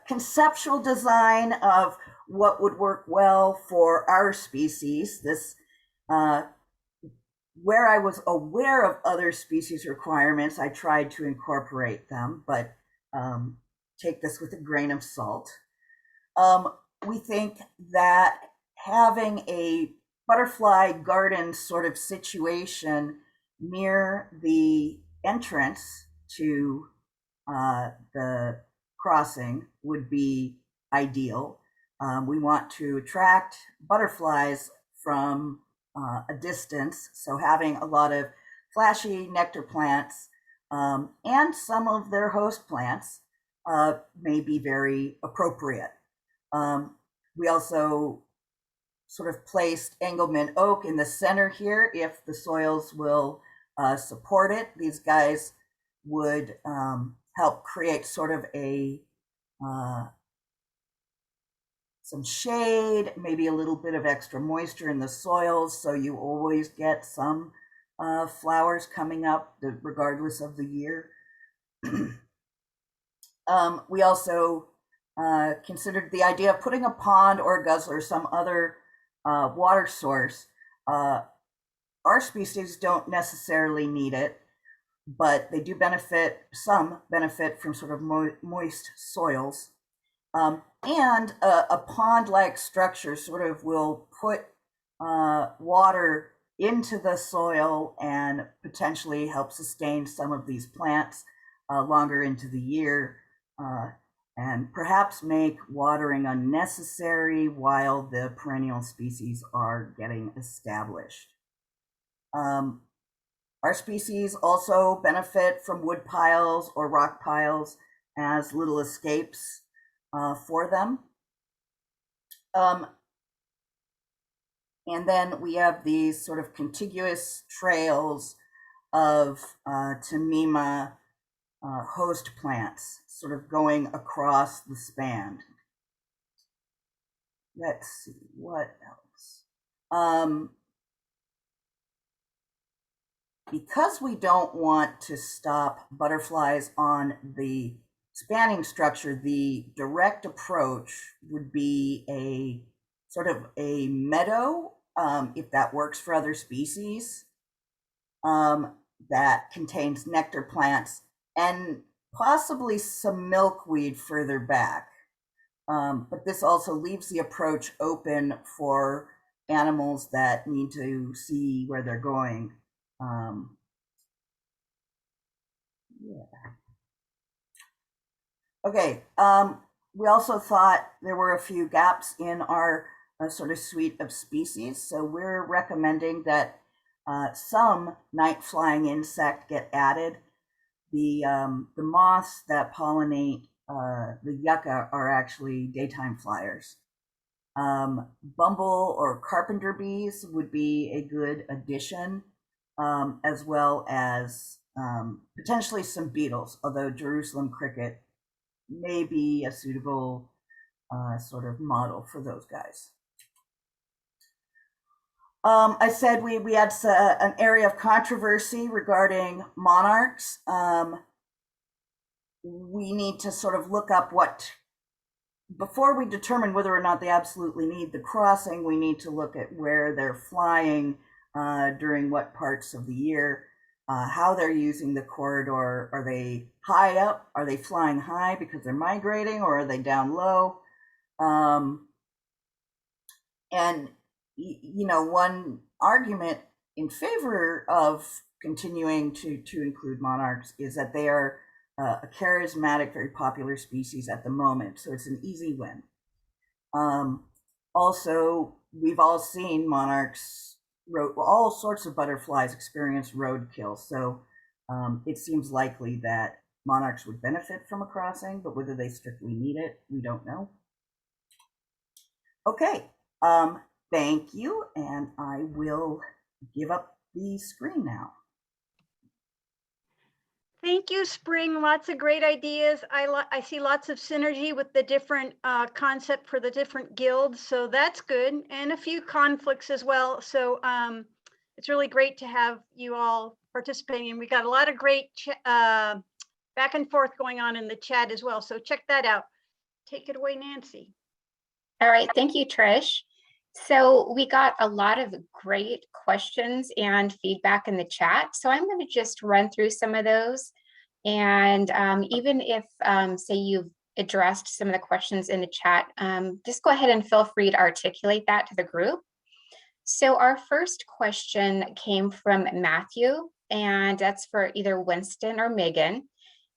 conceptual design of what would work well for our species. This where I was aware of other species requirements, I tried to incorporate them, but take this with a grain of salt. We think that having a butterfly garden sort of situation near the entrance to the crossing would be ideal. We want to attract butterflies from a distance, so having a lot of flashy nectar plants and some of their host plants may be very appropriate. We also sort of placed Engelmann oak in the center here if the soils will support it. These guys would help create sort of a some shade, maybe a little bit of extra moisture in the soils, so you always get some flowers coming up regardless of the year. We also considered the idea of putting a pond or a guzzler, some other water source. Our species don't necessarily need it, but they do benefit, some benefit from sort of moist soils. And a pond-like structure sort of will put water into the soil and potentially help sustain some of these plants longer into the year, and perhaps make watering unnecessary while the perennial species are getting established. Our species also benefit from wood piles or rock piles as little escapes for them. And then we have these sort of contiguous trails of Temima host plants sort of going across the span. Let's see, what else? Because we don't want to stop butterflies on the spanning structure, the direct approach would be a sort of a meadow, if that works for other species, that contains nectar plants and possibly some milkweed further back. But this also leaves the approach open for animals that need to see where they're going. Okay, we also thought there were a few gaps in our sort of suite of species. So we're recommending that some night flying insect get added. The moths that pollinate the yucca are actually daytime flyers. Bumble or carpenter bees would be a good addition, as well as potentially some beetles, although Jerusalem cricket may be a suitable sort of model for those guys. I said we had an area of controversy regarding monarchs. We need to sort of look up before we determine whether or not they absolutely need the crossing, we need to look at where they're flying during what parts of the year, how they're using the corridor. Are they high up? Are they flying high because they're migrating, or are they down low? And you know, one argument in favor of continuing to include monarchs is that they are a charismatic, very popular species at the moment, so it's an easy win. Also, we've all seen monarchs, all sorts of butterflies experience roadkill, so it seems likely that monarchs would benefit from a crossing, but whether they strictly need it, we don't know. Okay, thank you, and I will give up the screen now. Thank you, Spring. Lots of great ideas. I see lots of synergy with the different concept for the different guilds, so that's good, and a few conflicts as well. So it's really great to have you all participating. We got a lot of great back and forth going on in the chat as well. So check that out. Take it away, Nancy. All right, thank you, Trish. So we got a lot of great questions and feedback in the chat. So I'm going to just run through some of those. And even if, say, you've addressed some of the questions in the chat, just go ahead and feel free to articulate that to the group. So our first question came from Matthew, and that's for either Winston or Megan.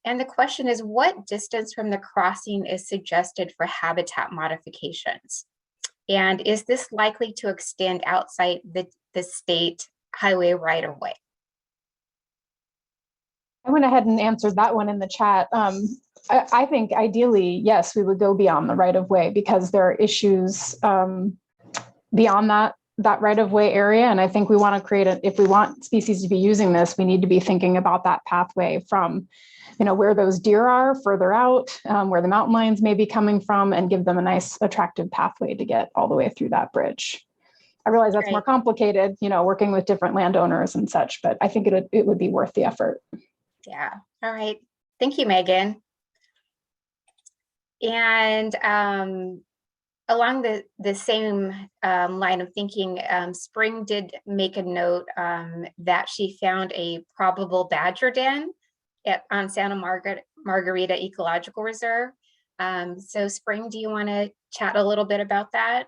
And the question is, what distance from the crossing is suggested for habitat modifications? And is this likely to extend outside the state highway right of way? I went ahead and answered that one in the chat. I think ideally, yes, we would go beyond the right of way because there are issues beyond that right of way area. And I think we want to create if we want species to be using this, we need to be thinking about that pathway from, where those deer are further out, where the mountain lions may be coming from, and give them a nice attractive pathway to get all the way through that bridge. I realize that's more complicated, working with different landowners and such, but I think it would be worth the effort. Yeah. All right. Thank you, Megan. And along the same line of thinking, Spring did make a note that she found a probable badger den on Santa Margarita Ecological Reserve. So Spring, do you want to chat a little bit about that?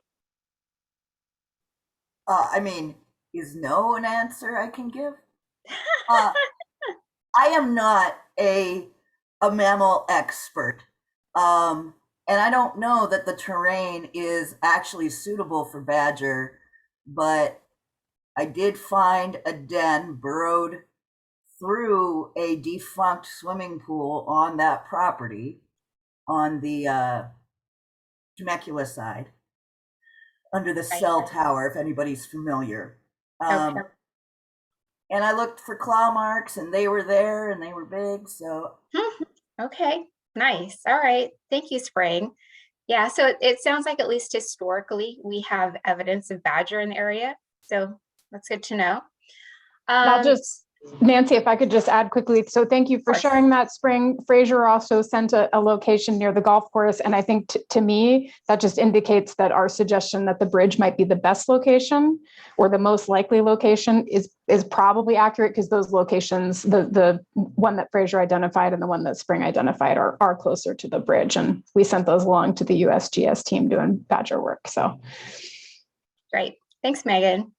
Is no an answer I can give? I am not a mammal expert. And I don't know that the terrain is actually suitable for badger, but I did find a den burrowed through a defunct swimming pool on that property on the Temecula side, under the cell tower, if anybody's familiar. Okay. And I looked for claw marks, and they were there, and they were big, so. Okay, nice. All right. Thank you, Spring. Yeah, so it sounds like at least historically, we have evidence of badger in the area. So that's good to know. Nancy, if I could just add quickly. So thank you for sharing that, Spring. Fraser also sent a location near the golf course. And I think to me, that just indicates that our suggestion that the bridge might be the best location or the most likely location is probably accurate, because those locations, the one that Fraser identified and the one that Spring identified are closer to the bridge. And we sent those along to the USGS team doing badger work. So great. Thanks, Megan.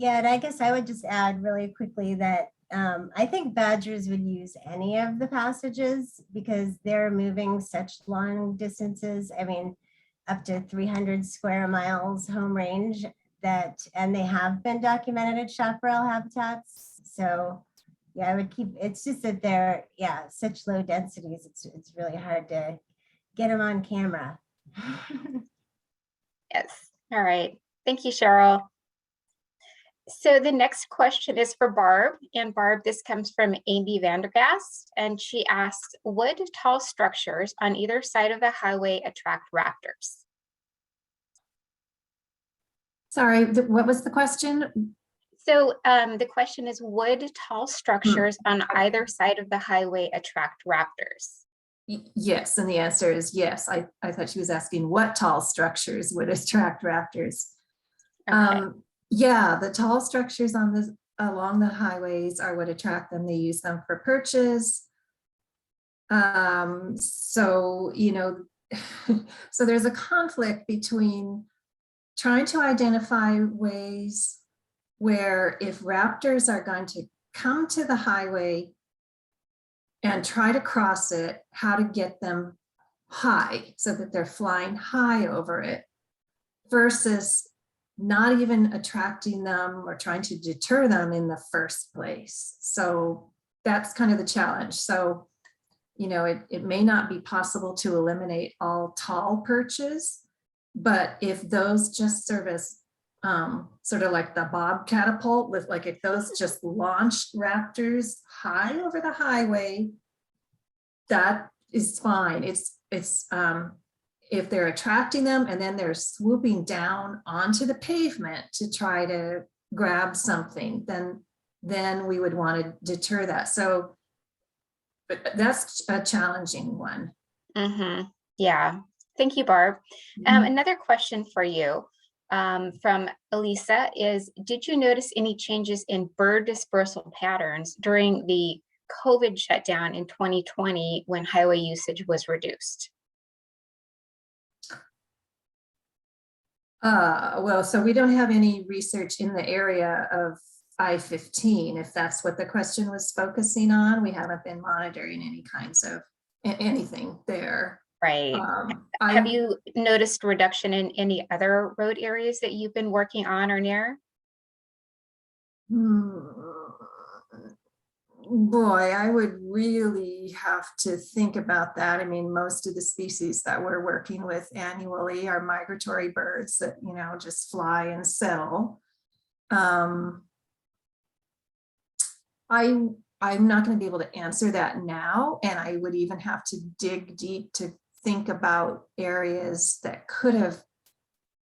Yeah, and I guess I would just add really quickly that I think badgers would use any of the passages because they're moving such long distances. I mean, up to 300 square miles home range and they have been documented at chaparral habitats. So yeah, I would keep, it's just that they're, such low densities. It's really hard to get them on camera. Yes. All right. Thank you, Cheryl. So the next question is for Barb. And Barb, this comes from Amy Vandergast. And she asks, would tall structures on either side of the highway attract raptors? Sorry, what was the question? So the question is, would tall structures on either side of the highway attract raptors? Yes, and the answer is yes. I thought she was asking what tall structures would attract raptors. Okay. Yeah, the tall structures along the highways are what attract them. They use them for perches. So, so there's a conflict between trying to identify ways where if raptors are going to come to the highway and try to cross it, how to get them high so that they're flying high over it versus not even attracting them or trying to deter them in the first place. So that's kind of the challenge. So, it may not be possible to eliminate all tall perches, but if those just serve as sort of like the Bob catapult with if those just launched raptors high over the highway, that is fine. It's if they're attracting them and then they're swooping down onto the pavement to try to grab something, then we would want to deter that. So but that's a challenging one. Mm-hmm. Yeah. Thank you, Barb. Another question for you from Elisa is, did you notice any changes in bird dispersal patterns during the COVID shutdown in 2020 when highway usage was reduced? Well, so we don't have any research in the area of I-15, if that's what the question was focusing on. We haven't been monitoring any kinds of anything there. Right. Have you noticed reduction in any other road areas that you've been working on or near? Boy, I would really have to think about that. I mean, most of the species that we're working with annually are migratory birds that, you know, just fly and settle. I'm not going to be able to answer that now, and I would even have to dig deep to think about areas that could have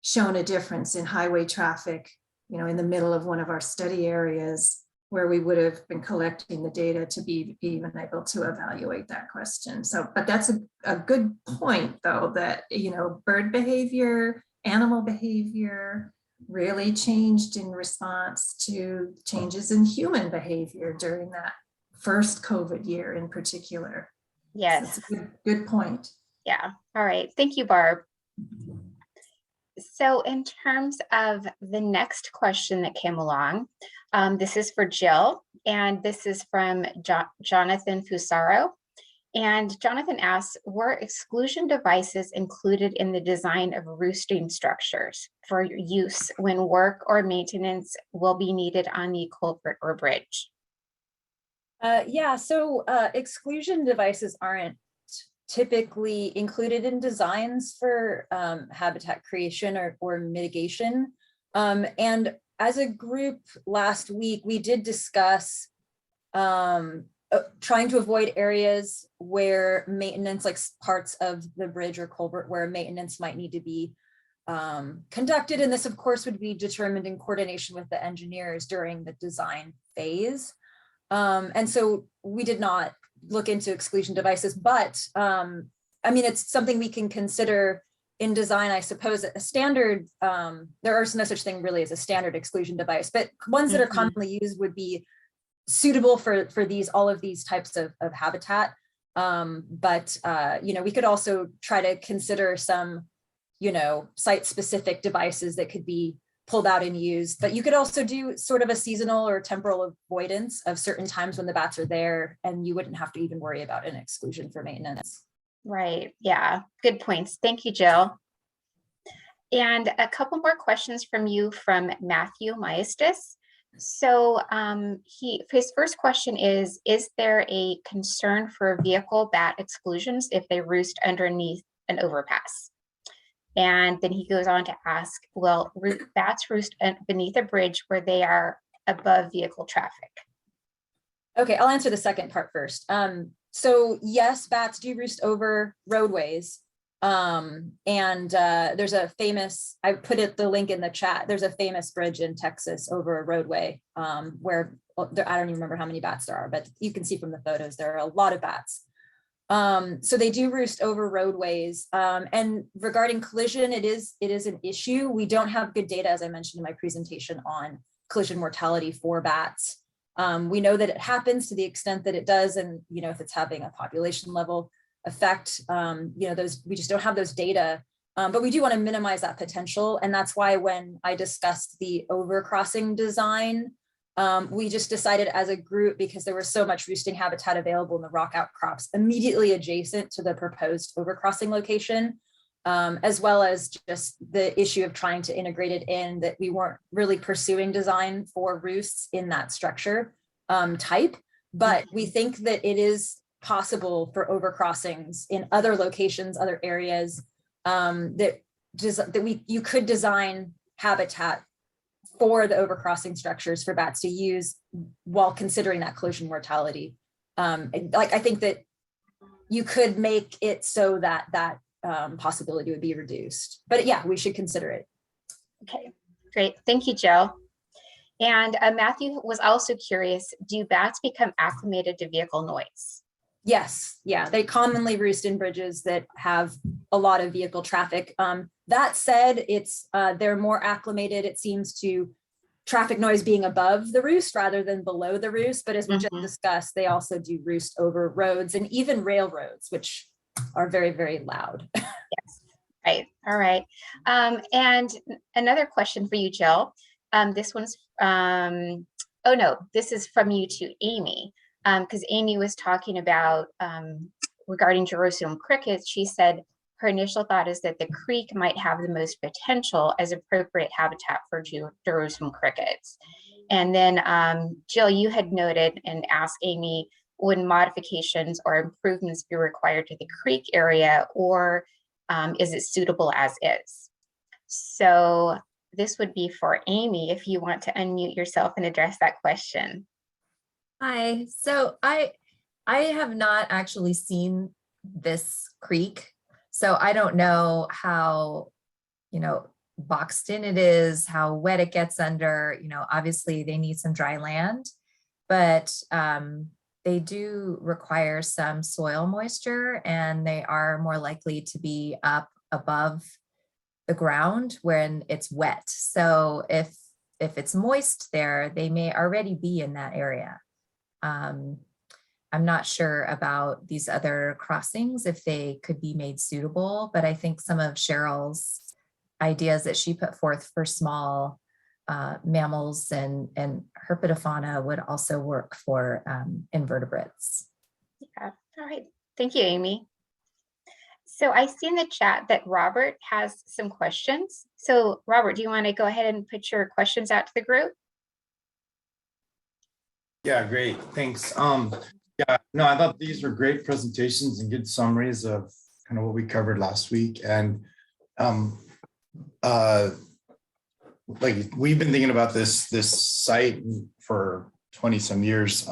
shown a difference in highway traffic, you know, in the middle of one of our study areas where we would have been collecting the data to be even able to evaluate that question. So, but that's a good point though, that, you know, bird behavior, animal behavior really changed in response to changes in human behavior during that first COVID year in particular. Yes. So that's a good point. Yeah. All right. Thank you, Barb. So in terms of the next question that came along, this is for Jill, and this is from Jonathan Fusaro. And Jonathan asks, were exclusion devices included in the design of roosting structures for use when work or maintenance will be needed on the culvert or bridge? Yeah, so exclusion devices aren't typically included in designs for habitat creation or mitigation. And as a group last week, we did discuss trying to avoid areas where maintenance, like parts of the bridge or culvert where maintenance might need to be conducted. And this, of course, would be determined in coordination with the engineers during the design phase. And so we did not look into exclusion devices, but I mean, it's something we can consider in design. I suppose a standard, there is no such thing really as a standard exclusion device, but ones that are commonly used would be suitable for all of these types of habitat. But you know, we could also try to consider some, you know, site specific devices that could be pulled out and used, but you could also do sort of a seasonal or temporal avoidance of certain times when the bats are there, and you wouldn't have to even worry about an exclusion for maintenance. Right. Yeah. Good points. Thank you, Jill. And a couple more questions from you from Matthew Maestas. So his first question is there a concern for vehicle bat exclusions if they roost underneath an overpass? And then he goes on to ask, well, bats roost beneath a bridge where they are above vehicle traffic. Okay, I'll answer the second part first. So yes, bats do roost over roadways. There's a famous, I put the link in the chat, there's a famous bridge in Texas over a roadway where I don't even remember how many bats there are, but you can see from the photos, there are a lot of bats. So they do roost over roadways. And regarding collision, it is an issue. We don't have good data, as I mentioned in my presentation, on collision mortality for bats. We know that it happens to the extent that it does, and you know, if it's having a population level effect, you know, we just don't have those data. But we do want to minimize that potential, and that's why when I discussed the overcrossing design, we just decided as a group, because there was so much roosting habitat available in the rock outcrops immediately adjacent to the proposed overcrossing location, as well as just the issue of trying to integrate it in, that we weren't really pursuing design for roosts in that structure type. But we think that it is possible for overcrossings in other locations, other areas, you could design habitat for the overcrossing structures for bats to use while considering that collision mortality. I think that you could make it so that that possibility would be reduced. But yeah, we should consider it. Okay, great. Thank you, Jill. And Matthew was also curious, do bats become acclimated to vehicle noise? Yes, yeah, they commonly roost in bridges that have a lot of vehicle traffic. That said, they're more acclimated, it seems, to traffic noise being above the roost rather than below the roost. But as we just discussed, they also do roost over roads and even railroads, which are very, very loud. Yes, right. All right. And another question for you, Jill. This one's, oh no, this is from you to Amy. Because Amy was talking about regarding Jerusalem crickets. She said her initial thought is that the creek might have the most potential as appropriate habitat for Jerusalem crickets. And then Jill, you had noted and asked Amy, would modifications or improvements be required to the creek area, or is it suitable as is? So this would be for Amy, if you want to unmute yourself and address that question. Hi, so I have not actually seen this creek, so I don't know how, boxed in it is, how wet it gets under, obviously they need some dry land, but they do require some soil moisture, and they are more likely to be up above the ground when it's wet. So if it's moist there, they may already be in that area. I'm not sure about these other crossings, if they could be made suitable, but I think some of Cheryl's ideas that she put forth for small mammals and herpetofauna would also work for invertebrates. Yeah, all right. Thank you, Amy. So I see in the chat that Robert has some questions. So Robert, do you want to go ahead and put your questions out to the group? Yeah, great. Thanks. Yeah, no, I thought these were great presentations and good summaries of kind of what we covered last week. And like we've been thinking about this site for 20 some years,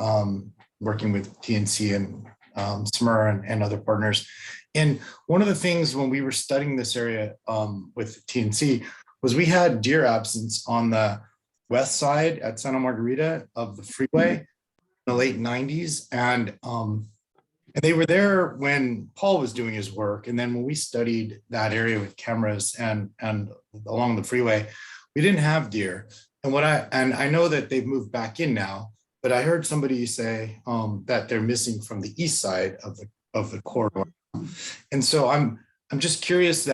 working with TNC and SMR and other partners. And one of the things when we were studying this area with TNC was we had deer absence on the west side at Santa Margarita of the freeway in the late 90s. And they were there when Paul was doing his work. And then when we studied that area with cameras and along the freeway, we didn't have deer. And I know that they've moved back in now, but I heard somebody say that they're missing from the east side of the corridor. And so I'm just curious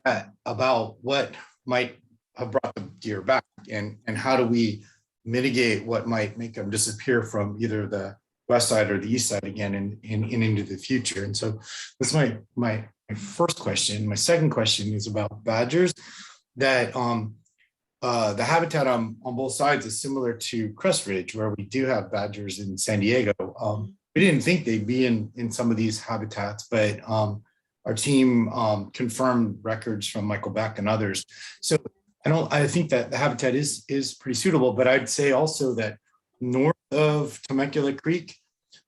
about what might have brought the deer back, and how do we mitigate what might make them disappear from either the west side or the east side again and into the future. And so that's my first question. My second question is about badgers. That the habitat on both sides is similar to Crest Ridge, where we do have badgers in San Diego. We didn't think they'd be in some of these habitats, but our team confirmed records from Michael Beck and others. So I think that the habitat is pretty suitable, but I'd say also that north of Temecula Creek,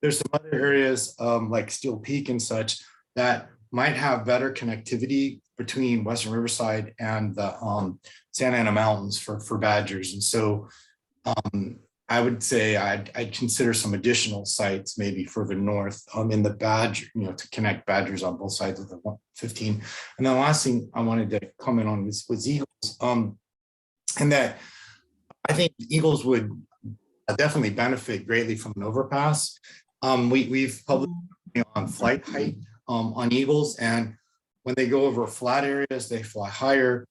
there's some other areas like Steel Peak and such that might have better connectivity between Western Riverside and the Santa Ana Mountains for badgers. And so I would say I'd consider some additional sites maybe further north in the badger, to connect badgers on both sides of the 115. And the last thing I wanted to comment on was eagles, and that I think eagles would definitely benefit greatly from an overpass. We've published on flight height on eagles, and when they go over flat areas, they fly higher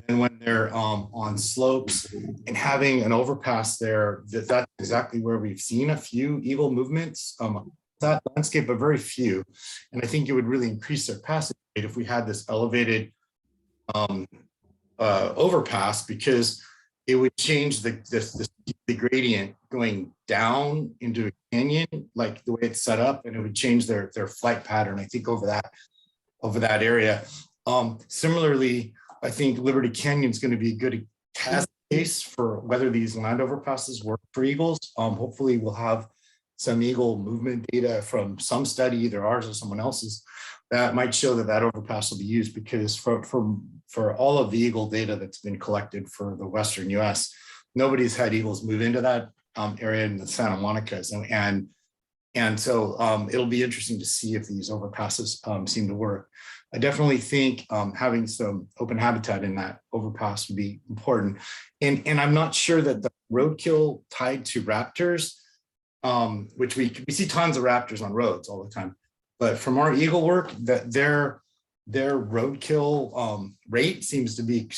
than when they're on slopes. And having an overpass there, that's exactly where we've seen a few eagle movements, that landscape, but very few. And I think it would really increase their passage rate if we had this elevated overpass, because it would change the gradient going down into a canyon, like the way it's set up, and it would change their flight pattern, I think, over that area. Similarly, I think Liberty Canyon is going to be a good test case for whether these land overpasses work for eagles. Hopefully we'll have some eagle movement data from some study, either ours or someone else's, that might show that overpass will be used, because for all of the eagle data that's been collected for the Western US, nobody's had eagles move into that area in the Santa Monica's. And so it'll be interesting to see if these overpasses seem to work. I definitely think having some open habitat in that overpass would be important. And I'm not sure that the roadkill tied to raptors, which we see tons of raptors on roads all the time, but from our eagle work, that their roadkill rate seems to be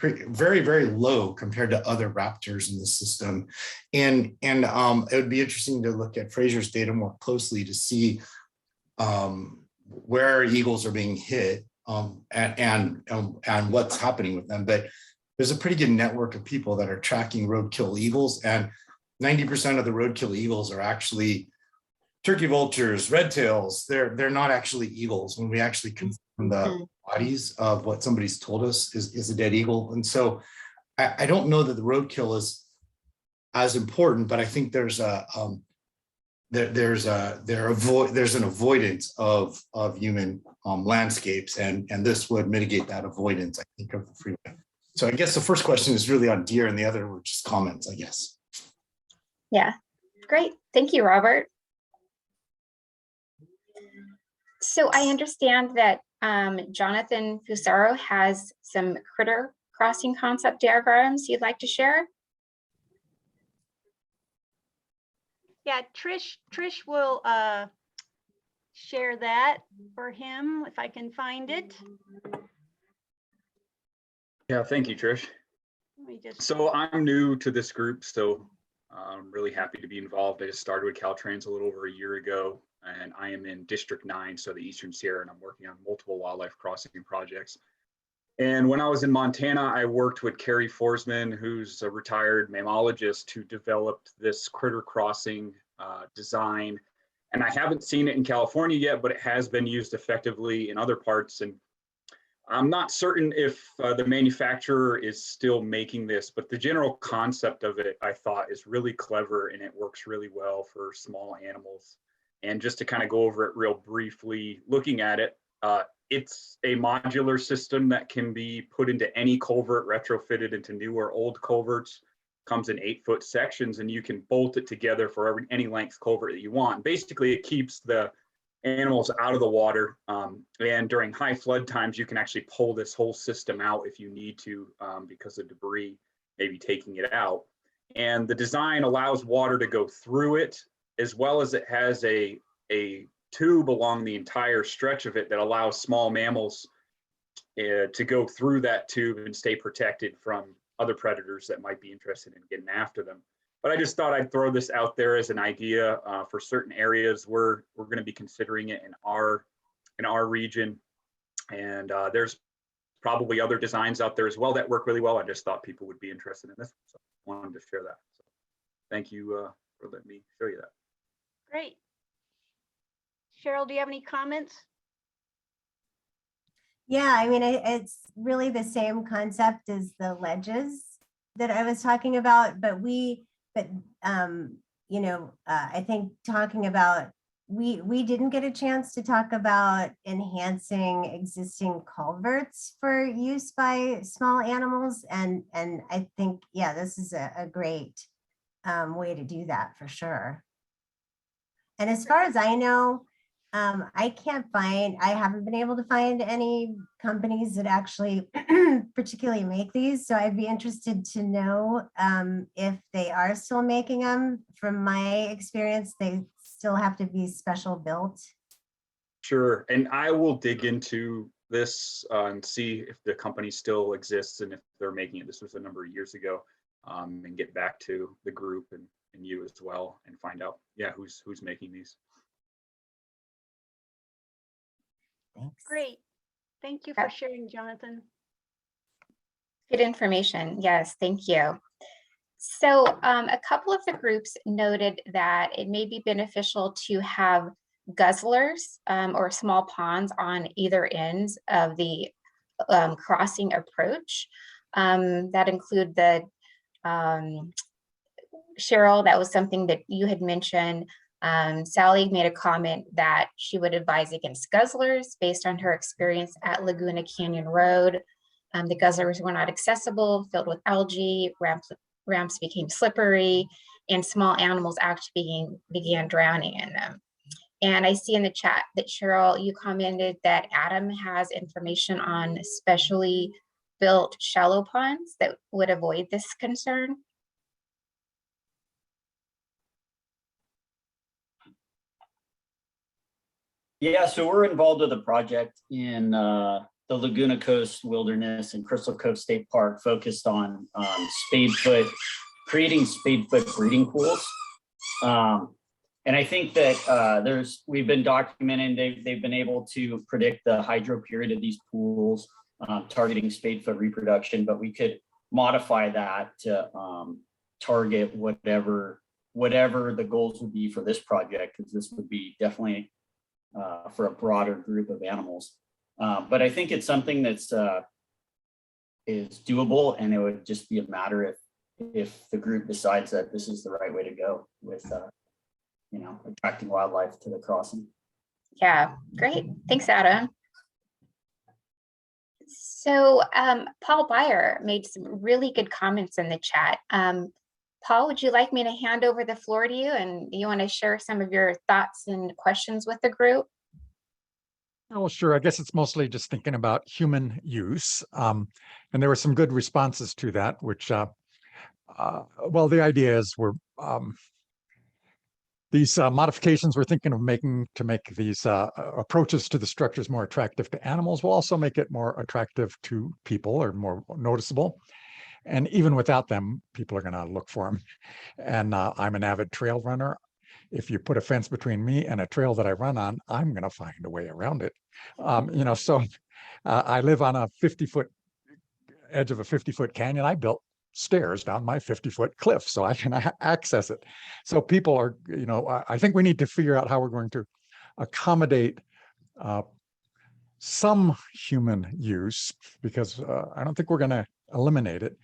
very, very low compared to other raptors in the system. And it would be interesting to look at Fraser's data more closely to see where eagles are being hit and what's happening with them. But there's a pretty good network of people that are tracking roadkill eagles. And 90% of the roadkill eagles are actually turkey vultures, red tails. They're not actually eagles. When we actually confirm the bodies of what somebody's told us is a dead eagle. And so I don't know that the roadkill is as important, but I think there's an avoidance of human landscapes, and this would mitigate that avoidance, I think, of the freeway. So I guess the first question is really on deer, and the other were just comments, I guess. Yeah, great. Thank you, Robert. So I understand that Jonathan Fusaro has some critter crossing concept diagrams you'd like to share. Yeah, Trish will share that for him if I can find it. Yeah, thank you, Trish. Let me just. So I'm new to this group, so I'm really happy to be involved. I just started with Caltrans a little over a year ago, and I am in District 9, so the Eastern Sierra, and I'm working on multiple wildlife crossing projects. And when I was in Montana, I worked with Carrie Forsman, who's a retired mammologist, who developed this critter crossing design. And I haven't seen it in California yet, but it has been used effectively in other parts. And I'm not certain if the manufacturer is still making this, but the general concept of it, I thought, is really clever, and it works really well for small animals. And just to kind of go over it real briefly, looking at it, it's a modular system that can be put into any culvert, retrofitted into new or old culverts, comes in 8-foot sections, and you can bolt it together for any length culvert that you want. Basically, it keeps the animals out of the water, and during high flood times, you can actually pull this whole system out if you need to, because of debris maybe taking it out. And the design allows water to go through it, as well as it has a tube along the entire stretch of it that allows small mammals to go through that tube and stay protected from other predators that might be interested in getting after them. But I just thought I'd throw this out there as an idea for certain areas where we're going to be considering it in our region. And there's probably other designs out there as well that work really well. I just thought people would be interested in this, so I wanted to share that. So thank you for letting me show you that. Great. Cheryl, do you have any comments? Yeah, I mean, it's really the same concept as the ledges that I was talking about, but I think talking about, we didn't get a chance to talk about enhancing existing culverts for use by small animals. And I think, yeah, this is a great way to do that for sure. And as far as I know, I haven't been able to find any companies that actually particularly make these. So I'd be interested to know if they are still making them. From my experience, they still have to be special built. Sure, and I will dig into this and see if the company still exists and if they're making it. This was a number of years ago, and get back to the group and you as well and find out, yeah, who's making these. Thanks. Great. Thank you for sharing, Jonathan. Good information. Yes, thank you. So a couple of the groups noted that it may be beneficial to have guzzlers or small ponds on either ends of the crossing approach. That include the, Cheryl, that was something that you had mentioned. Sally made a comment that she would advise against guzzlers based on her experience at Laguna Canyon Road. The guzzlers were not accessible, filled with algae, ramps became slippery, and small animals actually began drowning in them. And I see in the chat that Cheryl, you commented that Adam has information on specially built shallow ponds that would avoid this concern. Yeah, so we're involved with a project in the Laguna Coast Wilderness and Crystal Cove State Park focused on creating spadefoot breeding pools. And I think that we've been documenting, they've been able to predict the hydro period of these pools, targeting spadefoot reproduction, but we could modify that to target whatever whatever the goals would be for this project, because this would be definitely for a broader group of animals. But I think it's something that's is doable, and it would just be a matter if the group decides that this is the right way to go with attracting wildlife to the crossing. Yeah, great. Thanks, Adam. So Paul Beyer made some really good comments in the chat. Paul, would you like me to hand over the floor to you, and you want to share some of your thoughts and questions with the group? Oh, sure. I guess it's mostly just thinking about human use. And there were some good responses to that, which, well, the idea is these modifications we're thinking of making to make these approaches to the structures more attractive to animals will also make it more attractive to people, or more noticeable. And even without them, people are going to look for them. And I'm an avid trail runner. If you put a fence between me and a trail that I run on, I'm going to find a way around it. So I live on a 50-foot edge of a 50-foot canyon. I built stairs down my 50-foot cliff so I can access it. So people are, I think we need to figure out how we're going to accommodate some human use, because I don't think we're going to eliminate it,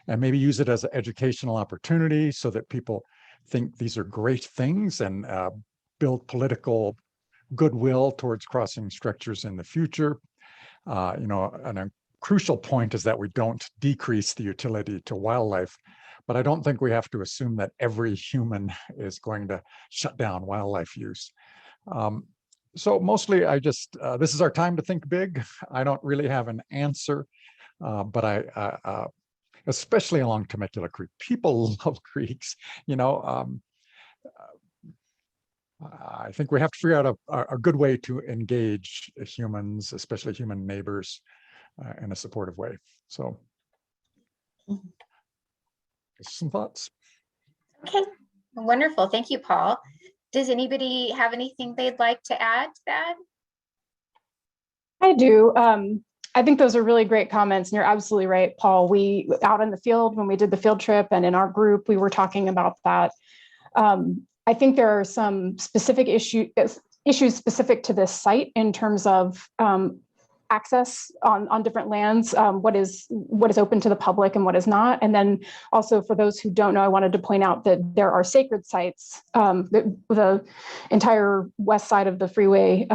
and maybe use it as an educational opportunity so that people think these are great things, and build political goodwill towards crossing structures in the future. And a crucial point is that we don't decrease the utility to wildlife, but I don't think we have to assume that every human is going to shut down wildlife use. So mostly this is our time to think big. I don't really have an answer, but I especially along Temecula Creek. People love creeks, I think we have to figure out a good way to engage humans, especially human neighbors, in a supportive way. So some thoughts. Okay, wonderful. Thank you, Paul. Does anybody have anything they'd like to add to that? I do. I think those are really great comments, and you're absolutely right, Paul. We out in the field, when we did the field trip, and in our group, we were talking about that. I think there are some specific issues specific to this site in terms of access on different lands, what is open to the public and what is not. And then also, for those who don't know, I wanted to point out that there are sacred sites. The entire west side of the freeway,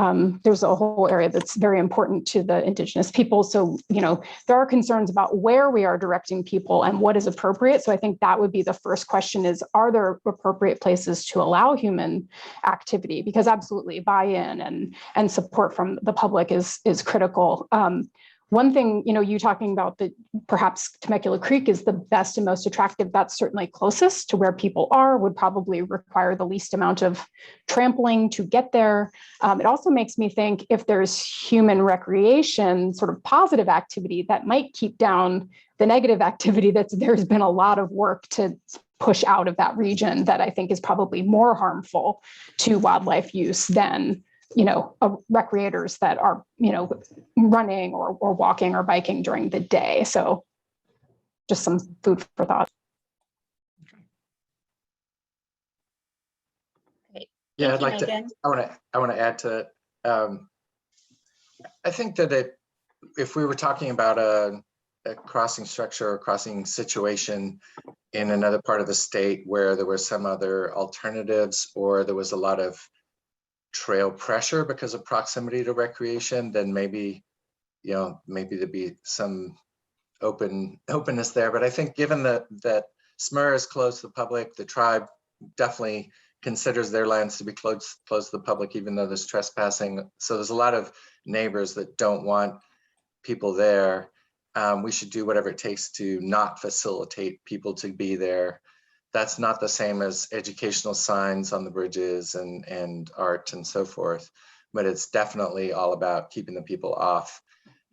there's a whole area that's very important to the indigenous people. So, there are concerns about where we are directing people and what is appropriate. So I think that would be the first question is, are there appropriate places to allow human activity? Because absolutely buy-in and support from the public is critical. One thing, you talking about that perhaps Temecula Creek is the best and most attractive, that's certainly closest to where people are, would probably require the least amount of trampling to get there. It also makes me think if there's human recreation, sort of positive activity, that might keep down the negative activity there's been a lot of work to push out of that region that I think is probably more harmful to wildlife use than recreators that are, running or walking or biking during the day. So just some food for thought. Great. Yeah, Thank you, Megan. I want to add to it. I think that if we were talking about a crossing structure or crossing situation in another part of the state where there were some other alternatives, or there was a lot of trail pressure because of proximity to recreation, then maybe there'd be some openness there. But I think given that SMER is closed to the public, the tribe definitely considers their lands to be closed to the public, even though there's trespassing. So there's a lot of neighbors that don't want people there. We should do whatever it takes to not facilitate people to be there. That's not the same as educational signs on the bridges and art and so forth, but it's definitely all about keeping the people off,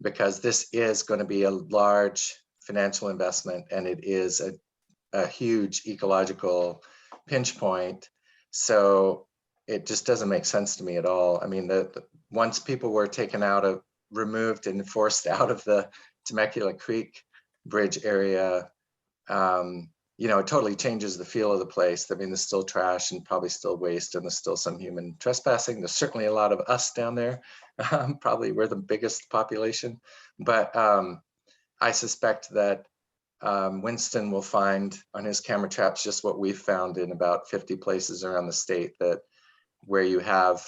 because this is going to be a large financial investment, and it is a huge ecological pinch point. So it just doesn't make sense to me at all. I mean, once people were removed and forced out of the Temecula Creek Bridge area, it totally changes the feel of the place. I mean, there's still trash and probably still waste, and there's still some human trespassing. There's certainly a lot of us down there. Probably we're the biggest population, but I suspect that Winston will find on his camera traps just what we've found in about 50 places around the state, that where you have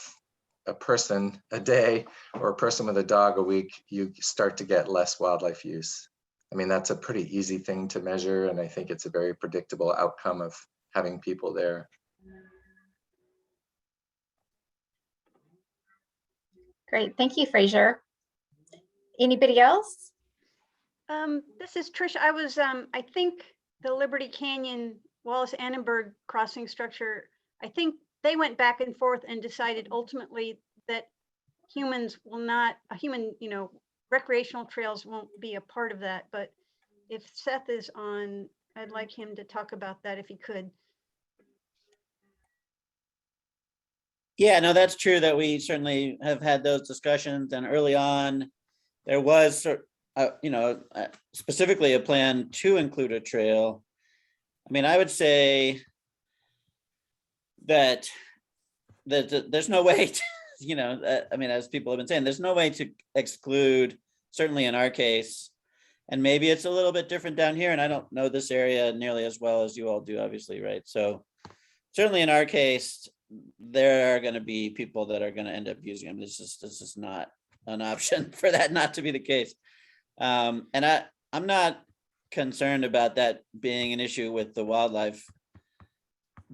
a person a day or a person with a dog a week, you start to get less wildlife use. I mean, that's a pretty easy thing to measure, and I think it's a very predictable outcome of having people there. Great, thank you, Fraser. Anybody else? This is Trish. I was, I think the Liberty Canyon Wallace-Annenberg crossing structure, I think they went back and forth and decided ultimately that humans will not, recreational trails won't be a part of that. But if Seth is on, I'd like him to talk about that if he could. Yeah, no, that's true that we certainly have had those discussions, and early on there was specifically a plan to include a trail. I mean, I would say that there's no way to, I mean, as people have been saying, there's no way to exclude, certainly in our case, and maybe it's a little bit different down here, and I don't know this area nearly as well as you all do, obviously, right? So certainly in our case, there are going to be people that are going to end up using them. This is not an option for that not to be the case. And I'm not concerned about that being an issue with the wildlife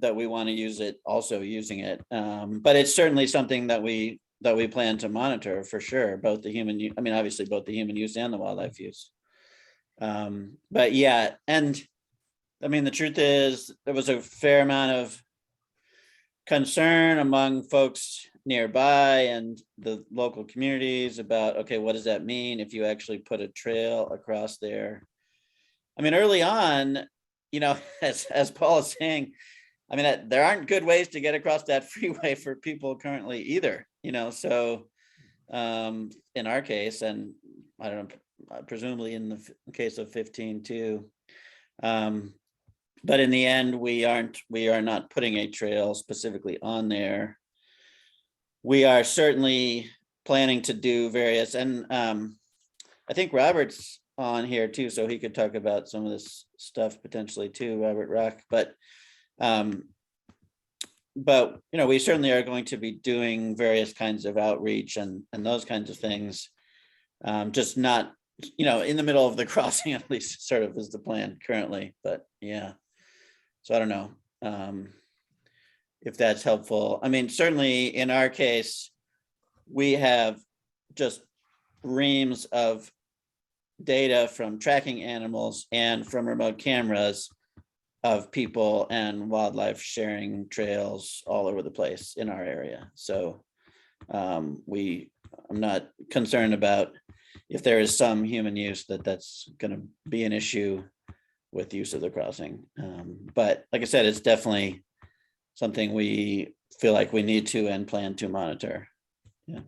that we want to use it, also using it. But it's certainly something that we plan to monitor for sure, both the human, obviously both the human use and the wildlife use. But yeah, and I mean, the truth is there was a fair amount of concern among folks nearby and the local communities about, okay, what does that mean if you actually put a trail across there? I mean, early on, as Paul is saying, I mean, there aren't good ways to get across that freeway for people currently either, so in our case, and I don't know, presumably in the case of 15 too, but in the end, we are not putting a trail specifically on there. We are certainly planning to do various, and I think Robert's on here too, so he could talk about some of this stuff potentially too, Robert Rock. But we certainly are going to be doing various kinds of outreach and those kinds of things, just not in the middle of the crossing, at least sort of is the plan currently. But yeah, so I don't know if that's helpful. I mean, certainly in our case, we have just reams of data from tracking animals and from remote cameras of people and wildlife sharing trails all over the place in our area. So I'm not concerned about if there is some human use that's going to be an issue with use of the crossing. But like I said, it's definitely something we feel like we need to and plan to monitor. Yeah.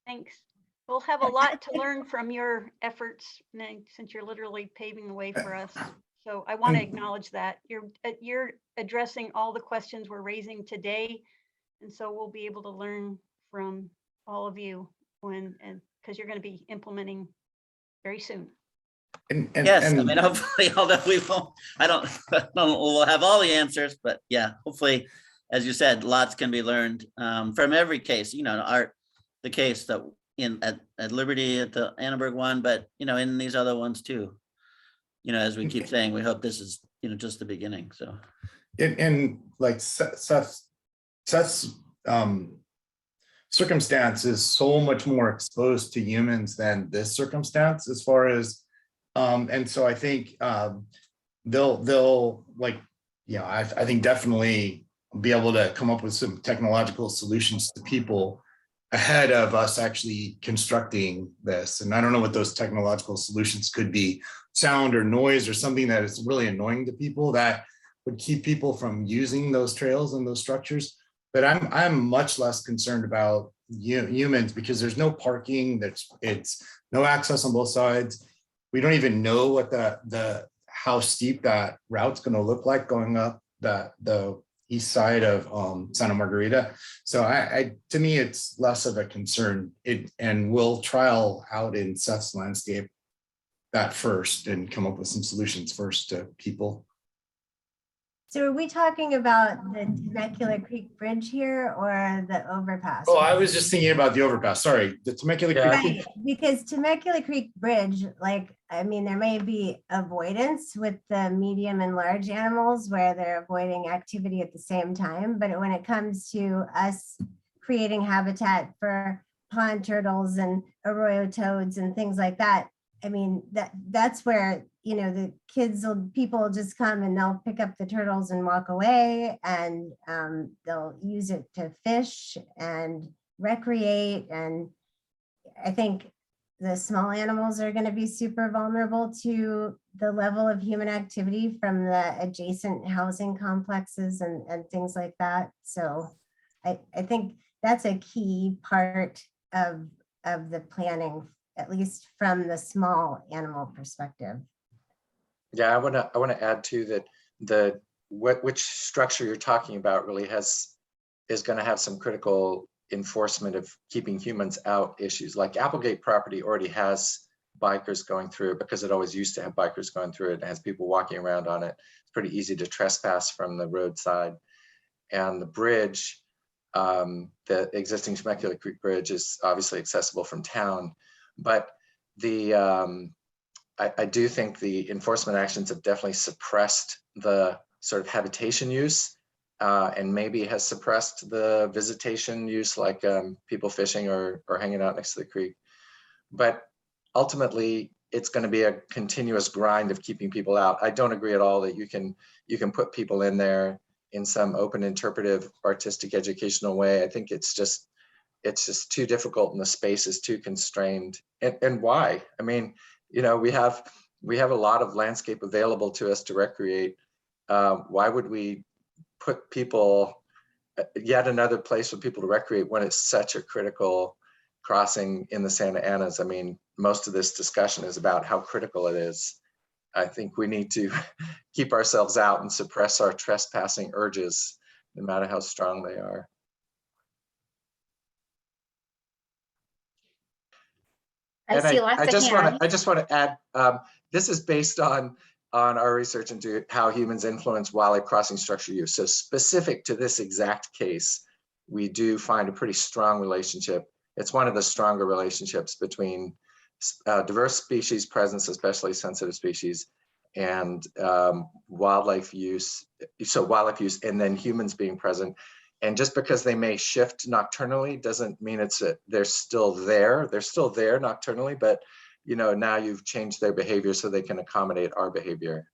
Thanks. We'll have a lot to learn from your efforts, Meg, since you're literally paving the way for us. So I want to acknowledge that you're addressing all the questions we're raising today. And so we'll be able to learn from all of you because you're going to be implementing very soon. Yes, I mean, hopefully, although we won't, we'll have all the answers, but yeah, hopefully, as you said, lots can be learned from every case, the case that at Liberty, at the Annenberg one, but, in these other ones too, as we keep saying, we hope this is, just the beginning, so. And like Seth's circumstance is so much more exposed to humans than this circumstance as far as, and so I think they'll like, I think definitely be able to come up with some technological solutions to people ahead of us actually constructing this. And I don't know what those technological solutions could be, sound or noise or something that is really annoying to people that would keep people from using those trails and those structures. But I'm much less concerned about humans because there's no parking, it's no access on both sides. We don't even know what how steep that route's going to look like going up the east side of Santa Margarita. So to me, it's less of a concern. And we'll trial out in Seth's landscape that first and come up with some solutions first to people. So are we talking about the Temecula Creek Bridge here or the overpass? Oh, I was just thinking about the overpass. Sorry, the Temecula Creek. Right, because Temecula Creek Bridge, like, I mean, there may be avoidance with the medium and large animals where they're avoiding activity at the same time. But when it comes to us creating habitat for pond turtles and arroyo toads and things like that, I mean, that's where, you know, the people will just come and they'll pick up the turtles and walk away, and they'll use it to fish and recreate. And I think the small animals are going to be super vulnerable to the level of human activity from the adjacent housing complexes and things like that. So I think that's a key part of the planning, at least from the small animal perspective. Yeah, I want to add too that which structure you're talking about really is going to have some critical enforcement of keeping humans out issues. Like Applegate property already has bikers going through it because it always used to have bikers going through it. It has people walking around on it. It's pretty easy to trespass from the roadside. And the bridge, the existing Temecula Creek Bridge, is obviously accessible from town, but I do think the enforcement actions have definitely suppressed the sort of habitation use and maybe has suppressed the visitation use, like people fishing or hanging out next to the creek. But ultimately, it's going to be a continuous grind of keeping people out. I don't agree at all that you can put people in there in some open, interpretive, artistic, educational way. I think it's just too difficult and the space is too constrained. And why? I mean, you know, we have a lot of landscape available to us to recreate. Why would we put people yet another place for people to recreate when it's such a critical crossing in the Santa Anas? I mean, most of this discussion is about how critical it is. I think we need to keep ourselves out and suppress our trespassing urges, no matter how strong they are. I see lots of hands. I just want to add, this is based on our research into how humans influence wildlife crossing structure use. So specific to this exact case, we do find a pretty strong relationship. It's one of the stronger relationships between diverse species presence, especially sensitive species, and wildlife use. So wildlife use and then humans being present. And just because they may shift nocturnally doesn't mean they're still there. They're still there nocturnally, but you know, now you've changed their behavior so they can accommodate our behavior.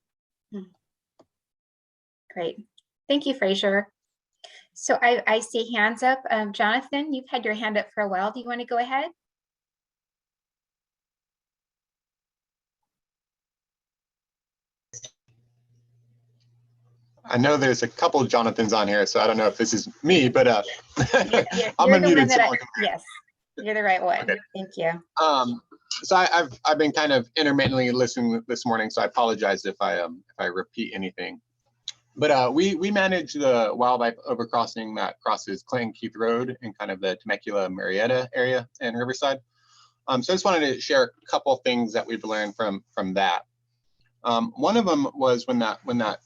Great. Thank you, Fraser. So I see hands up. Jonathan, you've had your hand up for a while. Do you want to go ahead? I know there's a couple of Jonathans on here, so I don't know if this is me, but You're I'm the one unmuted. that yes, you're the right one. Okay. Thank you. So I've been kind of intermittently listening this morning, so I apologize if I repeat anything. But we manage the wildlife overcrossing that crosses Clinton Keith Road and kind of the Temecula Marietta area and Riverside. So I just wanted to share a couple things that we've learned from that. One of them was when that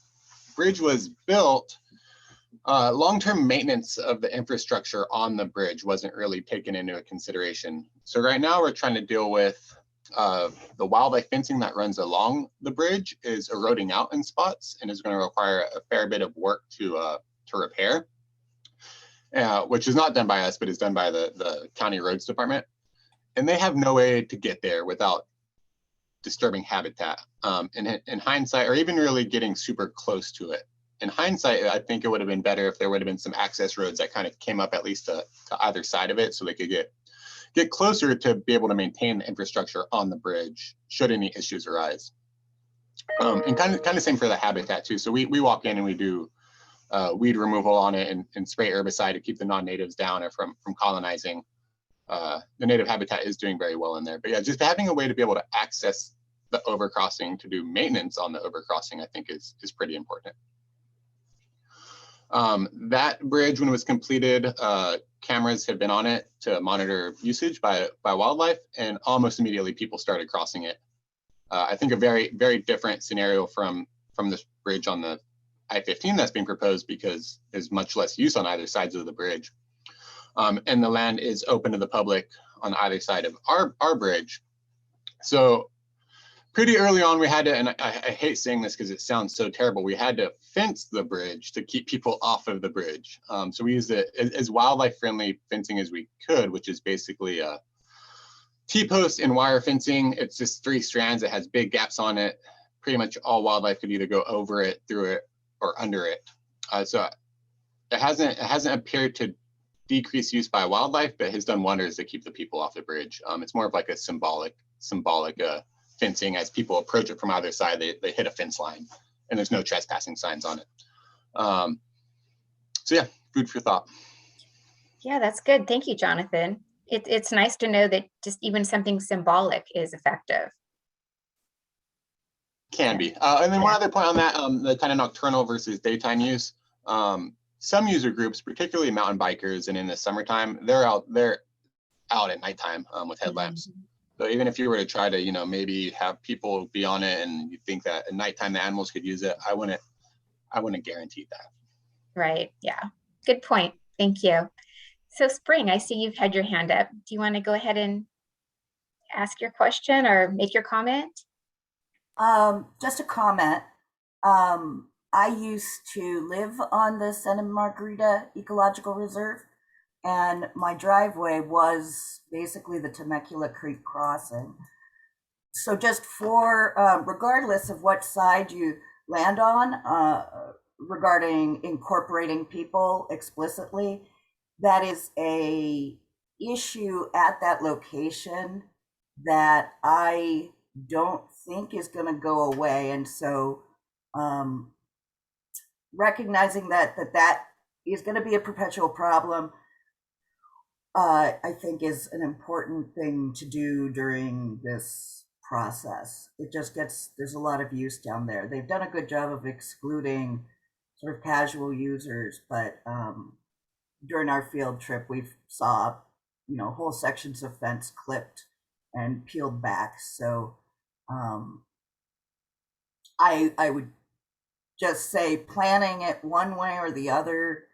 bridge was built, long-term maintenance of the infrastructure on the bridge wasn't really taken into consideration. So right now we're trying to deal with the wildlife fencing that runs along the bridge is eroding out in spots and is going to require a fair bit of work to repair, which is not done by us, but is done by the county roads department. And they have no way to get there without disturbing habitat. In hindsight, or even really getting super close to it. In hindsight, I think it would have been better if there would have been some access roads that kind of came up at least to either side of it, so they could get closer to be able to maintain the infrastructure on the bridge should any issues arise. And kind of same for the habitat too. So we walk in and we do weed removal on it and spray herbicide to keep the non-natives down or from colonizing. The native habitat is doing very well in there. But yeah, just having a way to be able to access the overcrossing to do maintenance on the overcrossing, I think is pretty important. That bridge, when it was completed, cameras had been on it to monitor usage by wildlife, and almost immediately people started crossing it. I think a very, very different scenario from this bridge on the I-15 that's being proposed, because there's much less use on either sides of the bridge. And the land is open to the public on either side of our bridge. So pretty early on, we had to, and I hate saying this because it sounds so terrible, we had to fence the bridge to keep people off of the bridge. So we used it as wildlife friendly fencing as we could, which is basically a T-post and wire fencing. It's just 3 strands. It has big gaps on it. Pretty much all wildlife could either go over it, through it, or under it. So it hasn't appeared to decrease use by wildlife, but has done wonders to keep the people off the bridge. It's more of like a symbolic fencing. As people approach it from either side, they hit a fence line, and there's no trespassing signs on it. So yeah, food for thought. Yeah, that's good. Thank you, Jonathan. It's nice to know that just even something symbolic is effective. Can be. And then one other point on that, the kind of nocturnal versus daytime use. Some user groups, particularly mountain bikers, and in the summertime, they're out at nighttime with headlamps. So even if you were to try to, maybe have people be on it, and you think that at nighttime the animals could use it, I wouldn't guarantee that. Right. Yeah. Good point. Thank you. So Spring, I see you've had your hand up. Do you want to go ahead and ask your question or make your comment? Just a comment. I used to live on the Santa Margarita Ecological Reserve, and my driveway was basically the Temecula Creek crossing. So just for, regardless of what side you land on, regarding incorporating people explicitly, that is a issue at that location that I don't think is going to go away. And so recognizing that is going to be a perpetual problem, I think is an important thing to do during this process. It just there's a lot of use down there. They've done a good job of excluding sort of casual users, but during our field trip, we saw, whole sections of fence clipped and peeled back. So I would just say planning it one way or the other,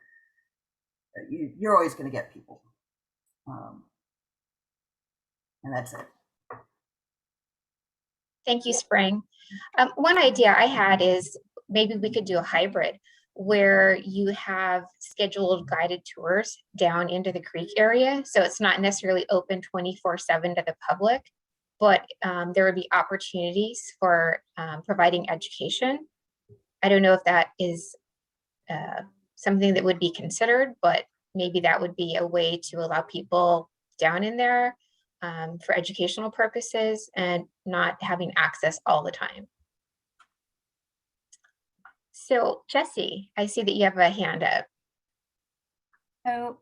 you're always going to get people. And that's it. Thank you, Spring. One idea I had is maybe we could do a hybrid where you have scheduled guided tours down into the creek area. So it's not necessarily open 24/7 to the public, but there would be opportunities for providing education. I don't know if that is something that would be considered, but maybe that would be a way to allow people down in there for educational purposes and not having access all the time. So Jesse, I see that you have a hand up. Oh,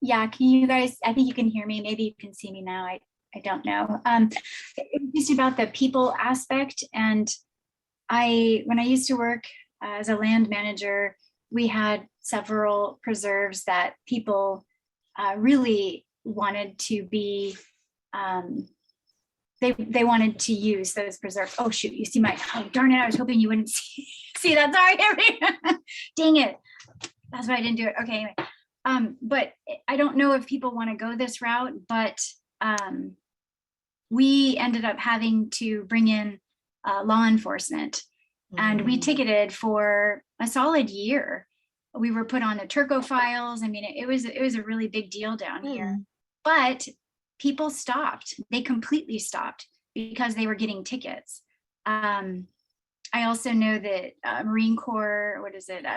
yeah, can you guys, I think you can hear me. Maybe you can see me now. I don't know. Just about the people aspect. And when I used to work as a land manager, we had several preserves that people really wanted to be, they wanted to use those preserves. Oh shoot, you see oh darn it, I was hoping you wouldn't see that, sorry. Dang it, that's why I didn't do it. Okay, anyway. But I don't know if people want to go this route, but we ended up having to bring in law enforcement, and we ticketed for a solid year. We were put on the Turco files. I mean, it was a really big deal down here, but people stopped. They completely stopped because they were getting tickets. I also know that Marine Corps,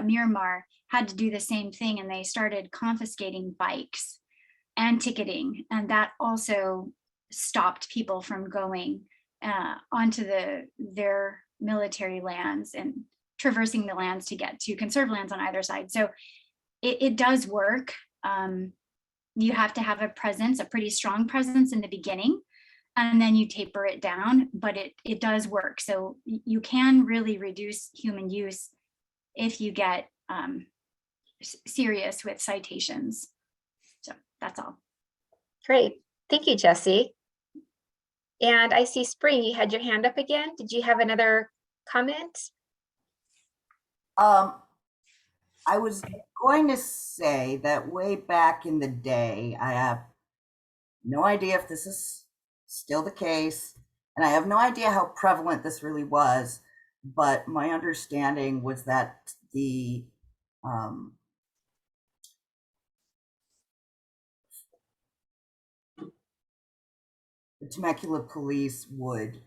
Miramar had to do the same thing, and they started confiscating bikes and ticketing, and that also stopped people from going onto their military lands and traversing the lands to get to conserved lands on either side. So it does work. You have to have a presence, a pretty strong presence in the beginning. and then you taper it down, but it does work. So you can really reduce human use if you get serious with citations. So that's all. Great. Thank you, Jessie. And I see Spring, you had your hand up again. Did you have another comment? I was going to say that way back in the day, I have no idea if this is still the case, and I have no idea how prevalent this really was, but my understanding was that the Temecula police would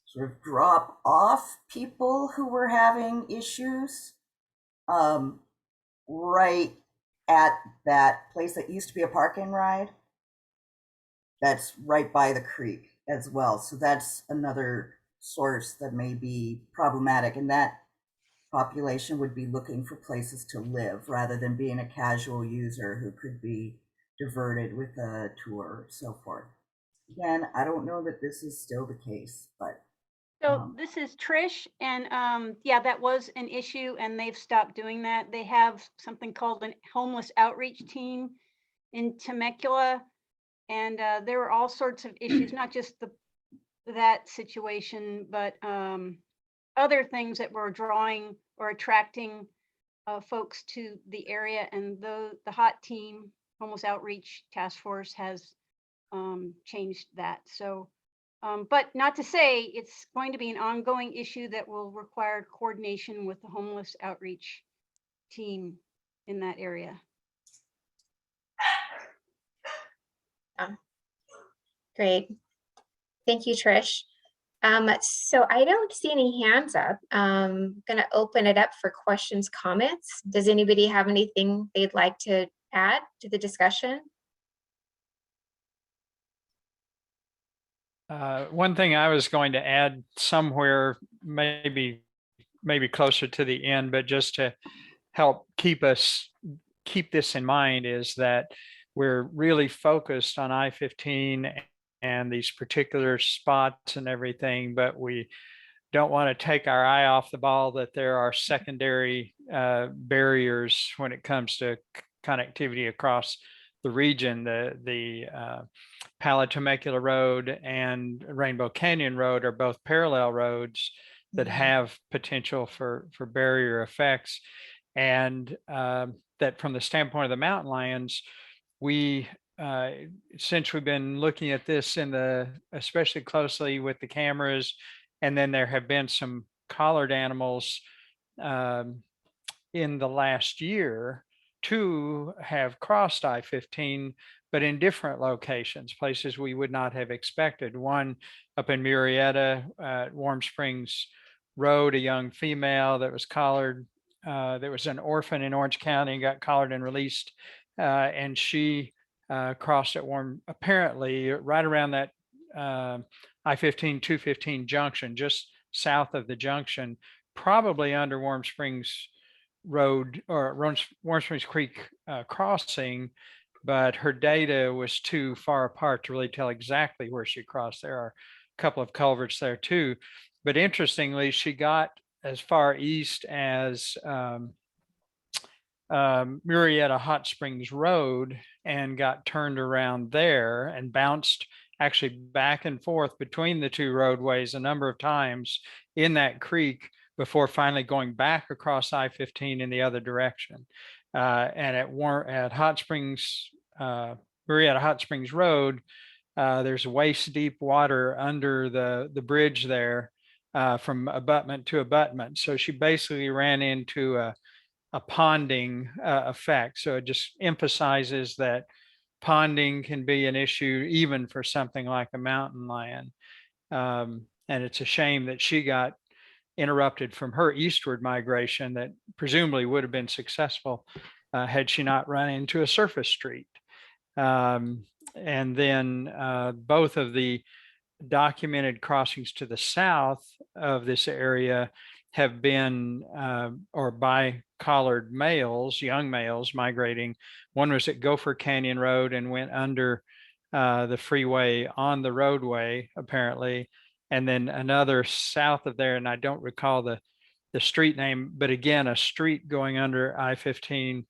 sort of drop off people who were having issues right at that place that used to be a park and ride that's right by the creek as well. So that's another source that may be problematic, and that population would be looking for places to live rather than being a casual user who could be diverted with a tour or so forth. Again, I don't know that this is still the case, but So this is Trish, and yeah, that was an issue, and they've stopped doing that. They have something called an homeless outreach team in Temecula, and there were all sorts of issues, not just that situation, but other things that were drawing or attracting folks to the area. And the HOT team, homeless outreach task force, has changed that. So. But not to say it's going to be an ongoing issue that will require coordination with the homeless outreach team in that area. Great. Thank you, Trish. So I don't see any hands up. I'm going to open it up for questions, comments. Does anybody have anything they'd like to add to the discussion? One thing I was going to add somewhere, maybe closer to the end, but just to help keep this in mind, is that we're really focused on I-15 and these particular spots and everything, but we don't want to take our eye off the ball that there are secondary barriers when it comes to connectivity across the region. The Palo Temecula Road and Rainbow Canyon Road are both parallel roads that have potential for barrier effects, and that from the standpoint of the mountain lions, we since we've been looking at this especially closely with the cameras, and then there have been some collared animals in the last year to have crossed I-15, but in different locations, places we would not have expected. One up in Murrieta at Warm Springs Road, a young female that was collared, that was an orphan in Orange County, got collared and released, and she crossed at apparently right around that I-15, 215 junction, just south of the junction, probably under Warm Springs Road or Warm Springs Creek crossing, but her data was too far apart to really tell exactly where she crossed. There are a couple of culverts there too, but interestingly, she got as far east as Murrieta Hot Springs Road and got turned around there and bounced actually back and forth between the two roadways a number of times in that creek before finally going back across I-15 in the other direction. And at Hot Springs, Murrieta Hot Springs Road, there's waist deep water under the bridge there from abutment to abutment. So she basically ran into a ponding effect. So it just emphasizes that ponding can be an issue even for something like a mountain lion. And it's a shame that she got interrupted from her eastward migration that presumably would have been successful had she not run into a surface street. And then both of the documented crossings to the south of this area have been or by collared males, young males migrating. One was at Gopher Canyon Road and went under the freeway on the roadway, apparently. And then another south of there, and I don't recall the street name, but again, a street going under I-15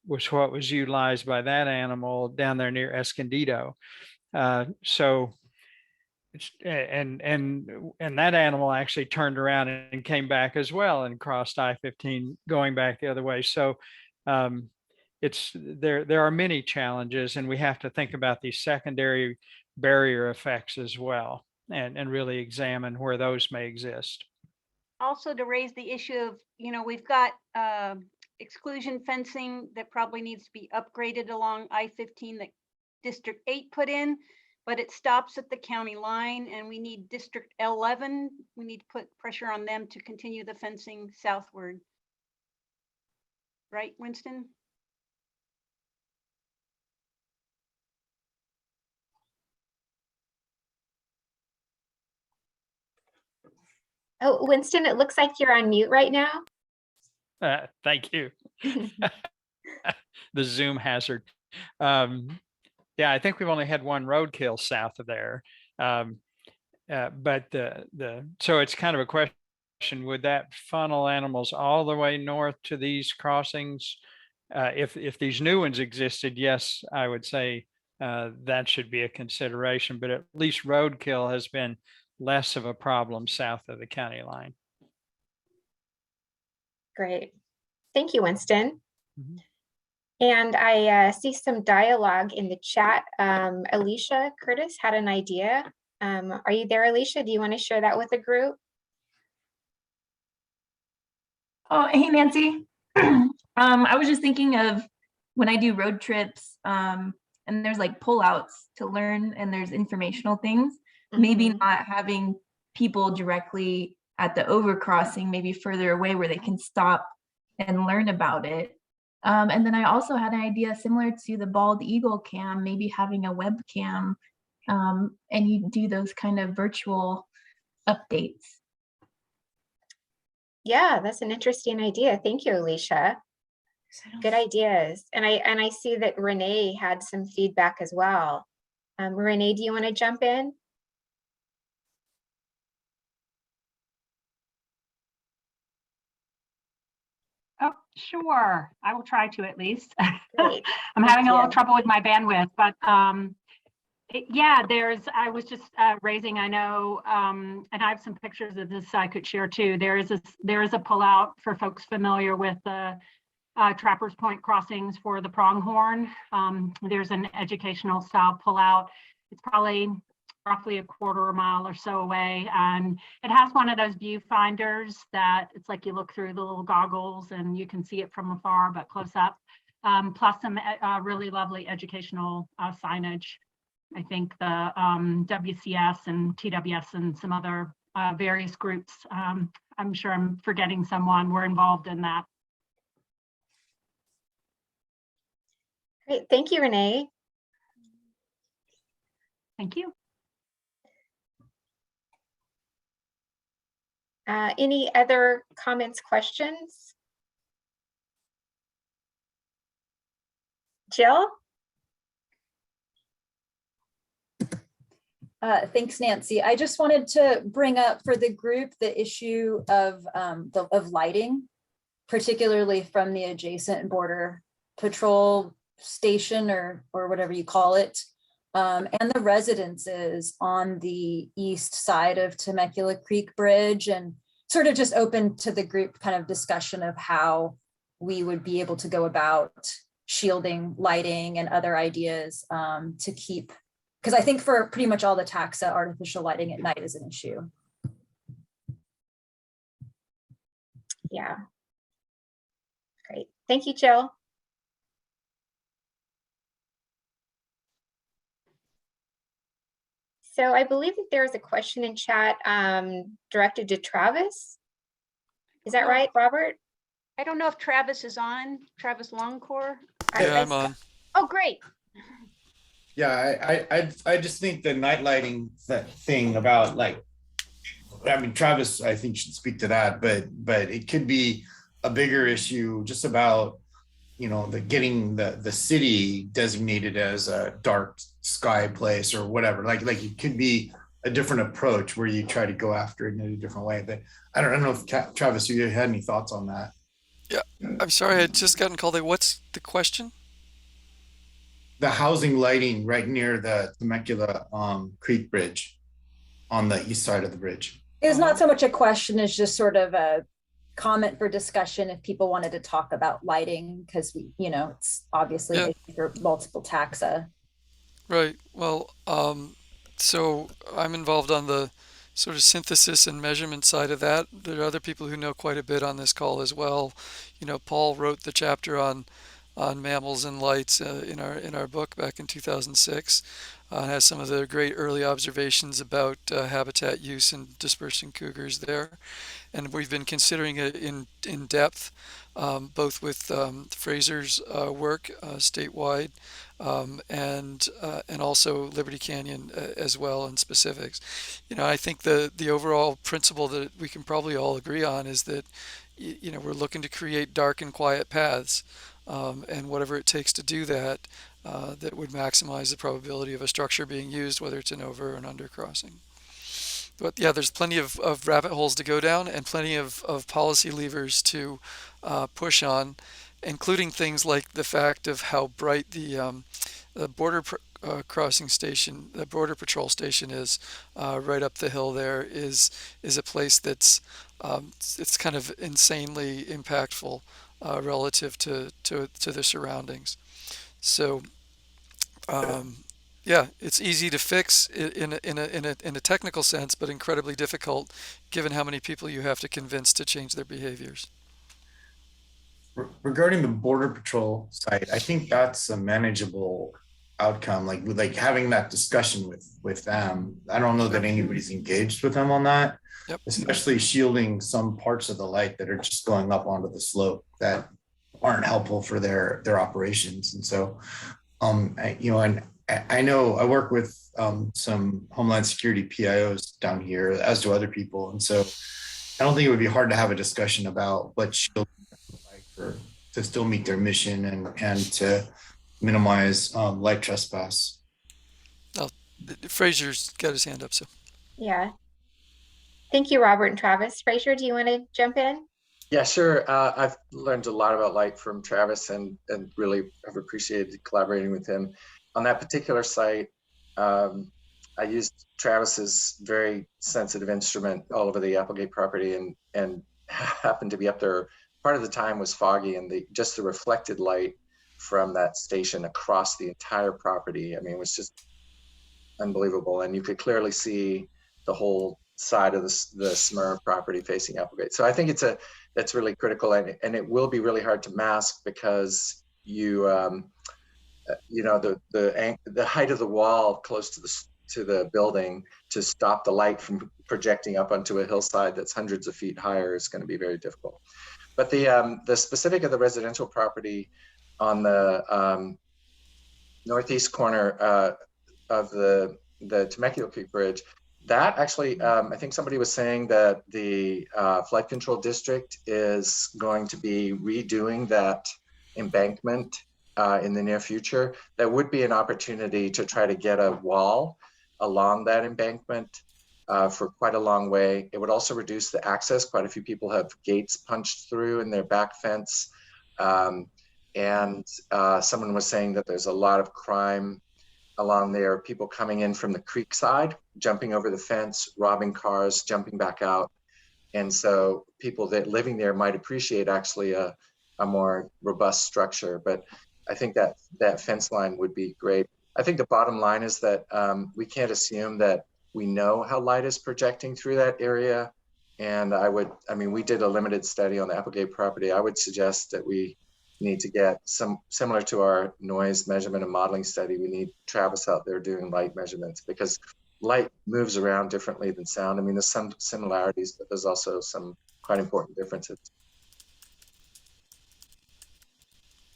was what was utilized by that animal down there near Escondido. So and that animal actually turned around and came back as well and crossed I-15 going back the other way. So there are many challenges, and we have to think about these secondary barrier effects as well, and really examine where those may exist. Also, to raise the issue of, we've got exclusion fencing that probably needs to be upgraded along I-15 that District 8 put in, but it stops at the county line, and we need District 11. We need to put pressure on them to continue the fencing southward. Right, Winston? Oh, Winston, it looks like you're on mute right now. Thank you. The Zoom hazard. Yeah, I think we've only had one roadkill south of there. But so it's kind of a question, would that funnel animals all the way north to these crossings? If these new ones existed, yes, I would say that should be a consideration, but at least roadkill has been less of a problem south of the county line. Great. Thank you, Winston. Mm-hmm. And I see some dialogue in the chat. Alicia Curtis had an idea. Are you there, Alicia? Do you want to share that with the group? Oh, hey, Nancy. I was just thinking of when I do road trips and there's like pullouts to learn and there's informational things, maybe not having people directly at the overcrossing, maybe further away where they can stop and learn about it. And then I also had an idea similar to the bald eagle cam, maybe having a webcam and you do those kind of virtual updates. Yeah, that's an interesting idea. Thank you, Alicia. Good ideas. And I see that Renee had some feedback as well. Renee, do you want to jump in? Oh, sure. I will try to at least. I'm having a little trouble with my bandwidth, but yeah, I was just raising, I know, and I have some pictures of this I could share too. There is a pullout for folks familiar with the Trappers Point crossings for the pronghorn. There's an educational style pullout. It's probably roughly a quarter mile or so away, and it has one of those viewfinders that it's like you look through the little goggles and you can see it from afar but close up, plus some really lovely educational signage. I think the WCS and TWS and some other various groups, I'm sure I'm forgetting someone, were involved in that. Great, thank you, Renee. Thank you. Any other comments, questions? Jill? Thanks, Nancy. I just wanted to bring up for the group the issue of lighting, particularly from the adjacent border patrol station or whatever you call it, and the residences on the east side of Temecula Creek Bridge, and sort of just open to the group kind of discussion of how we would be able to go about shielding lighting and other ideas to keep, because I think for pretty much all the taxa, artificial lighting at night is an issue. Yeah. Great. Thank you, Jill. So I believe that there is a question in chat directed to Travis. Is that right, Robert? I don't know if Travis is on, Travis Longcore. Yeah, I'm on. Oh, great. Yeah, I just think the night lighting thing about, like, I mean, Travis, I think should speak to that, but it could be a bigger issue just about getting the city designated as a dark sky place or whatever. Like it could be a different approach where you try to go after it in a different way. But I don't know if Travis, you had any thoughts on that? Yeah, I'm sorry, I had just gotten called. What's the question? The housing lighting right near the Temecula Creek Bridge on the east side of the bridge. It was not so much a question as just sort of a comment for discussion if people wanted to talk about lighting, because it's obviously Yeah. for multiple taxa. Right. Well, so I'm involved on the sort of synthesis and measurement side of that. There are other people who know quite a bit on this call as well. Paul wrote the chapter on mammals and lights in our book back in 2006. Has some of the great early observations about habitat use and dispersing cougars there, and we've been considering it in depth, both with Fraser's work statewide, and also Liberty Canyon as well in specifics. I think the overall principle that we can probably all agree on is that we're looking to create dark and quiet paths, and whatever it takes to do that, that would maximize the probability of a structure being used, whether it's an over or an under crossing. But yeah, there's plenty of rabbit holes to go down and plenty of policy levers to push on, including things like the fact of how bright the border crossing station, the border patrol station is right up the hill. There is a place that's it's kind of insanely impactful relative to the surroundings. So yeah, it's easy to fix in a technical sense, but incredibly difficult given how many people you have to convince to change their behaviors. Regarding the border patrol site, I think that's a manageable outcome. Like having that discussion with them. I don't know that anybody's engaged with them on that. Yep. Especially shielding some parts of the light that are just going up onto the slope that aren't helpful for their operations. And so, I know I work with some Homeland Security PIOs down here, as do other people. And so I don't think it would be hard to have a discussion about what shielding to still meet their mission and to minimize light trespass. Oh, Fraser's got his hand up, so. Yeah. Thank you, Robert and Travis. Fraser, do you want to jump in? Yeah, sure. I've learned a lot about light from Travis and really have appreciated collaborating with him. On that particular site, I used Travis's very sensitive instrument all over the Applegate property and happened to be up there. Part of the time was foggy, and just the reflected light from that station across the entire property, I mean, it was just unbelievable. And you could clearly see the whole side of the Smyrna property facing Applegate. So I think that's really critical, and it will be really hard to mask because the height of the wall close to the building to stop the light from projecting up onto a hillside that's hundreds of feet higher is going to be very difficult. But the specific of the residential property on the northeast corner of the Temecula Creek Bridge, that actually, I think somebody was saying that the flood control district is going to be redoing that embankment in the near future. There would be an opportunity to try to get a wall along that embankment for quite a long way. It would also reduce the access. Quite a few people have gates punched through in their back fence. And someone was saying that there's a lot of crime along there, people coming in from the creek side, jumping over the fence, robbing cars, jumping back out. And so people that living there might appreciate actually a more robust structure. But I think that fence line would be great. I think the bottom line is that we can't assume that we know how light is projecting through that area. And we did a limited study on the Applegate property. I would suggest that we need to get some, similar to our noise measurement and modeling study, we need Travis out there doing light measurements, because light moves around differently than sound. I mean, there's some similarities, but there's also some quite important differences.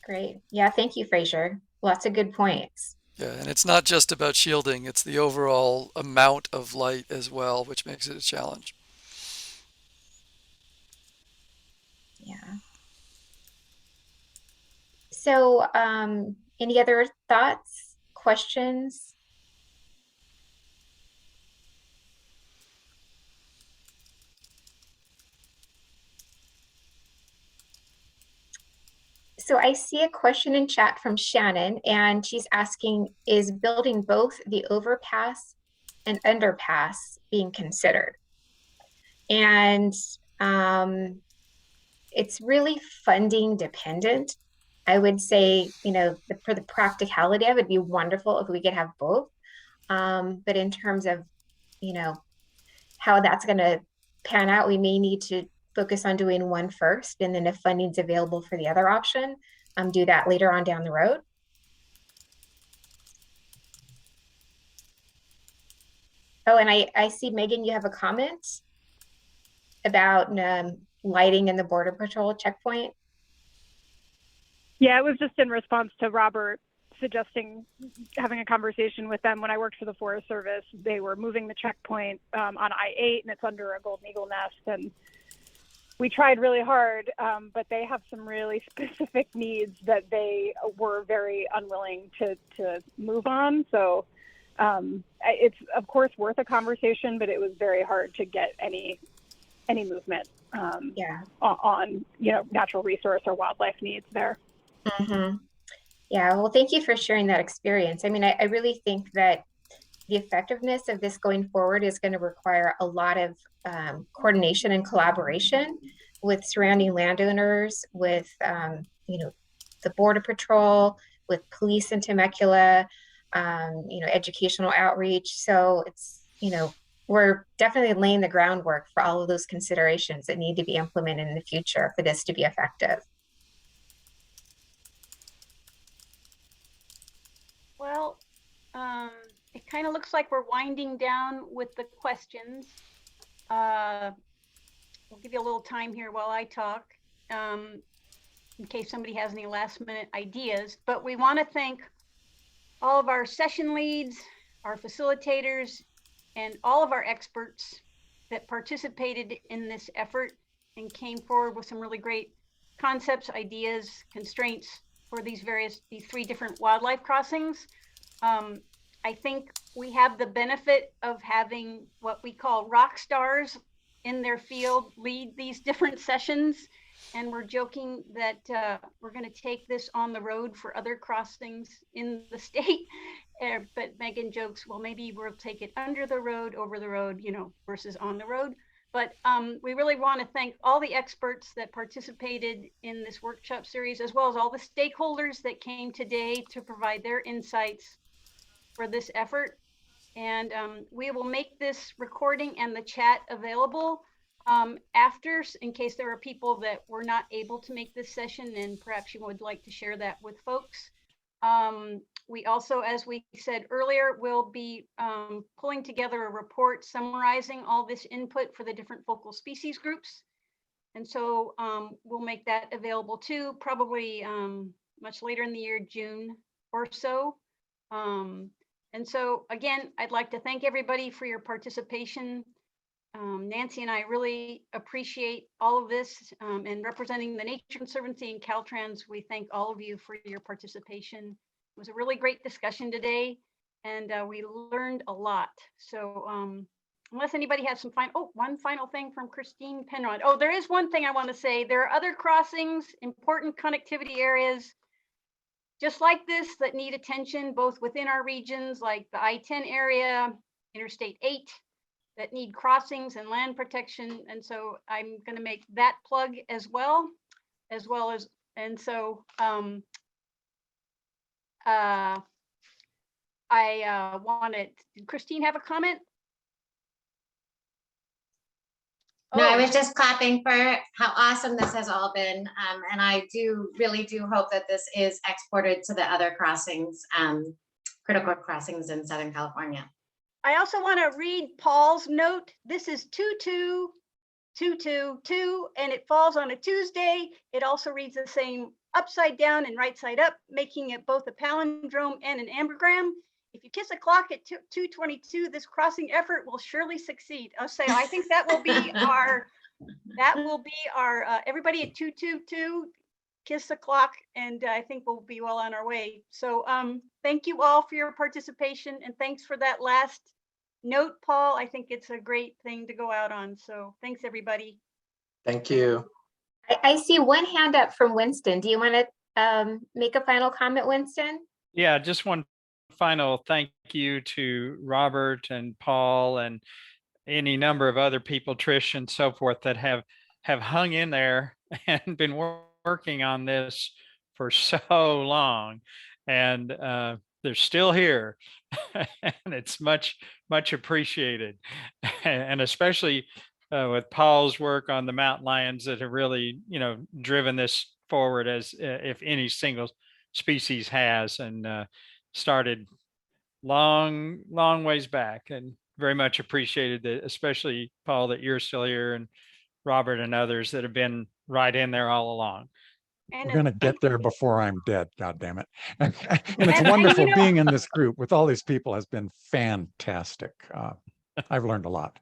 Great. Yeah, thank you, Fraser. Lots of good points. Yeah, and it's not just about shielding, it's the overall amount of light as well, which makes it a challenge. Yeah. So any other thoughts, questions? So I see a question in chat from Shannon, and she's asking, is building both the overpass and underpass being considered? And it's really funding dependent. I would say, you know, for the practicality of it, it'd be wonderful if we could have both. But in terms of, you know, how that's going to pan out, we may need to focus on doing one first, and then if funding's available for the other option, do that later on down the road. Oh, and I see, Megan, you have a comment about lighting in the Border Patrol checkpoint. Yeah, it was just in response to Robert suggesting having a conversation with them. When I worked for the Forest Service, they were moving the checkpoint on I-8, and it's under a golden eagle nest. And we tried really hard, but they have some really specific needs that they were very unwilling to move on. So it's of course worth a conversation, but it was very hard to get any movement on, you know, natural resource or wildlife needs there. Mm-hmm. Yeah, well, thank you for sharing that experience. I mean, I really think that the effectiveness of this going forward is going to require a lot of coordination and collaboration with surrounding landowners, with you know, the Border Patrol, with police in Temecula, you know, educational outreach. So it's, you know, we're definitely laying the groundwork for all of those considerations that need to be implemented in the future for this to be effective. Well, it kind of looks like we're winding down with the questions. We'll give you a little time here while I talk, in case somebody has any last minute ideas, but we want to thank all of our session leads, our facilitators, and all of our experts that participated in this effort and came forward with some really great concepts, ideas, constraints for these three different wildlife crossings. I think we have the benefit of having what we call rock stars in their field lead these different sessions. And we're joking that we're going to take this on the road for other crossings in the state. But Megan jokes, well, maybe we'll take it under the road, over the road, you know, versus on the road. But we really want to thank all the experts that participated in this workshop series, as well as all the stakeholders that came today to provide their insights for this effort. And we will make this recording and the chat available after, in case there are people that were not able to make this session, and perhaps you would like to share that with folks. We also, as we said earlier, will be pulling together a report summarizing all this input for the different focal species groups. And so we'll make that available too, probably much later in the year, June or so. And so again, I'd like to thank everybody for your participation. Nancy and I really appreciate all of this, and representing the Nature Conservancy and Caltrans, we thank all of you for your participation. It was a really great discussion today, and we learned a lot. So unless anybody has some one final thing from Christine Penrod. Oh, there is one thing I want to say. There are other crossings, important connectivity areas just like this that need attention, both within our regions, like the I-10 area, Interstate 8, that need crossings and land protection. And so I'm going to make that plug as well as, and so I wanted, did Christine have a comment? No, I was just clapping for how awesome this has all been. And I really do hope that this is exported to the other crossings, critical crossings in Southern California. I also want to read Paul's note. This is 22222, and it falls on a Tuesday. It also reads the same upside down and right side up, making it both a palindrome and an ambergram. If you kiss a clock at 222, this crossing effort will surely succeed. I'll say, I think that will be our, everybody at 222, kiss the clock, and I think we'll be well on our way. So thank you all for your participation, and thanks for that last note, Paul. I think it's a great thing to go out on. So thanks, everybody. Thank you. I see one hand up from Winston. Do you want to make a final comment, Winston? Yeah, just one final thank you to Robert and Paul and any number of other people, Trish and so forth, that have hung in there and been working on this for so long, and they're still here, and it's much appreciated, and especially with Paul's work on the mountain lions that have really, driven this forward as if any single species has, and started long ways back, and very much appreciated that, especially Paul, that you're still here, and Robert and others that have been right in there all along. We're going to get there before I'm dead. God damn it. And it's wonderful being in this group with all these people has been fantastic. I've learned a lot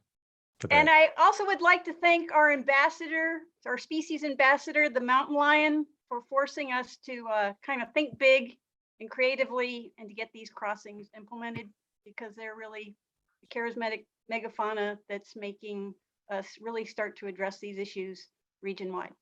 today. And I also would like to thank our ambassador, our species ambassador, the mountain lion, for forcing us to kind of think big and creatively and to get these crossings implemented, because they're really charismatic megafauna that's making us really start to address these issues region-wide.